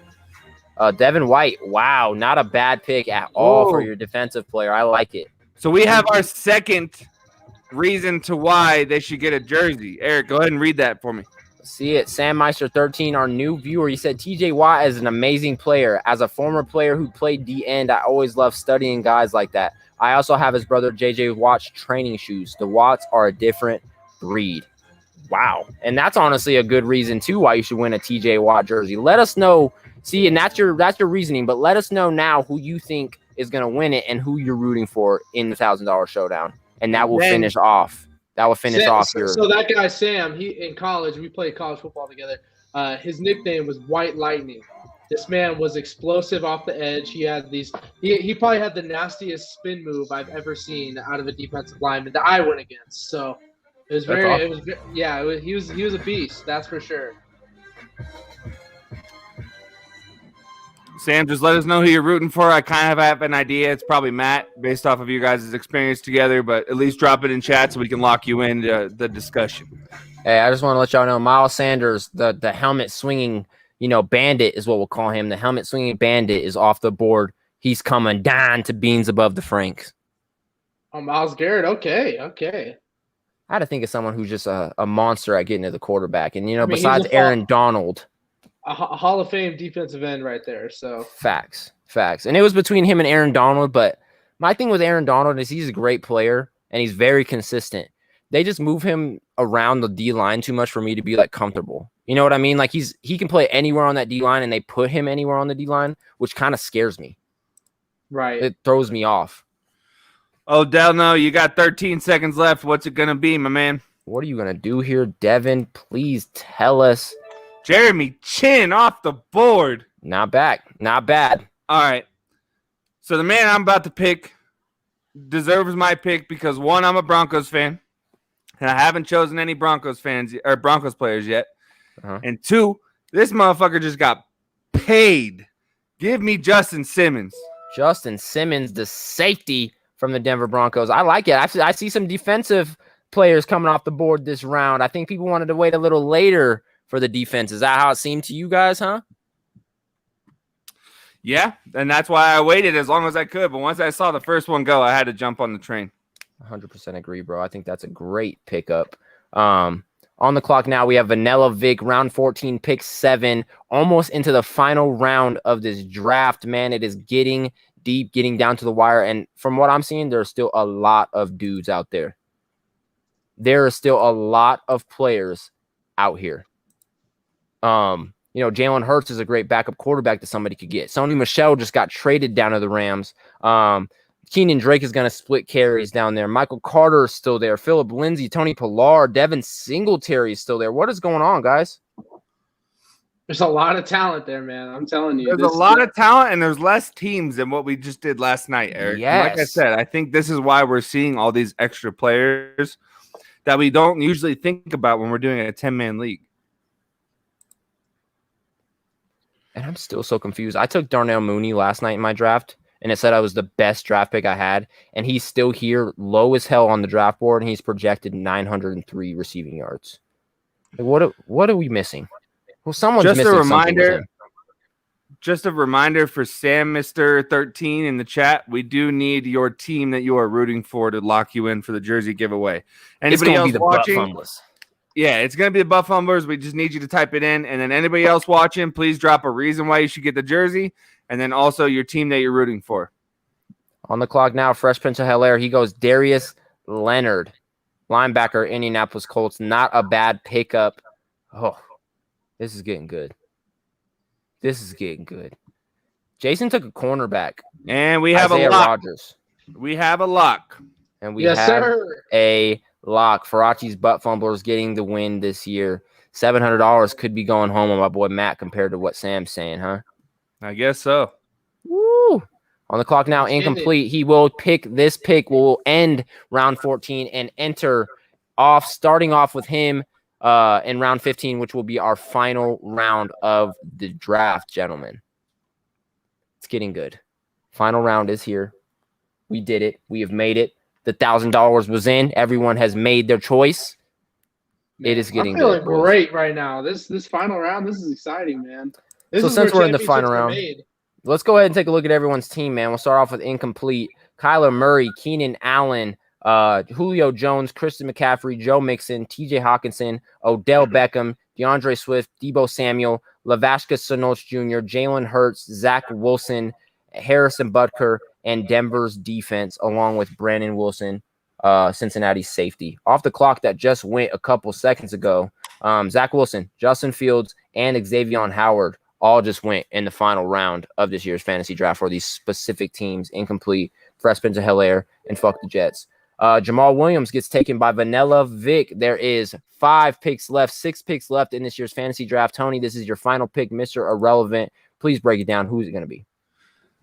Devin White, wow, not a bad pick at all for your defensive player. I like it. So we have our second reason to why they should get a jersey. Eric, go ahead and read that for me. See it. Sam Meister 13, our new viewer. He said, TJ Watt is an amazing player. As a former player who played D-end, I always love studying guys like that. I also have his brother JJ Watt's training shoes. The Watts are a different breed. Wow. And that's honestly a good reason, too, why you should win a TJ Watt jersey. Let us know. See, and that's your reasoning. But let us know now who you think is going to win it and who you're rooting for in the $1,000 showdown. And that will finish off. That will finish off your. So that guy Sam, he in college, we played college football together. His nickname was White Lightning. This man was explosive off the edge. He had these. He probably had the nastiest spin move I've ever seen out of a defensive lineman that I went against. So it was very. Awesome. It was yeah. He was a beast. That's for sure. Sam, just let us know who you're rooting for. I kind of have an idea. It's probably Matt based off of you guys' experience together, but at least drop it in chat so we can lock you into the discussion. Hey, I just want to let y'all know Miles Sanders, the helmet swinging, bandit is what we'll call him. The helmet swinging bandit is off the board. He's coming down to beans above the Franks. Oh, Myles Garrett. Okay. I had to think of someone who's just a monster at getting to the quarterback. And, besides Aaron Donald. A Hall of Fame defensive end right there. So Facts. And it was between him and Aaron Donald. But my thing with Aaron Donald is he's a great player and he's very consistent. They just move him around the D line too much for me to be comfortable. You know what I mean? He can play anywhere on that D line and they put him anywhere on the D line, which kind of scares me. Right. It throws me off. Oh, Delno, you got 13 seconds left. What's it going to be, my man? What are you going to do here, Devin? Please tell us. Jeremy Chin off the board. Not bad. All right. So the man I'm about to pick deserves my pick because, one, I'm a Broncos fan, and I haven't chosen any Broncos fans or Broncos players yet. Uh-huh. And two, this motherfucker just got paid. Give me Justin Simmons. Justin Simmons, the safety from the Denver Broncos. I like it. I see some defensive players coming off the board this round. I think people wanted to wait a little later for the defense. Is that how it seemed to you guys, huh? Yeah, and that's why I waited as long as I could. But once I saw the first one go, I had to jump on the train. 100% agree, bro. I think that's a great pickup. On the clock now, we have Vanilla Vic, round 14, pick 7, almost into the final round of this draft. Man, it is getting deep, getting down to the wire. And from what I'm seeing, there's still a lot of dudes out there. There are still a lot of players out here. Jalen Hurts is a great backup quarterback that somebody could get. Sony Michel just got traded down to the Rams. Keenan Drake is going to split carries down there. Michael Carter is still there. Phillip Lindsay, Tony Pollard, Devin Singletary is still there. What is going on, guys? There's a lot of talent there, man. I'm telling you. There's a lot of talent, and there's less teams than what we just did last night, Eric. Yes. Like I said, I think this is why we're seeing all these extra players that we don't usually think about when we're doing a 10-man league. And I'm still so confused. I took Darnell Mooney last night in my draft, and it said I was the best draft pick I had, and he's still here, low as hell on the draft board, and he's projected 903 receiving yards. Like, what are we missing? Well, someone's just missing. A reminder. just a reminder for Sam, Mr. 13 in the chat, we do need your team that you are rooting for to lock you in for the jersey giveaway. Anybody else watching? Yeah, it's going to be the Butt Fumblers. We just need you to type it in. And then anybody else watching, please drop a reason why you should get the jersey. And then also your team that you're rooting for. On the clock now, Fresh Prince of Bel-Air. He goes Darius Leonard, linebacker, Indianapolis Colts. Not a bad pickup. Oh, this is getting good. This is getting good. Jason took a cornerback. And we have Isaiah Rodgers. We have a lock. And we have a lock. Farachi's Butt Fumblers getting the win this year. $700 could be going home on my boy Matt compared to what Sam's saying, huh? I guess so. Woo! On the clock now, incomplete. He will pick. This pick will end round 14 and enter off, starting off with him in round 15, which will be our final round of the draft, gentlemen. It's getting good. Final round is here. We did it. We have made it. The $1,000 was in. Everyone has made their choice. Man, it is getting good. I'm feeling great right now. This final round, this is exciting, man. So since we're in the final round, let's go ahead and take a look at everyone's team, man. We'll start off with incomplete. Kyler Murray, Keenan Allen, Julio Jones, Christian McCaffrey, Joe Mixon, TJ Hawkinson, Odell Beckham, DeAndre Swift, Deebo Samuel, Lavashka Shenault Jr., Jalen Hurts, Zach Wilson, Harrison Butker, and Denver's defense, along with Brandon Wilson, Cincinnati's safety. Off the clock that just went a couple seconds ago, Zach Wilson, Justin Fields, and Xavier Howard all just went in the final round of this year's fantasy draft for these specific teams. Incomplete, Fresh Prince of Bel-Air, and fuck the Jets. Jamal Williams gets taken by Vanilla Vic. There is 6 picks left in this year's fantasy draft. Tony, this is your final pick, Mr. Irrelevant. Please break it down. Who's it going to be?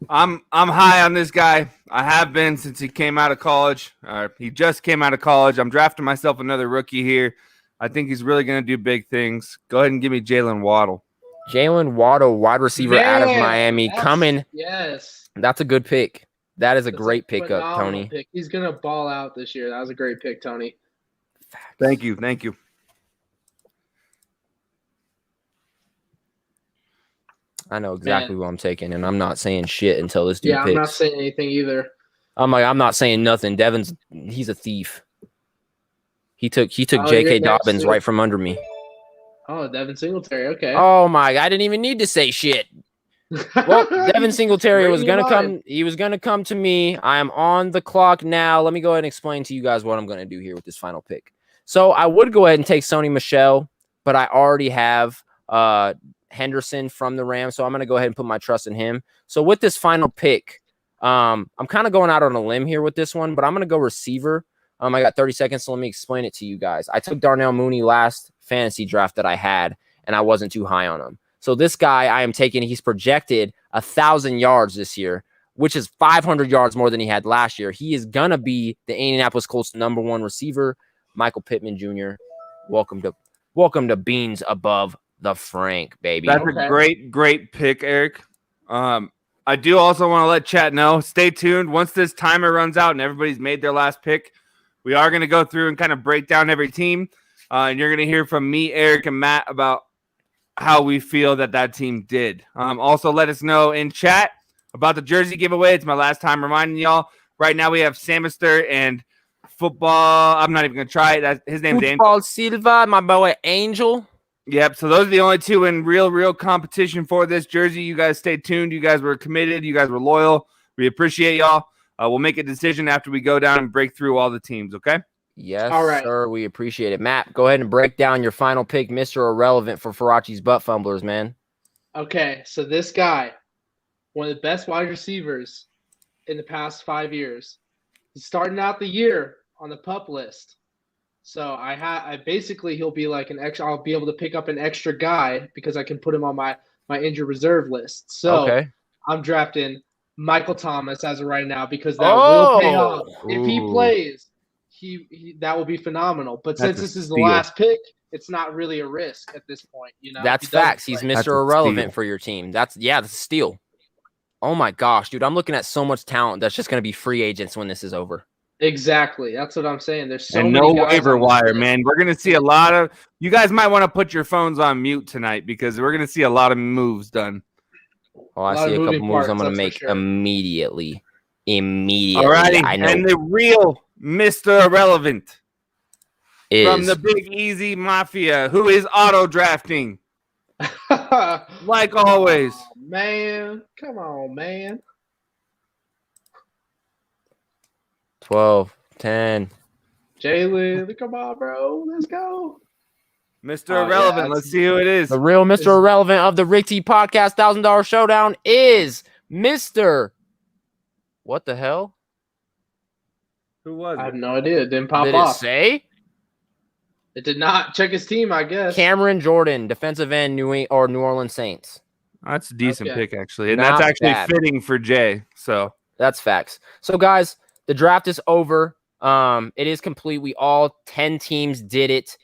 I'm high on this guy. I have been since he came out of college. He just came out of college. I'm drafting myself another rookie here. I think he's really going to do big things. Go ahead and give me Jalen Waddle. Jalen Waddle, wide receiver out of Miami, coming. Yes. That's a good pick. That is a great pickup, Tony. Pick. He's going to ball out this year. That was a great pick, Tony. Facts. Thank you. Thank you. I know exactly what I'm taking, and I'm not saying shit until this dude picks. I'm not saying anything either. I'm not saying nothing. He's a thief. He took J.K. Dobbins right from under me. Oh, Devin Singletary. Okay. Oh my! I didn't even need to say shit. Well, Devin Singletary was gonna come. He was gonna come to me. I am on the clock now. Let me go ahead and explain to you guys what I'm gonna do here with this final pick. So I would go ahead and take Sony Michel, but I already have Henderson from the Rams, so I'm gonna go ahead and put my trust in him. So with this final pick, I'm kind of going out on a limb here with this one, but I'm gonna go receiver. I got 30 seconds, so let me explain it to you guys. I took Darnell Mooney last fantasy draft that I had, and I wasn't too high on him. So this guy I am taking, he's projected 1,000 yards this year, which is 500 yards more than he had last year. He is going to be the Indianapolis Colts' #1 receiver, Michael Pittman Jr. Welcome to Beans Above the Frank, baby. That's a great pick, Eric. I do also want to let chat know, stay tuned. Once this timer runs out and everybody's made their last pick, we are going to go through and kind of break down every team. And you're going to hear from me, Eric, and Matt about how we feel that team did. Also, let us know in chat about the jersey giveaway. It's my last time reminding y'all. Right now, we have Samister and Football. I'm not even going to try it. His name's Football Silva, my boy Angel. Yep, so those are the only two in real competition for this jersey. You guys stay tuned. You guys were committed. You guys were loyal. We appreciate y'all. We'll make a decision after we go down and break through all the teams, okay? Yes, all right, sir. We appreciate it. Matt, go ahead and break down your final pick, Mr. Irrelevant, for Farachi's Butt Fumblers, man. Okay, so this guy, one of the best wide receivers in the past 5 years. He's starting out the year on the PUP list. So I basically he'll be like an extra. I'll be able to pick up an extra guy because I can put him on my injured reserve list. So I'm drafting Michael Thomas as of right now because that will pay off. If he plays, he that will be phenomenal. But since this is the last pick, it's not really a risk at this point. You know, that's facts. He's Mr. Irrelevant for your team. That's a steal. Oh my gosh, dude! I'm looking at so much talent that's just going to be free agents when this is over. Exactly. That's what I'm saying. There's so many no waiver wire, man. We're going to see a lot of – you guys might want to put your phones on mute tonight because we're going to see a lot of moves done. Oh, I see a couple moves I'm going to make immediately. All righty. I know. And the real Mr. Irrelevant is from the Big Easy Mafia, who is auto drafting. Like always. Oh, man. Come on, man. 12, 10. Jalen, come on, bro. Let's go. Mr. Irrelevant. Let's see who it is. The real Mr. Irrelevant of the Rick T Podcast $1,000 Showdown is Mr. What the hell? Who was it? I have no idea. It didn't pop Did off. it say? It did not. Check his team, I guess. Cameron Jordan, defensive end, New Orleans Saints. That's a decent pick, actually. And Not that's actually bad. fitting for Jay. So that's facts. So, guys, the draft is over. It is complete. We all 10 teams did it.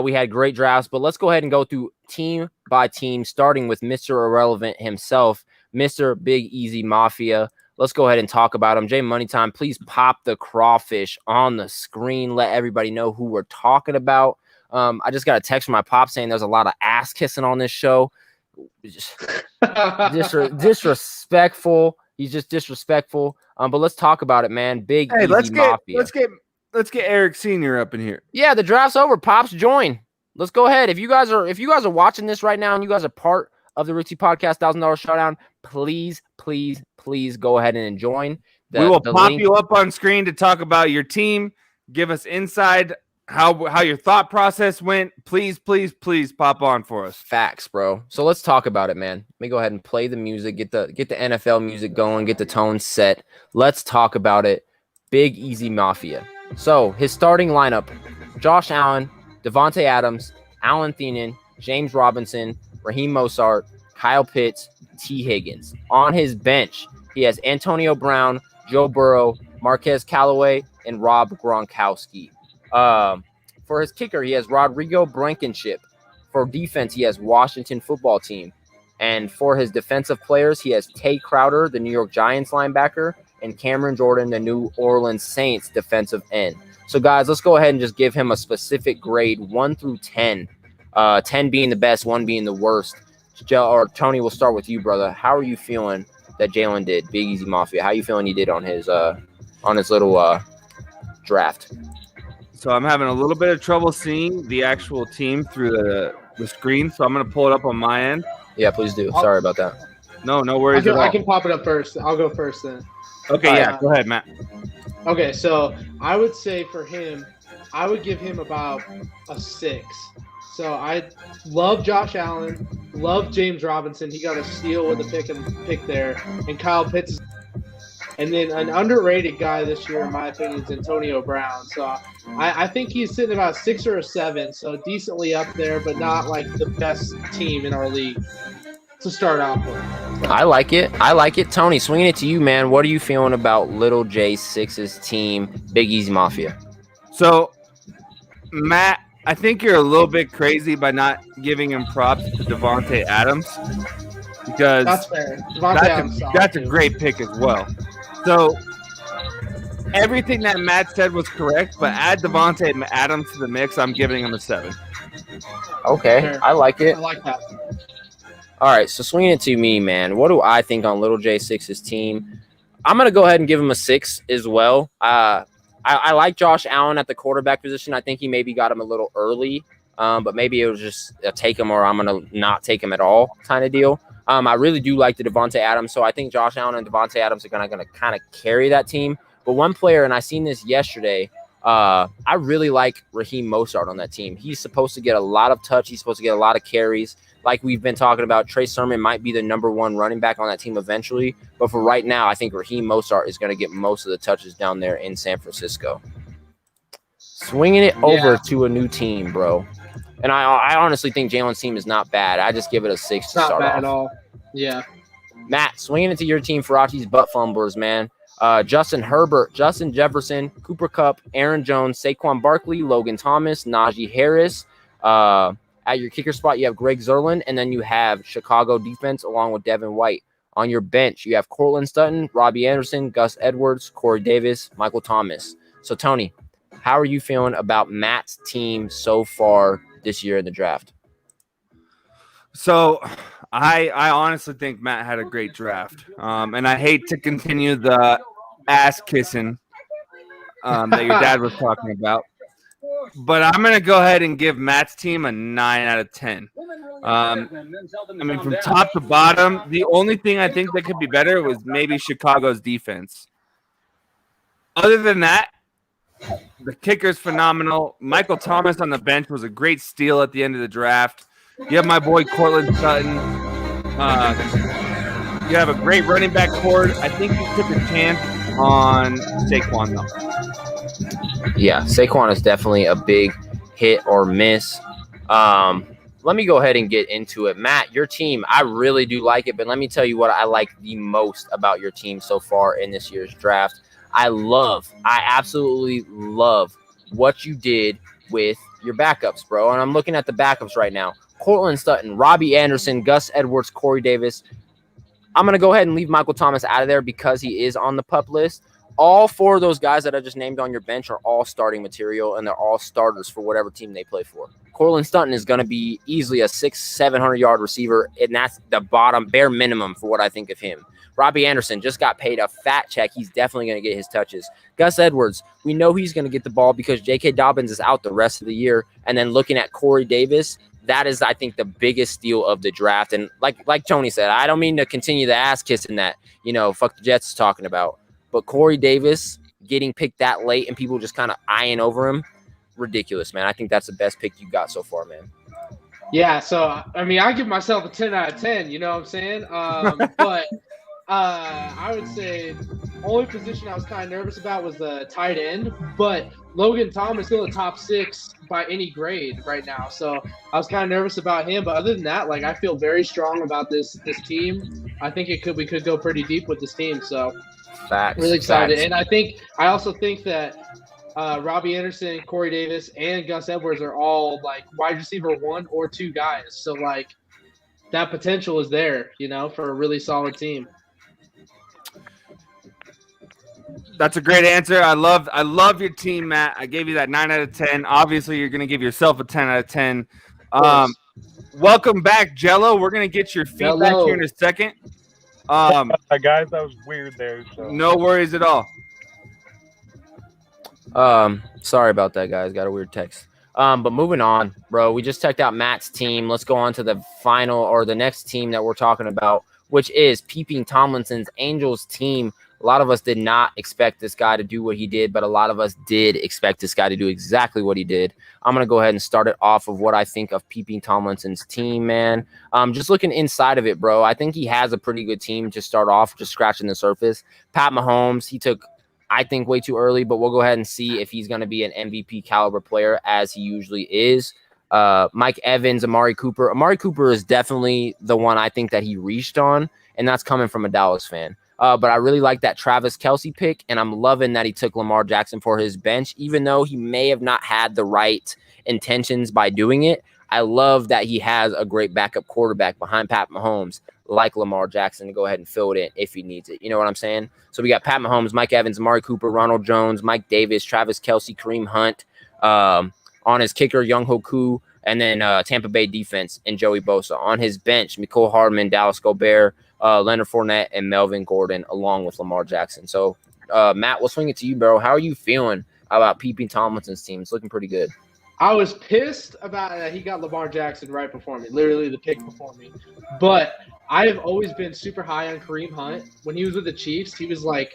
We had great drafts, but let's go ahead and go through team by team, starting with Mr. Irrelevant himself, Mr. Big Easy Mafia. Let's go ahead and talk about him. Jay Moneytime, please pop the crawfish on the screen. Let everybody know who we're talking about. I just got a text from my pop saying there's a lot of ass kissing on this show. Disrespectful. He's just disrespectful. But let's talk about it, man. Big Easy Mafia. Let's get Eric Sr. up in here. Yeah, the draft's over. Pops, join. Let's go ahead. If you guys are watching this right now and you guys are part of the Richie Podcast $1,000 Showdown, please go ahead and join. We will pop you up on screen to talk about your team. Give us inside how your thought process went. Please pop on for us. Facts, bro. So let's talk about it, man. Let me go ahead and play the music. Get the NFL music going. Get the tone set. Let's talk about it. Big Easy Mafia. So his starting lineup: Josh Allen, Devontae Adams, Alan Thielen, James Robinson, Raheem Mostert, Kyle Pitts, T. Higgins. On his bench, he has Antonio Brown, Joe Burrow, Marquez Callaway, and Rob Gronkowski. For his kicker, he has Rodrigo Blankenship. For defense, he has Washington Football Team. And for his defensive players, he has Tay Crowder, the New York Giants linebacker, and Cameron Jordan, the New Orleans Saints defensive end. So, guys, let's go ahead and just give him a specific grade, 1 through 10. 10 being the best, 1 being the worst. Tony, we'll start with you, brother. How are you feeling that Jalen did? Big Easy Mafia. How are you feeling he did on his little draft? So I'm having a little bit of trouble seeing the actual team through the screen, so I'm going to pull it up on my end. Yeah, please do. Sorry about that. No worries at all. I can pop it up first. I'll go first then. Okay, yeah, go ahead, Matt. Okay, so I would say for him, I would give him about a 6. So I love Josh Allen, love James Robinson. He got a steal with a pick there, and Kyle Pitts. And then an underrated guy this year, in my opinion, is Antonio Brown. So I think he's sitting about 6 or a 7, so decently up there, but not like the best team in our league to start off with. I like it. Tony, swinging it to you, man. What are you feeling about Little J6's team, Big Easy Mafia? So, Matt, I think you're a little bit crazy by not giving him props to Devontae Adams, because that's fair. That's a great pick as well. So everything that Matt said was correct, but add Devontae Adams to the mix, I'm giving him a 7. Okay, fair. I like it. I like that. All right, so swinging it to me, man. What do I think on Little J6's team? I'm going to go ahead and give him a 6 as well. I like Josh Allen at the quarterback position. I think he maybe got him a little early, but maybe it was just a take him or I'm going to not take him at all kind of deal. I really do like the Devontae Adams, so I think Josh Allen and Devontae Adams are going to kind of carry that team. But one player, and I seen this yesterday, I really like Raheem Mostert on that team. He's supposed to get a lot of touch. He's supposed to get a lot of carries. Like we've been talking about, Trey Sermon might be the number 1 running back on that team eventually. But for right now, I think Raheem Mostert is going to get most of the touches down there in San Francisco. Swinging it over to a new team, bro. And I honestly think Jalen's team is not bad. I just give it a 6 to start off. Not bad at all. Yeah. Matt, swinging it to your team, Farachi's butt fumblers, man. Justin Herbert, Justin Jefferson, Cooper Kupp, Aaron Jones, Saquon Barkley, Logan Thomas, Najee Harris. At your kicker spot, you have Greg Zerlin, and then you have Chicago defense along with Devin White. On your bench, you have Cortland Sutton, Robbie Anderson, Gus Edwards, Corey Davis, Michael Thomas. So, Tony, how are you feeling about Matt's team so far this year in the draft? So I honestly think Matt had a great draft. And I hate to continue the ass kissing that your dad was talking about. But I'm going to go ahead and give Matt's team a 9 out of 10. I mean, from top to bottom, the only thing I think that could be better was maybe Chicago's defense. Other than that, the kicker's phenomenal. Michael Thomas on the bench was a great steal at the end of the draft. You have my boy Cortland Sutton. You have a great running back core. I think you took a chance on Saquon, though. Yeah, Saquon is definitely a big hit or miss. Let me go ahead and get into it. Matt, your team, I really do like it, but let me tell you what I like the most about your team so far in this year's draft. I absolutely love what you did with your backups, bro. And I'm looking at the backups right now. Cortland Sutton, Robbie Anderson, Gus Edwards, Corey Davis. I'm going to go ahead and leave Michael Thomas out of there because he is on the PUP list. All four of those guys that I just named on your bench are all starting material, and they're all starters for whatever team they play for. Cortland Sutton is going to be easily a 600-700-yard receiver, and that's the bottom bare minimum for what I think of him. Robbie Anderson just got paid a fat check. He's definitely going to get his touches. Gus Edwards, we know he's going to get the ball because J.K. Dobbins is out the rest of the year. And then looking at Corey Davis, that is, I think, the biggest steal of the draft. And like Tony said, I don't mean to continue the ass kissing that, fuck the Jets is talking about. But Corey Davis getting picked that late and people just kind of eyeing over him, ridiculous, man. I think that's the best pick you got so far, man. Yeah, so, I mean, I give myself a 10 out of 10, you know what I'm saying? But I would say only position I was kind of nervous about was the tight end, but Logan Thomas is still a top 6 by any grade right now. So I was kind of nervous about him, but other than that, like, I feel very strong about this team. I think we could go pretty deep with this team. So Facts, really excited. facts. And I also think that Robbie Anderson, Corey Davis, and Gus Edwards are all like wide receiver 1 or 2 guys. So like that potential is there, for a really solid team. That's a great answer. I love your team, Matt. I gave you that 9 out of 10. Obviously, you're going to give yourself a 10 out of 10. Welcome back, Jello. We're going to get your feedback here in a second. Guys, that was weird there. So. No worries at all. Sorry about that, guys. Got a weird text. But moving on, bro. We just checked out Matt's team. Let's go on to the final or the next team that we're talking about, which is Peeping Tomlinson's Angels team. A lot of us did not expect this guy to do what he did, but a lot of us did expect this guy to do exactly what he did. I'm going to go ahead and start it off of what I think of Peeping Tomlinson's team, man. Just looking inside of it, bro, I think he has a pretty good team to start off, just scratching the surface. Pat Mahomes, he took, I think, way too early, but we'll go ahead and see if he's going to be an MVP caliber player as he usually is. Mike Evans, Amari Cooper. Amari Cooper is definitely the one I think that he reached on, and that's coming from a Dallas fan. But I really like that Travis Kelce pick, and I'm loving that he took Lamar Jackson for his bench, even though he may have not had the right intentions by doing it. I love that he has a great backup quarterback behind Pat Mahomes, like Lamar Jackson, to go ahead and fill it in if he needs it. You know what I'm saying? So we got Pat Mahomes, Mike Evans, Amari Cooper, Ronald Jones, Mike Davis, Travis Kelce, Kareem Hunt, on his kicker, Young Hoku, and then Tampa Bay defense and Joey Bosa. On his bench, Mecole Hardman, Dallas Gobert, Leonard Fournette, and Melvin Gordon, along with Lamar Jackson. So, Matt, we'll swing it to you, bro. How are you feeling about Peeping Tomlinson's team? It's looking pretty good. I was pissed about that he got Lamar Jackson right before me, literally the pick before me. But I have always been super high on Kareem Hunt. When he was with the Chiefs, he was like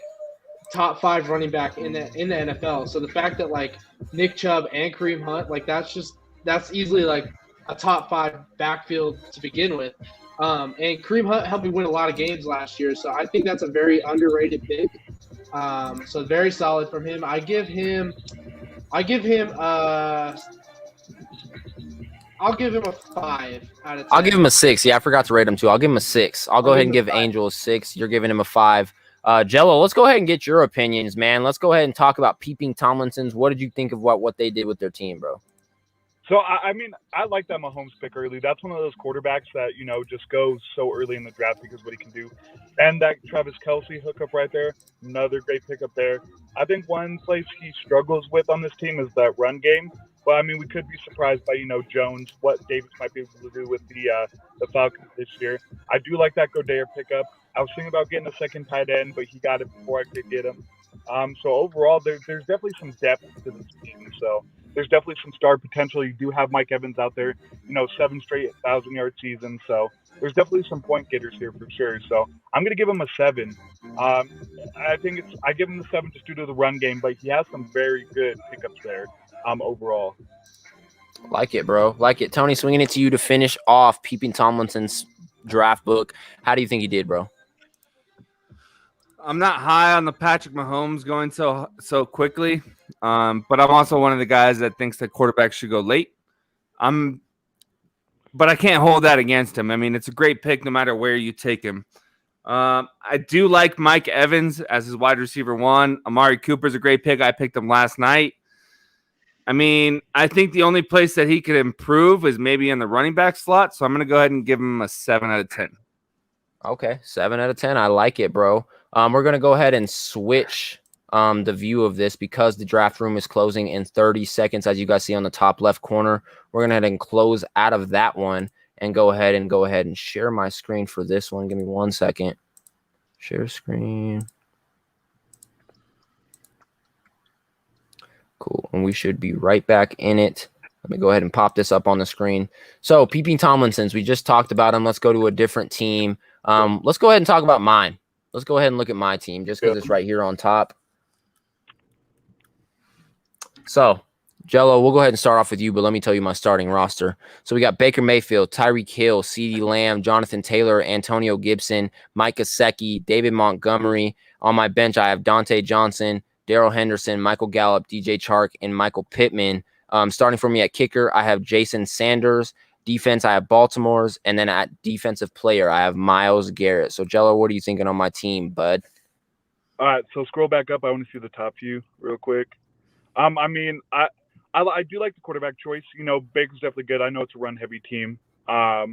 top 5 running back in the NFL. So the fact that like Nick Chubb and Kareem Hunt, like that's easily like a top 5 backfield to begin with. And Kareem Hunt helped me win a lot of games last year, so I think that's a very underrated pick. So very solid from him. I'll give him a 5 out of 10. I'll give him a 6. Yeah, I forgot to rate him too. I'll give him a 6. I'll go ahead and give Angel a 6. You're giving him a 5. Jello, let's go ahead and get your opinions, man. Let's go ahead and talk about Peeping Tomlinson's. What did you think of what they did with their team, bro? So, I mean, I like that Mahomes pick early. That's one of those quarterbacks that, just goes so early in the draft because of what he can do. And that Travis Kelce hookup right there, another great pickup there. I think one place he struggles with on this team is that run game. But I mean, we could be surprised by Jones, what Davis might be able to do with the Falcons this year. I do like that Goddard pickup. I was thinking about getting a second tight end, but he got it before I could get him. So overall, there's definitely some depth to this team. So there's definitely some star potential. You do have Mike Evans out there, 7 straight 1,000-yard seasons. So there's definitely some point getters here for sure. So I'm going to give him a 7. I give him the 7 just due to the run game, but he has some very good pickups there overall. Like it, bro. Like it. Tony, swinging it to you to finish off Peeping Tomlinson's draft book. How do you think he did, bro? I'm not high on the Patrick Mahomes going so quickly, but I'm also one of the guys that thinks that quarterbacks should go late. But I can't hold that against him. I mean, it's a great pick no matter where you take him. I do like Mike Evans as his wide receiver 1. Amari Cooper's a great pick. I picked him last night. I mean, I think the only place that he could improve is maybe in the running back slot, so I'm going to go ahead and give him a 7 out of 10. Okay, 7 out of 10. I like it, bro. We're going to go ahead and switch the view of this because the draft room is closing in 30 seconds, as you guys see on the top left corner. We're going to head and close out of that one and go ahead and share my screen for this one. Give me 1 second. Share screen. Cool. And we should be right back in it. Let me go ahead and pop this up on the screen. So, Peeping Tomlinson's, we just talked about him. Let's go to a different team. Let's go ahead and talk about mine. Let's go ahead and look at my team just because it's right here on top. So, Jello, we'll go ahead and start off with you, but let me tell you my starting roster. So we got Baker Mayfield, Tyreek Hill, CeeDee Lamb, Jonathan Taylor, Antonio Gibson, Mike Gesicki, David Montgomery. On my bench, I have Dante Johnson, Darrell Henderson, Michael Gallup, DJ Chark, and Michael Pittman. Starting for me at kicker, I have Jason Sanders. Defense, I have Baltimore's. And then at defensive player, I have Myles Garrett. So, Jello, what are you thinking on my team, bud? All right, so scroll back up. I want to see the top view real quick. I do like the quarterback choice. Baker's definitely good. I know it's a run-heavy team. I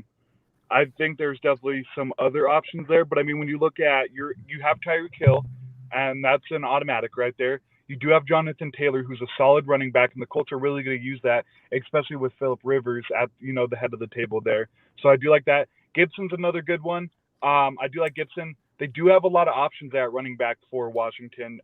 think there's definitely some other options there. But, I mean, when you look at you have Tyreek Hill, and that's an automatic right there. You do have Jonathan Taylor, who's a solid running back, and the Colts are really going to use that, especially with Phillip Rivers at, the head of the table there. So I do like that. Gibson's another good one. I do like Gibson. They do have a lot of options there at running back for Washington.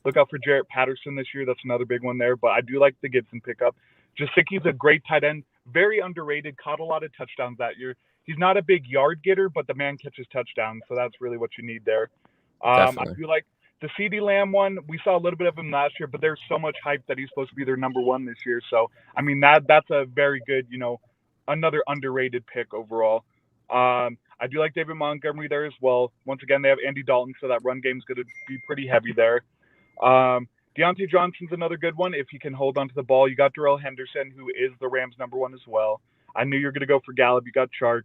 Look out for Jarrett Patterson this year. That's another big one there. But I do like the Gibson pickup. Gesicki's a great tight end. Very underrated. Caught a lot of touchdowns that year. He's not a big yard getter, but the man catches touchdowns. So that's really what you need there. I do like the CeeDee Lamb one. We saw a little bit of him last year, but there's so much hype that he's supposed to be their number 1 this year. So, I mean, that's a very good, another underrated pick overall. I do like David Montgomery there as well. Once again, they have Andy Dalton, so that run game's going to be pretty heavy there. Deontay Johnson's another good one if he can hold onto the ball. You got Darrell Henderson, who is the Rams' number 1 as well. I knew you were going to go for Gallup. You got Chark.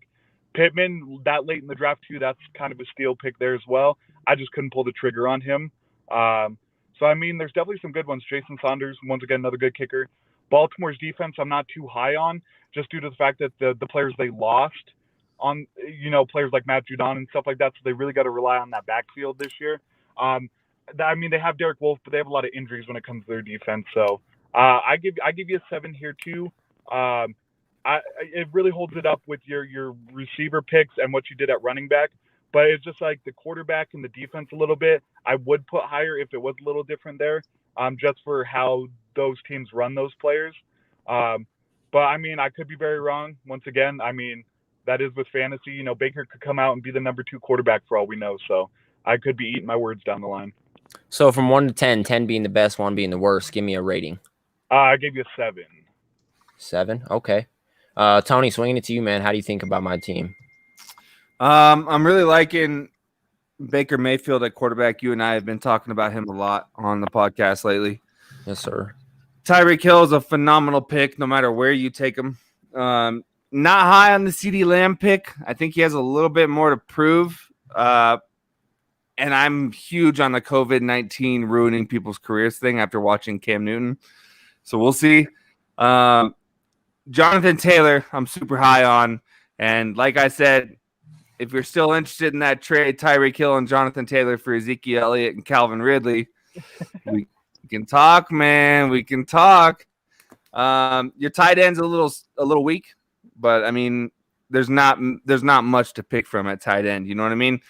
Pittman, that late in the draft, too, that's kind of a steal pick there as well. I just couldn't pull the trigger on him. So, I mean, there's definitely some good ones. Jason Saunders, once again, another good kicker. Baltimore's defense, I'm not too high on, just due to the fact that the players they lost on, players like Matt Judon and stuff like that, so they really got to rely on that backfield this year. They have Derek Wolfe, but they have a lot of injuries when it comes to their defense. So, I give you a 7 here, too. It really holds it up with your receiver picks and what you did at running back. But it's just like the quarterback and the defense a little bit. I would put higher if it was a little different there, just for how those teams run those players. But, I mean, I could be very wrong. Once again, I mean, that is with fantasy. Baker could come out and be the number 2 quarterback for all we know. So I could be eating my words down the line. So from 1 to 10, 10 being the best, 1 being the worst, give me a rating. I gave you a 7. 7? Okay. Tony, swinging it to you, man. How do you think about my team? I'm really liking Baker Mayfield at quarterback. You and I have been talking about him a lot on the podcast lately. Yes, sir. Tyreek Hill is a phenomenal pick no matter where you take him. Not high on the CeeDee Lamb pick. I think he has a little bit more to prove. And I'm huge on the COVID-19 ruining people's careers thing after watching Cam Newton. So we'll see. Jonathan Taylor, I'm super high on. And like I said, if you're still interested in that trade, Tyreek Hill and Jonathan Taylor for Ezekiel Elliott and Calvin Ridley, we can talk, man. We can talk. Your tight end's a little weak, but I mean, there's not much to pick from at tight end. You know what I mean?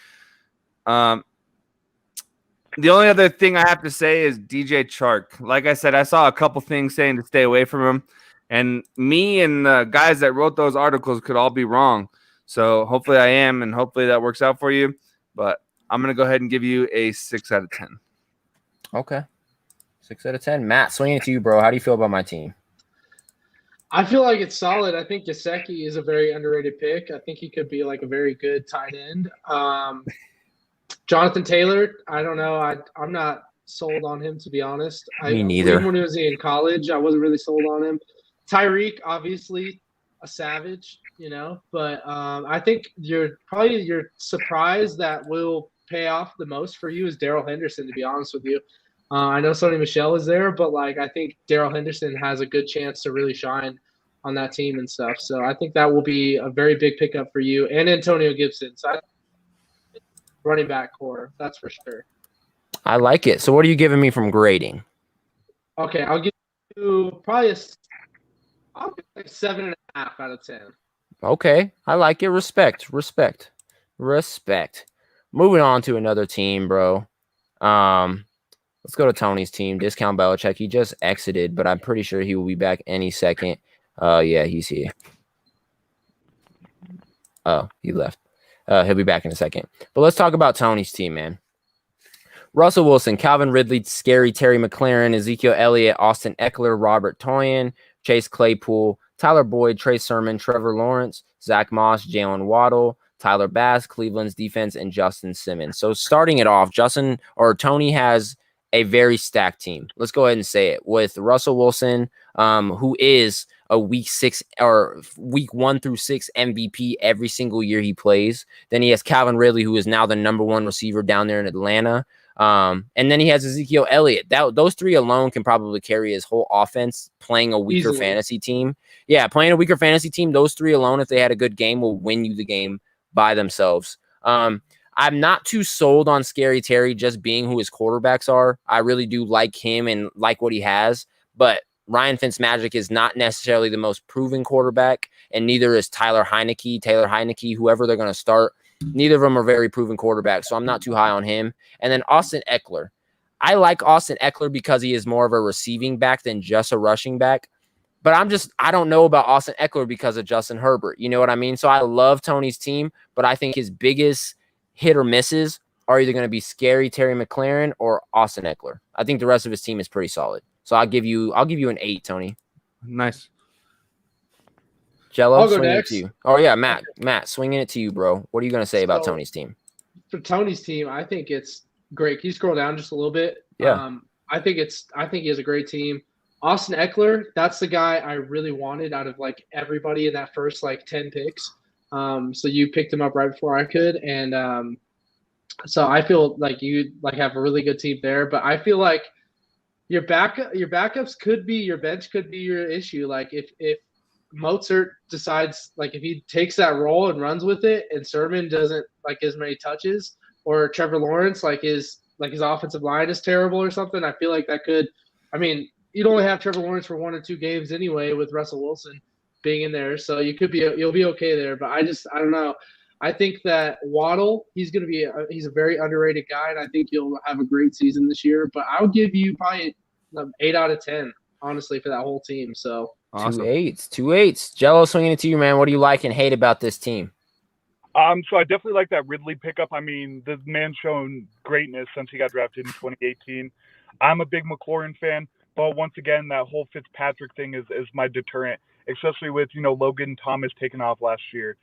The only other thing I have to say is DJ Chark. Like I said, I saw a couple things saying to stay away from him, and me and the guys that wrote those articles could all be wrong. So hopefully I am, and hopefully that works out for you. But I'm going to go ahead and give you a 6 out of 10. Okay. 6 out of 10. Matt, swinging it to you, bro. How do you feel about my team? I feel like it's solid. I think Gesicki is a very underrated pick. I think he could be like a very good tight end. Jonathan Taylor, I don't know. I'm not sold on him, to be honest. Me neither. Even when he was in college, I wasn't really sold on him. Tyreek, obviously, a savage, But I think you're surprise that will pay off the most for you is Darrell Henderson, to be honest with you. I know Sony Michel is there, but I think Darrell Henderson has a good chance to really shine on that team and stuff. So I think that will be a very big pickup for you and Antonio Gibson. So running back core, that's for sure. I like it. So what are you giving me from grading? Okay, I'll give you probably I'll give 7.5 out of 10. Okay, I like it. Respect. Moving on to another team, bro. Let's go to Tony's team. Discount Belichick. He just exited, but I'm pretty sure he will be back any second. Yeah, he's here. Oh, he left. He'll be back in a second. But let's talk about Tony's team, man. Russell Wilson, Calvin Ridley, Scary Terry McLaurin, Ezekiel Elliott, Austin Eckler, Robert Tonyan, Chase Claypool, Tyler Boyd, Trey Sermon, Trevor Lawrence, Zach Moss, Jalen Waddle, Tyler Bass, Cleveland's defense, and Justin Simmons. So starting it off, Tony has a very stacked team. Let's go ahead and say it with Russell Wilson, who is a week 1 through 6 MVP every single year he plays. Then he has Calvin Ridley, who is now the number 1 receiver down there in Atlanta. And then he has Ezekiel Elliott. Those 3 alone can probably carry his whole offense playing a weaker fantasy team. Yeah, playing a weaker fantasy team, those 3 alone, if they had a good game, will win you the game by themselves. I'm not too sold on Scary Terry just being who his quarterbacks are. I really do like him and like what he has, but Ryan Fitzmagic is not necessarily the most proven quarterback, and neither is Taylor Heineke, whoever they're going to start. Neither of them are very proven quarterbacks, so I'm not too high on him. And then Austin Eckler. I like Austin Eckler because he is more of a receiving back than just a rushing back. But I don't know about Austin Eckler because of Justin Herbert. You know what I mean? So I love Tony's team, but I think his biggest hit or misses are either going to be Scary Terry McLaurin or Austin Eckler. I think the rest of his team is pretty solid. So I'll give you an 8, Tony. Nice. Jello, I'll go swinging next. it to you. Oh yeah, Matt, swinging it to you, bro. What are you going to say about Tony's team? For Tony's team, I think it's great. Can you scroll down just a little bit? Yeah. I think he has a great team. Austin Eckler, that's the guy I really wanted out of everybody in that first 10 picks. So you picked him up right before I could, and so I feel like you have a really good team there. But I feel like your backups could be your bench, could be your issue. If Mozart decides if he takes that role and runs with it, and Sermon doesn't as many touches, or Trevor Lawrence his offensive line is terrible or something, I feel like that could. I mean, you'd only have Trevor Lawrence for 1 or 2 games anyway with Russell Wilson being in there, so you'll be okay there. But I don't know. I think that Waddle, he's a very underrated guy, and I think he'll have a great season this year. But I'll give you probably 8 out of 10, honestly, for that whole team. So awesome. 2 8s. Jello, swinging it to you, man. What do you like and hate about this team? So I definitely like that Ridley pickup. I mean, the man's shown greatness since he got drafted in 2018. I'm a big McLaurin fan, but once again, that whole Fitzpatrick thing is my deterrent, especially with, Logan Thomas taking off last year,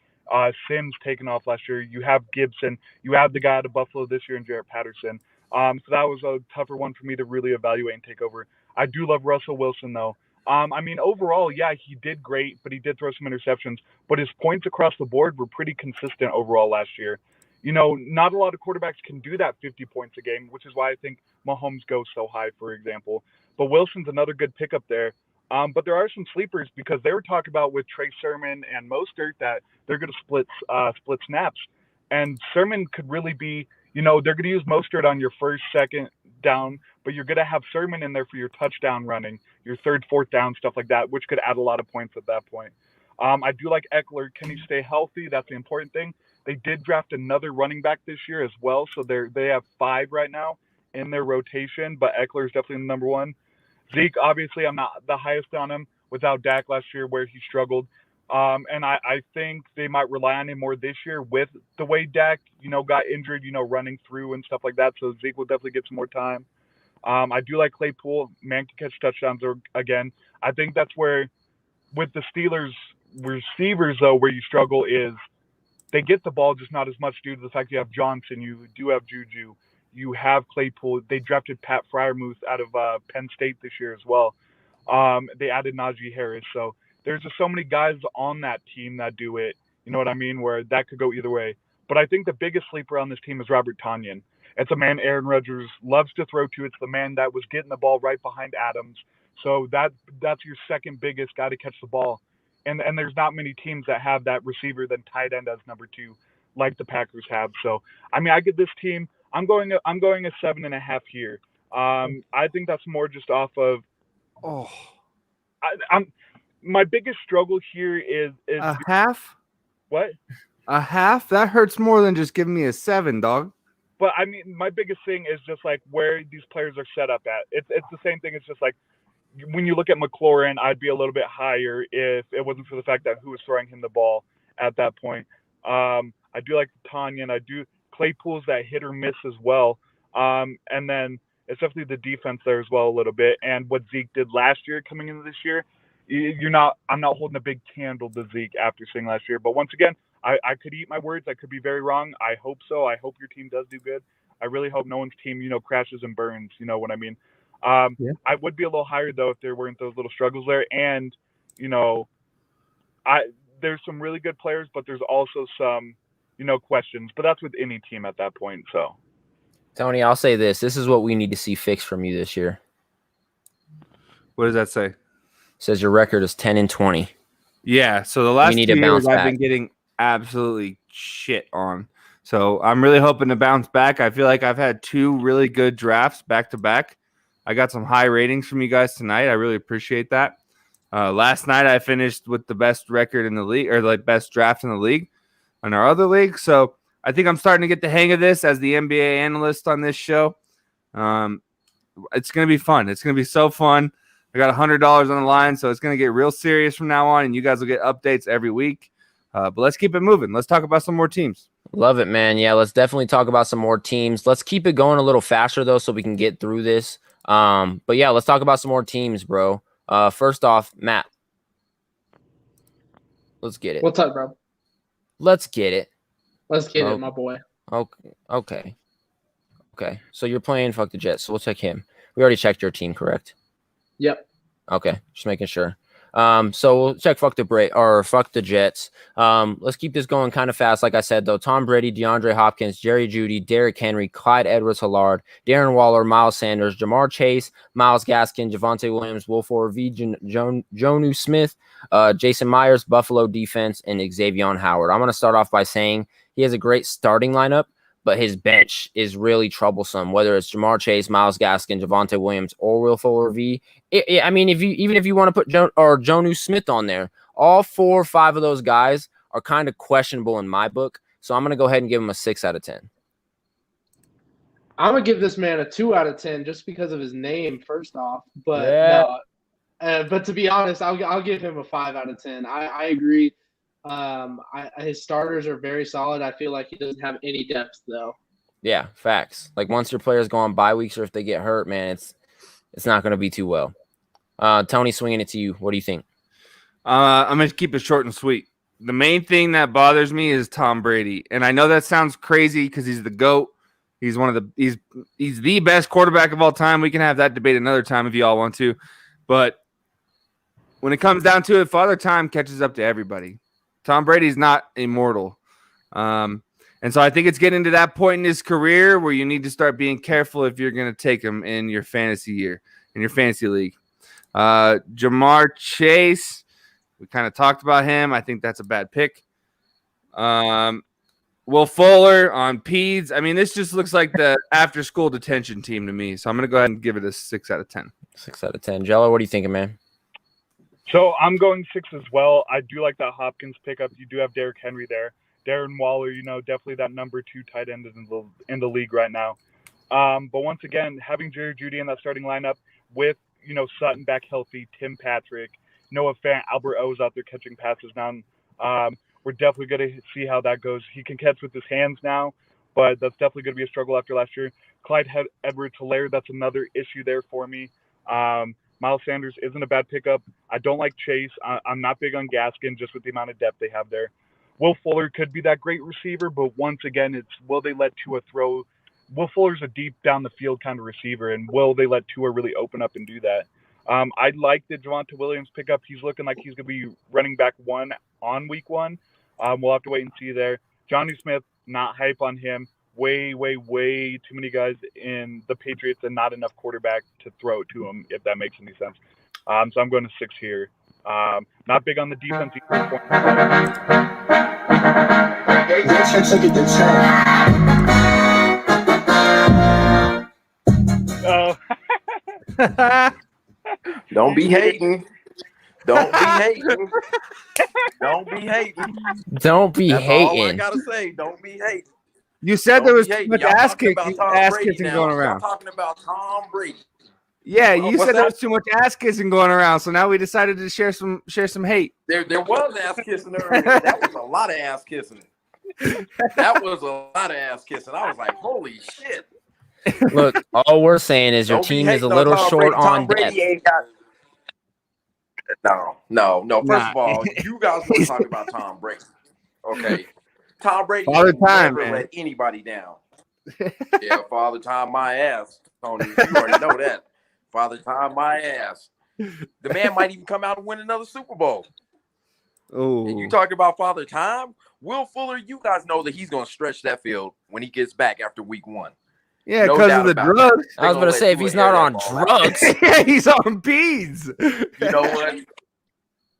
Sims taking off last year. You have Gibson. You have the guy out of Buffalo this year in Jarrett Patterson. So that was a tougher one for me to really evaluate and take over. I do love Russell Wilson, though. I mean, overall, yeah, he did great, but he did throw some interceptions. But his points across the board were pretty consistent overall last year. Not a lot of quarterbacks can do that 50 points a game, which is why I think Mahomes goes so high, for example. But Wilson's another good pickup there. But there are some sleepers because they were talking about with Trey Sermon and Mostert that they're going to split snaps. And Sermon could really be, they're going to use Mostert on your first, second, down, but you're going to have Sermon in there for your touchdown running, your third, fourth down, stuff like that, which could add a lot of points at that point. I do like Eckler. Can he stay healthy? That's the important thing. They did draft another running back this year as well, so they have 5 right now in their rotation, but Eckler is definitely the number one. Zeke, obviously, I'm not the highest on him without Dak last year where he struggled. And I think they might rely on him more this year with the way Dak, got injured, running through and stuff like that. So Zeke will definitely get some more time. I do like Claypool. Man can catch touchdowns again. I think that's where, with the Steelers receivers, though, where you struggle is they get the ball just not as much due to the fact you have Johnson, you do have Juju, you have Claypool. They drafted Pat Freiermuth out of Penn State this year as well. They added Najee Harris. So there's just so many guys on that team that do it, you know what I mean, where that could go either way. But I think the biggest sleeper on this team is Robert Tonyan. It's a man Aaron Rodgers loves to throw to. It's the man that was getting the ball right behind Adams. So that's your second biggest guy to catch the ball. And there's not many teams that have that receiver than tight end as number 2, like the Packers have. So I give this team. I'm going a 7.5 here. I think that's more just off of. My biggest struggle here is a half. What? A half? That hurts more than just giving me a 7, dog. But my biggest thing is just like where these players are set up at. It's the same thing. It's just like, when you look at McLaurin, I'd be a little bit higher if it wasn't for the fact that who was throwing him the ball at that point. I do like Tonyan. I do Claypool's that hit or miss as well. And then it's definitely the defense there as well a little bit. And what Zeke did last year coming into this year, I'm not holding a big candle to Zeke after seeing last year. But once again, I could eat my words. I could be very wrong. I hope so. I hope your team does do good. I really hope no one's team, crashes and burns. You know what I mean? I would be a little higher though if there weren't those little struggles there. And there's some really good players, but there's also some questions. But that's with any team at that point. So, Tony, I'll say this: this is what we need to see fixed from you this year. What does that say? It says your record is 10-20. Yeah. So the last 2 years I've been getting absolutely shit on. So I'm really hoping to bounce back. I feel like I've had 2 really good drafts back to back. I got some high ratings from you guys tonight. I really appreciate that. Last night I finished with the best record in the league, or like best draft in the league in our other league. So I think I'm starting to get the hang of this as the NBA analyst on this show. It's going to be fun. It's going to be so fun. I got $100 on the line, so it's going to get real serious from now on, and you guys will get updates every week. But let's keep it moving. Let's talk about some more teams. Love it, man. Yeah, let's definitely talk about some more teams. Let's keep it going a little faster, though, so we can get through this. But yeah, let's talk about some more teams, bro. First off, Matt. Let's get it. What's up, bro? Let's get it. Let's get it, my boy. Okay. So you're playing Fuck the Jets. So we'll check him. We already checked your team, correct? Yep. Okay, just making sure. So we'll check Fuck the Jets. Let's keep this going kind of fast. Like I said, though, Tom Brady, DeAndre Hopkins, Jerry Jeudy, Derrick Henry, Clyde Edwards-Helaire, Darren Waller, Miles Sanders, Jamar Chase, Myles Gaskin, Javonte Williams, Will Fuller, Jonnu Smith, Jason Myers, Buffalo defense, and Xavier Howard. I'm going to start off by saying he has a great starting lineup, but his bench is really troublesome, whether it's Jamar Chase, Myles Gaskin, Javonte Williams, or Will Fuller V. If you want to put Jonnu Smith on there, all 4 or 5 of those guys are kind of questionable in my book. So I'm going to go ahead and give him a 6 out of 10. I'm going to give this man a 2 out of 10 just because of his name, first off. But but to be honest, I'll give him a 5 out of 10. I agree. His starters are very solid. I feel like he doesn't have any depth, though. Yeah, facts. Like once your players go on bye weeks or if they get hurt, man, it's not going to be too well. Tony, swinging it to you. What do you think? I'm going to keep it short and sweet. The main thing that bothers me is Tom Brady. And I know that sounds crazy because he's the GOAT. He's he's the best quarterback of all time. We can have that debate another time if you all want to. But when it comes down to it, Father Time catches up to everybody. Tom Brady's not immortal. And so I think it's getting to that point in his career where you need to start being careful if you're going to take him in your fantasy year, in your fantasy league. Jamar Chase, we kind of talked about him. I think that's a bad pick. Will Fuller on Peds. I mean, this just looks like the after-school detention team to me. So I'm going to go ahead and give it a 6 out of 10. 6 out of 10. Jello, what are you thinking, man? So I'm going 6 as well. I do like that Hopkins pickup. You do have Derrick Henry there. Darren Waller, definitely that number 2 tight end in the league right now. But once again, having Jerry Jeudy in that starting lineup with, Sutton back healthy, Tim Patrick, Noah Fant, Albert O's out there catching passes now. We're definitely going to see how that goes. He can catch with his hands now, but that's definitely going to be a struggle after last year. Clyde Edwards-Helaire, that's another issue there for me. Miles Sanders isn't a bad pickup. I don't like Chase. I'm not big on Gaskin just with the amount of depth they have there. Will Fuller could be that great receiver, but once again, it's will they let Tua throw? Will Fuller's a deep down the field kind of receiver, and will they let Tua really open up and do that? I like the Javonte Williams pickup. He's looking like he's going to be running back 1 on week 1. We'll have to wait and see there. Johnny Smith, not hype on him. Way too many guys in the Patriots and not enough quarterback to throw to him, if that makes any sense. So I'm going to 6 here. Not big on the defense. Oh. Don't be hating. Don't be hating. Don't be hating. Don't be That's hating. all I gotta say. Don't be hating. You said Don't there was be too hating. much Y'all ass talking kicking about Tom Brady going now. around. Y'all talking about Tom Brady. Yeah, you What's said there that? was too much ass kissing going around, so now we decided to share some hate. There was ass kissing earlier. That was a lot of ass kissing. That was a lot of ass kissing. I was like, holy shit. Look, all we're saying is your Don't be team is a hating on little Tom short Brady. Tom on Brady depth. ain't got. No. First Nah. of all, you guys want to talk about Tom Brady. Okay. Tom Brady Father time, never man. let anybody down. Yeah, Father Time my ass, Tony. You already know that. Father Time my ass. The man might even come out and win another Super Bowl. Oh, And you talking about Father Time? Will Fuller, you guys know that he's going to stretch that field when he gets back after week 1. yeah, No because doubt of the about drugs. I was about to say, if he's not on drugs, Yeah, he's on beads. You know what?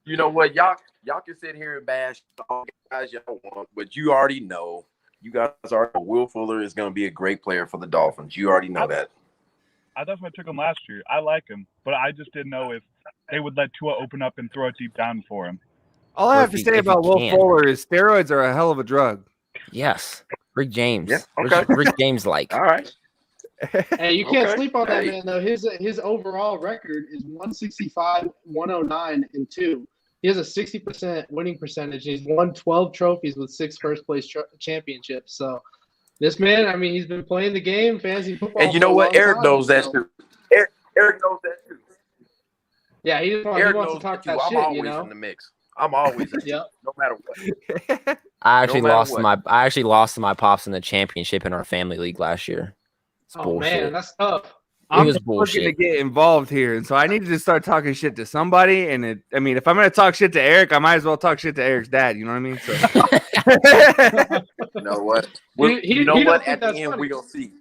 You know what? Y'all can sit here and bash all guys y'all want, but you already know. You guys already know Will Fuller is going to be a great player for the Dolphins. You already know that. I definitely took him last year. I like him, but I just didn't know if they would let Tua open up and throw it deep down for him. All I have to say about Will Fuller is steroids are a hell of a drug. Yes. Rick James. Yeah, okay. Rick James like. All right. Hey, you can't Okay. sleep on that Hey. man though. His overall record is 165, 109, and 2. He has a 60% winning percentage. He's won 12 trophies with 6 first-place championships. So this man, I mean, he's been playing the game, fantasy football. And you know what? Eric knows that too. Eric knows that too. Yeah, he wants to talk that I'm shit, always in the mix. I'm always in the mix, no matter what. I actually matter lost what. to my pops in the championship in our family league last year. It's Oh bullshit. man, that's tough. I'm was looking to bullshit. get involved here, and so I needed to start talking shit to somebody. And if I'm going to talk shit to Eric, I might as well talk shit to Eric's dad. You know what I mean? So, You know what? He At don't the think end, that's we're funny. gonna see.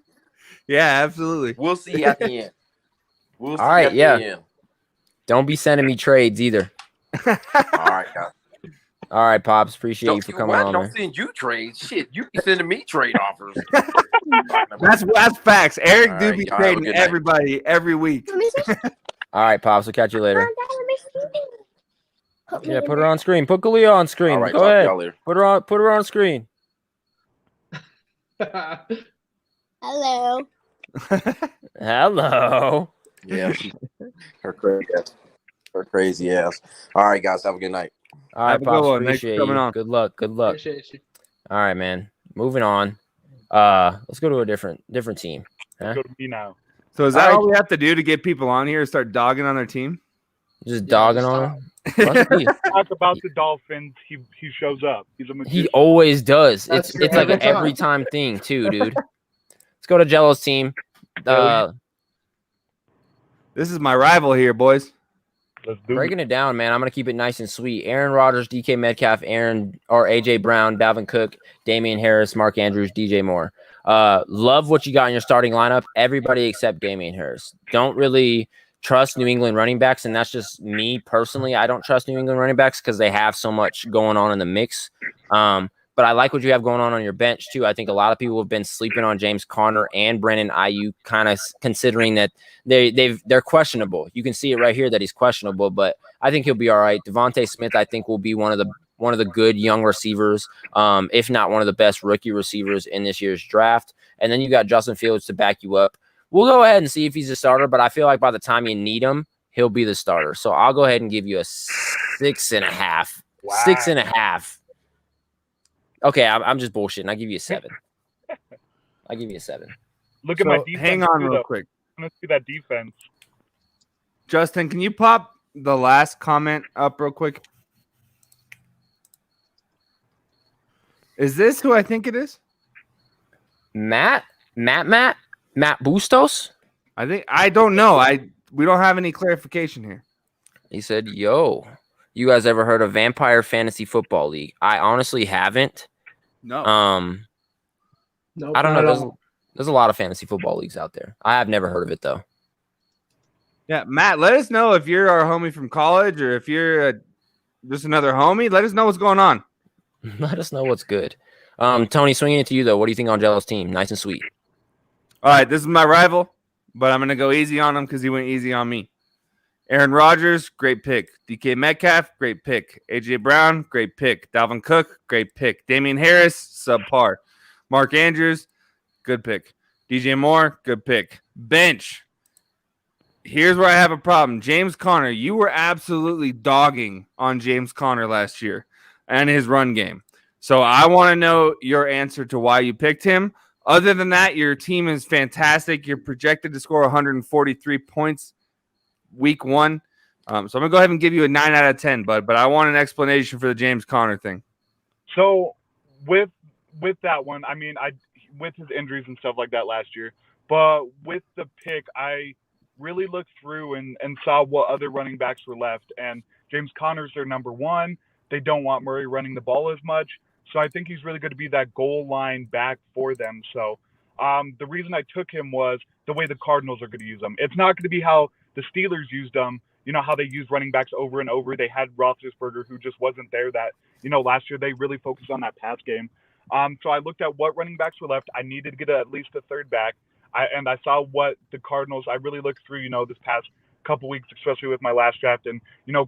yeah, absolutely. We'll see at the end. We'll see All right, at yeah. the end. Don't be sending me trades either. All right, guys. All right, Pops. Appreciate you for coming on, Don't man. send you trades. Shit, you be sending me trade offers. That's facts. Eric All do right, be y'all have a trading good night. everybody every week. All right, Pops. We'll catch you later. Yeah, put her on screen. Put Kalia on screen. All right, Go talk to ahead. y'all later. Put her on screen. Hello. Hello. Yeah, her crazy ass. Her crazy ass. All right, guys, have a good night. All right, Have a good Pops. one. Thanks for Appreciate coming you. on. Good luck. Good luck. Appreciate you. All right, man. Moving on. Let's go to a different team. Huh? Go to me now. So is that All all we have to do to get people on here? Start dogging on their team? Just dogging just on him. Must be. Talk about the Dolphins. He shows up. He's a magician. He always does. That's It's true. like an Every every time thing too, dude. Let's go to Jello's team. This is my rival here, boys. Let's do Breaking it down, man. I'm gonna keep it nice and sweet. Aaron Rodgers, DK Metcalf, AJ Brown, Dalvin Cook, Damian Harris, Mark Andrews, DJ Moore. Love what you got in your starting lineup. Everybody except Damian Harris. Don't really trust New England running backs, and that's just me personally. I don't trust New England running backs because they have so much going on in the mix. But I like what you have going on your bench too. I think a lot of people have been sleeping on James Conner and Brandon Ayuk, kind of considering that they're questionable. You can see it right here that he's questionable, but I think he'll be all right. Devontae Smith, I think, will be one of the good young receivers, if not one of the best rookie receivers in this year's draft. And then you got Justin Fields to back you up. We'll go ahead and see if he's a starter, but I feel like by the time you need him, he'll be the starter. So I'll go ahead and give you a 6.5. Wow. 6.5. Okay, I'm just bullshitting. I'll give you a 7. I'll give you a 7. Look at my defense. Hang on real quick. I'm going to see that defense. Justin, can you pop the last comment up real quick? Is this who I think it is? Matt Bustos? I don't know. We don't have any clarification here. He said, yo, you guys ever heard of Vampire Fantasy Football League? I honestly haven't. No. Nope, I don't know. There's a lot of fantasy football leagues out there. I have never heard of it though. Yeah, Matt, let us know if you're our homie from college or if you're just another homie. Let us know what's going on. Let us know what's good. Tony, swinging it to you though. What do you think on Jello's team? Nice and sweet. All right, this is my rival, but I'm going to go easy on him because he went easy on me. Aaron Rodgers, great pick. DK Metcalf, great pick. AJ Brown, great pick. Dalvin Cook, great pick. Damian Harris, subpar. Mark Andrews, good pick. DJ Moore, good pick. Bench. Here's where I have a problem. James Conner, you were absolutely dogging on James Conner last year and his run game. So I want to know your answer to why you picked him. Other than that, your team is fantastic. You're projected to score 143 points week 1. So I'm going to go ahead and give you a 9 out of 10, bud. But I want an explanation for the James Conner thing. So with that one, I mean, with his injuries and stuff like that last year, but with the pick, I really looked through and saw what other running backs were left. And James Conner's their number 1. They don't want Murray running the ball as much. So I think he's really going to be that goal line back for them. So the reason I took him was the way the Cardinals are going to use him. It's not going to be how the Steelers used them. You know, how they used running backs over and over. They had Roethlisberger, who just wasn't there that, last year they really focused on that pass game. So I looked at what running backs were left. I needed to get at least a third back. And I saw what the Cardinals, I really looked through, this past couple weeks, especially with my last draft. And,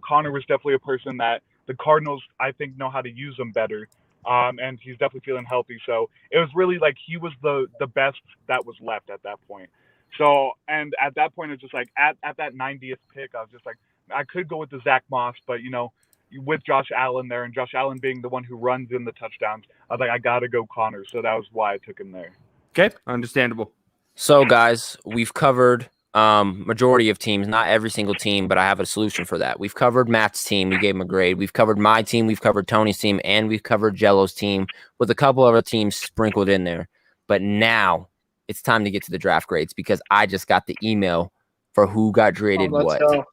Connor was definitely a person that the Cardinals, I think, know how to use him better. And he's definitely feeling healthy. So it was really like he was the best that was left at that point. So, and at that point, it's just like at that 90th pick, I was just like, I could go with the Zach Moss, but, with Josh Allen there and Josh Allen being the one who runs in the touchdowns, I was like, I got to go Connor. So that was why I took him there. Okay, understandable. So, guys, we've covered majority of teams, not every single team, but I have a solution for that. We've covered Matt's team. We gave him a grade. We've covered my team. We've covered Tony's team, and we've covered Jello's team with a couple other teams sprinkled in there. But now it's time to get to the draft grades because I just got the email for who got graded what. Go.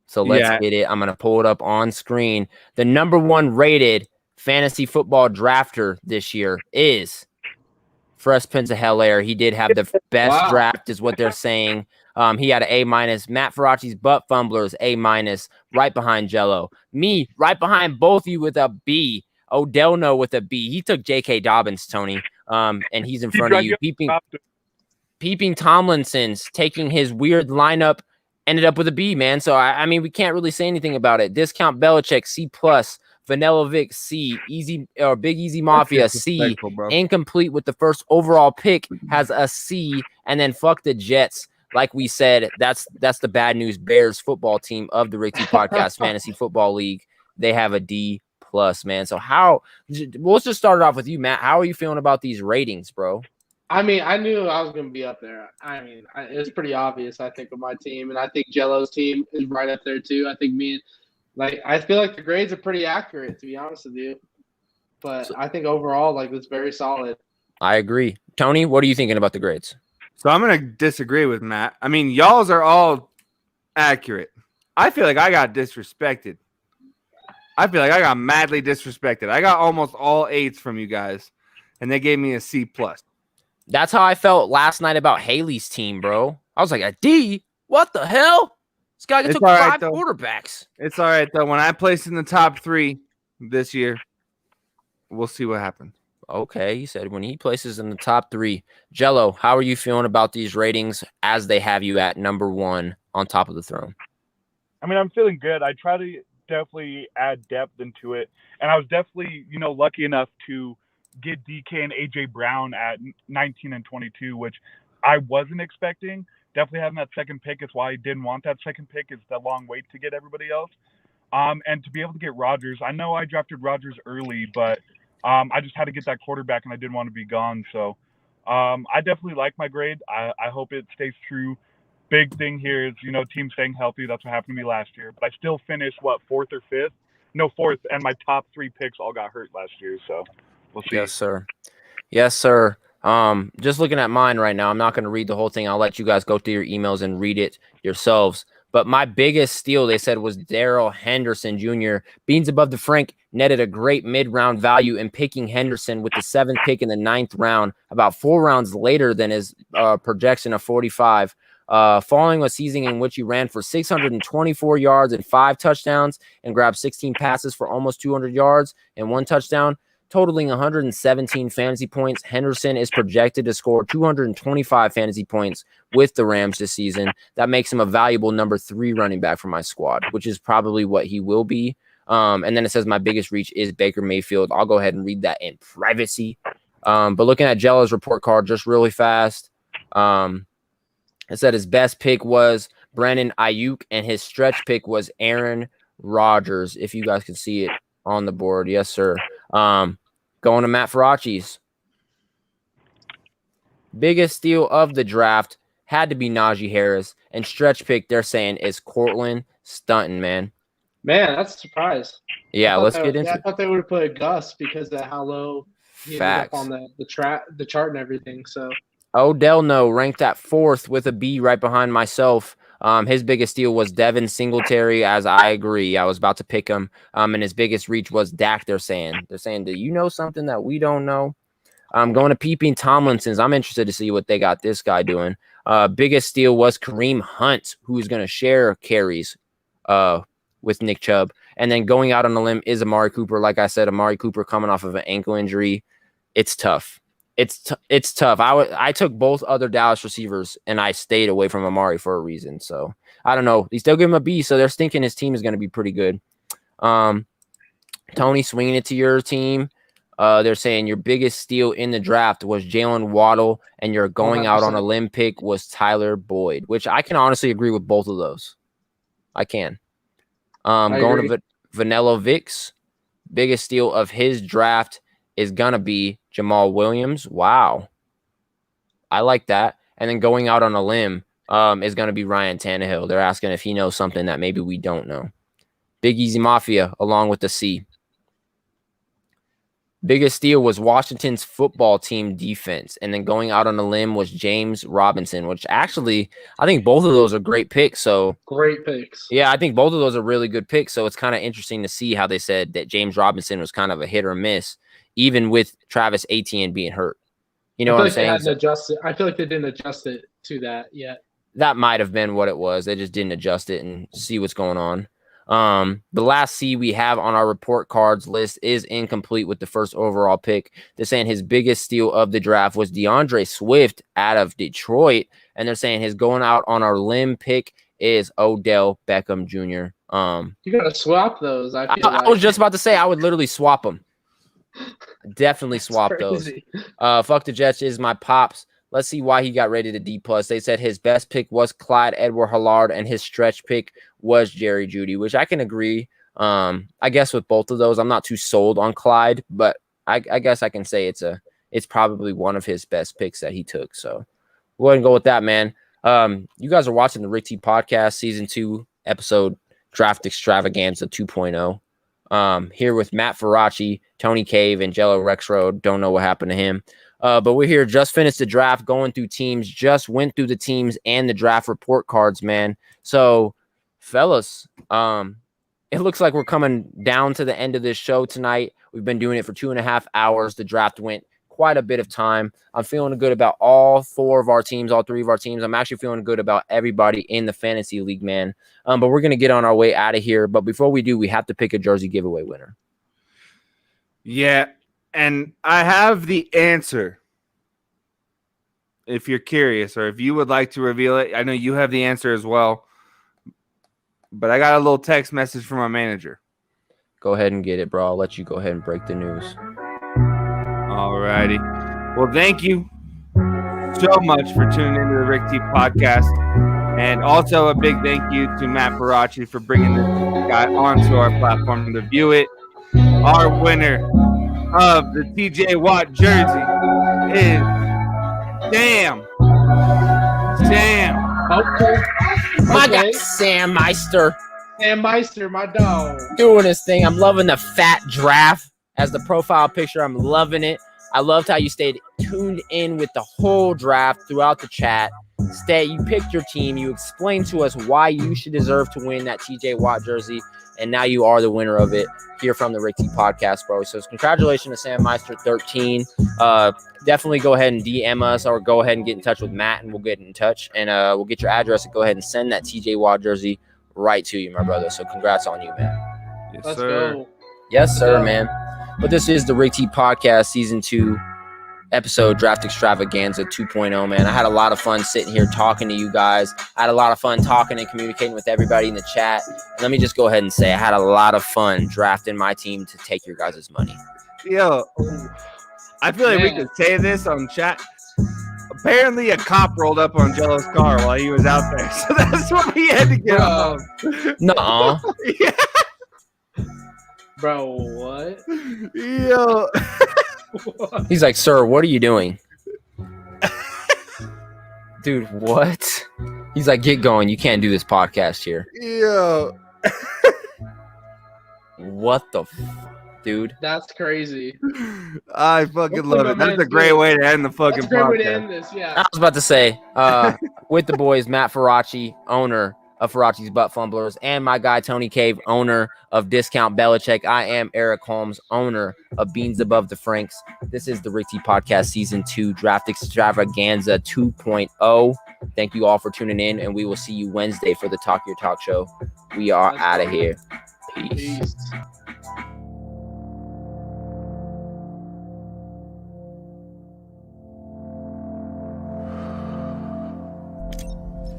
So let's get it. I'm going to pull it up on screen. The number 1 rated fantasy football drafter this year is Fresh Prince of Hell-Air. He did have the best draft is what they're saying. He had an A-. Matt Faraci's butt fumblers, A-, right behind Jello. Me, right behind both of you with a B. Odell No with a B. He took J.K. Dobbins, Tony, and he's in front of you. Peeping Tomlinson's taking his weird lineup, ended up with a B, man. So, I mean, we can't really say anything about it. Discount Belichick, C+. Vanilla Vic, C. Big Easy Mafia, C. Incomplete with the first overall pick, has a C. And then fuck the Jets. Like we said, that's the bad news Bears football team of the Rick T Podcast Fantasy Football League. They have a D+, man. So let's just start it off with you, Matt. How are you feeling about these ratings, bro? I mean, I knew I was going to be up there. I mean, it's pretty obvious, I think, with my team. And I think Jello's team is right up there, too. I think I feel like the grades are pretty accurate, to be honest with you. But I think overall, it's very solid. I agree. Tony, what are you thinking about the grades? So I'm going to disagree with Matt. I mean, y'all's are all accurate. I feel like I got disrespected. I feel like I got madly disrespected. I got almost all 8s from you guys, and they gave me a C+. That's how I felt last night about Haley's team, bro. I was like, a D? What the hell? This guy took 5 quarterbacks. It's all right, though. When I place in the top 3 this year, we'll see what happens. Okay, he said when he places in the top 3. Jello, how are you feeling about these ratings as they have you at number 1 on top of the throne? I mean, I'm feeling good. I try to definitely add depth into it, and I was definitely, lucky enough to get DK and AJ Brown at 19 and 22, which I wasn't expecting. Definitely having that second pick is why I didn't want that second pick. Is the long wait to get everybody else. And to be able to get Rodgers, I know I drafted Rodgers early, but I just had to get that quarterback, and I didn't want to be gone. So I definitely like my grade. I hope it stays true. Big thing here is, team staying healthy. That's what happened to me last year. But I still finished, 4th or 5th? No, 4th, and my top 3 picks all got hurt last year. So we'll see. Yes, sir. Yes, sir. Just looking at mine right now, I'm not going to read the whole thing. I'll let you guys go through your emails and read it yourselves. But my biggest steal, they said, was Darrell Henderson Jr. Beans above the Frank netted a great mid-round value in picking Henderson with the 7th pick in the 9th round, about 4 rounds later than his projection of 45. Following a season in which he ran for 624 yards and 5 touchdowns and grabbed 16 passes for almost 200 yards and 1 touchdown, totaling 117 fantasy points. Henderson is projected to score 225 fantasy points with the Rams this season. That makes him a valuable number 3 running back for my squad, which is probably what he will be. And then it says my biggest reach is Baker Mayfield. I'll go ahead and read that in privacy. But looking at Jello's report card just really fast, it said his best pick was Brandon Ayuk, and his stretch pick was Aaron Rodgers. If you guys can see it on the board. Yes, sir. Going to Matt Faraci's. Biggest steal of the draft had to be Najee Harris. And stretch pick, they're saying, is Cortland Sutton, man. Man, that's a surprise. Yeah, let's get into it. I thought they would have put Gus because of how low he ended up on the chart and everything. So Odell ranked at 4th with a B right behind myself. His biggest steal was Devin Singletary, as I agree. I was about to pick him. And his biggest reach was Dak, they're saying. They're saying, do you know something that we don't know? Going to Peeping Tomlinson's. I'm interested to see what they got this guy doing. Biggest steal was Kareem Hunt, who's going to share carries with Nick Chubb. And then going out on a limb is Amari Cooper. Like I said, Amari Cooper coming off of an ankle injury. It's tough. It's tough. I took both other Dallas receivers, and I stayed away from Amari for a reason. So, I don't know. They still give him a B, so they're thinking his team is going to be pretty good. Tony, swinging it to your team. They're saying your biggest steal in the draft was Jalen Waddle, and your going 100%. Out on a limb pick was Tyler Boyd, which I can honestly agree with both of those. I can. Going to Vanilla Vic's. Biggest steal of his draft is going to be Jamal Williams. Wow. I like that. And then going out on a limb is going to be Ryan Tannehill. They're asking if he knows something that maybe we don't know. Big Easy Mafia along with the C. Biggest steal was Washington's football team defense. And then going out on a limb was James Robinson, which actually I think both of those are great picks. So great picks. Yeah, I think both of those are really good picks. So it's kind of interesting to see how they said that James Robinson was kind of a hit or miss, even with Travis Etienne being hurt. You know what I'm saying? I feel like they didn't adjust it to that yet. That might have been what it was. They just didn't adjust it and see what's going on. The last C we have on our report cards list is incomplete with the first overall pick. They're saying his biggest steal of the draft was DeAndre Swift out of Detroit. And they're saying his going out on our limb pick is Odell Beckham Jr. You got to swap those. I was just about to say I would literally swap them. Definitely swap those. Fuck the Jets is my pops. Let's see why he got rated a D+. They said his best pick was Clyde Edward-Helaire and his stretch pick was Jerry Jeudy, which I can agree. I guess with both of those, I'm not too sold on Clyde, but I guess I can say it's probably one of his best picks that he took. So we'll go ahead and go with that, man. You guys are watching the Rick T Podcast Season 2 episode Draft Extravaganza 2.0. Here with Matt Faraci, Tony Cave, and Jello Rexroad. Don't know what happened to him. But we're here, just finished the draft, going through teams, just went through the teams and the draft report cards, man. So, fellas, it looks like we're coming down to the end of this show tonight. We've been doing it for 2.5 hours. The draft went quite a bit of time. I'm feeling good about all 4 of our teams, all 3 of our teams. I'm actually feeling good about everybody in the fantasy league, man. But we're going to get on our way out of here. But before we do, we have to pick a jersey giveaway winner. Yeah. And I have the answer. If you're curious or if you would like to reveal it, I know you have the answer as well. But I got a little text message from my manager. Go ahead and get it, bro. I'll let you go ahead and break the news. All righty. Well, thank you so much for tuning into the Rick T podcast. And also a big thank you to Matt Faraci for bringing this guy onto our platform to view it. Our winner of the TJ Watt jersey is Sam. Okay. My guy, Sam Meister. Sam Meister, my dog. Doing his thing. I'm loving the fat draft as the profile picture. I'm loving it. I loved how you stayed tuned in with the whole draft throughout the chat. You picked your team. You explained to us why you should deserve to win that TJ Watt jersey. And now you are the winner of it here from the Rick T podcast, bro. So congratulations to Sam Meister 13. Definitely go ahead and DM us or go ahead and get in touch with Matt and we'll get in touch and we'll get your address and go ahead and send that TJ Watt jersey right to you, my brother. So congrats on you, man. Yes, Let's sir. go. Yes, sir, man. But this is the Rick T podcast season 2 episode draft extravaganza 2.0, man. I had a lot of fun sitting here talking to you guys. I had a lot of fun talking and communicating with everybody in the chat. And let me just go ahead and say I had a lot of fun drafting my team to take your guys' money. Yo, I feel like we could say this on chat. Apparently, a cop rolled up on Jello's car while he was out there. So that's what we had to get off. Nuh-uh. Yeah. Bro, what? Yo. He's like, sir, what are you doing? Dude, what? He's like, get going. You can't do this podcast here. Yo. What the dude? That's crazy. I fucking love it. That's a great way to end the fucking That's a great podcast. way to end this, yeah. I was about to say, with the boys, Matt Faraci, owner of Faraci's Butt Fumblers, and my guy, Tony Cave, owner of Discount Belichick. I am Eric Holmes, owner of Beans Above the Franks. This is the Rick T Podcast Season 2 Draft Extravaganza 2.0. Thank you all for tuning in, and we will see you Wednesday for the Talk Your Talk show. We are out of here. Peace.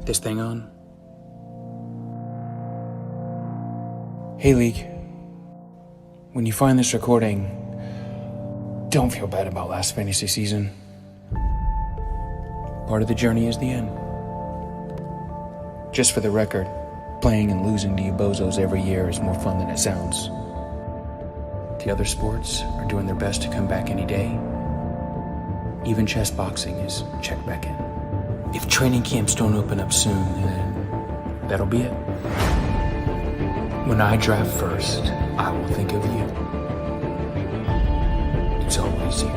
This thing on? Hey, League. When you find this recording, don't feel bad about last fantasy season. Part of the journey is the end. Just for the record, playing and losing to you bozos every year is more fun than it sounds. The other sports are doing their best to come back any day. Even chess boxing is checked back in. If training camps don't open up soon, then that'll be it. When I draft first, I will think of you. It's always you.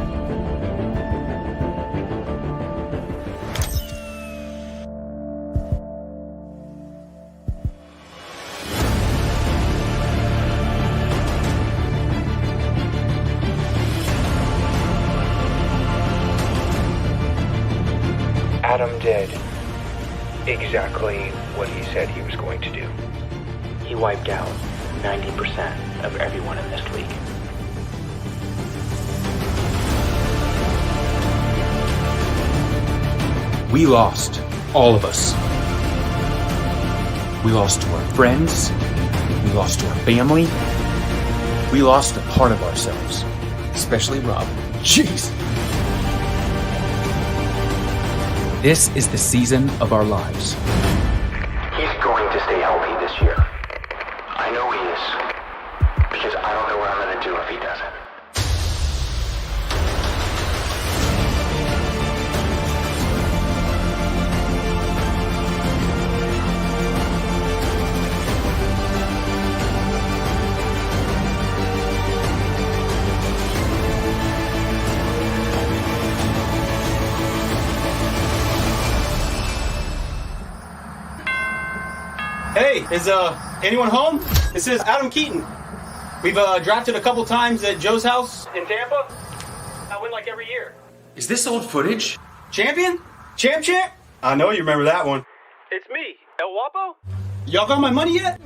Adam did exactly what he said he was going to do. He wiped out 90% of everyone in this league. We lost, all of us. We lost to our friends. We lost to our family. We lost a part of ourselves, especially Rob. Jeez. This is the season of our lives. He's going to stay healthy this year. I know he is, because I don't know what I'm going to do if he doesn't. Hey, is anyone home? This is Adam Keaton. We've drafted a couple times at Joe's house in Tampa. I win like every year. Is this old footage? Champion? Champ? I know you remember that one. It's me, El Guapo. Y'all got my money yet?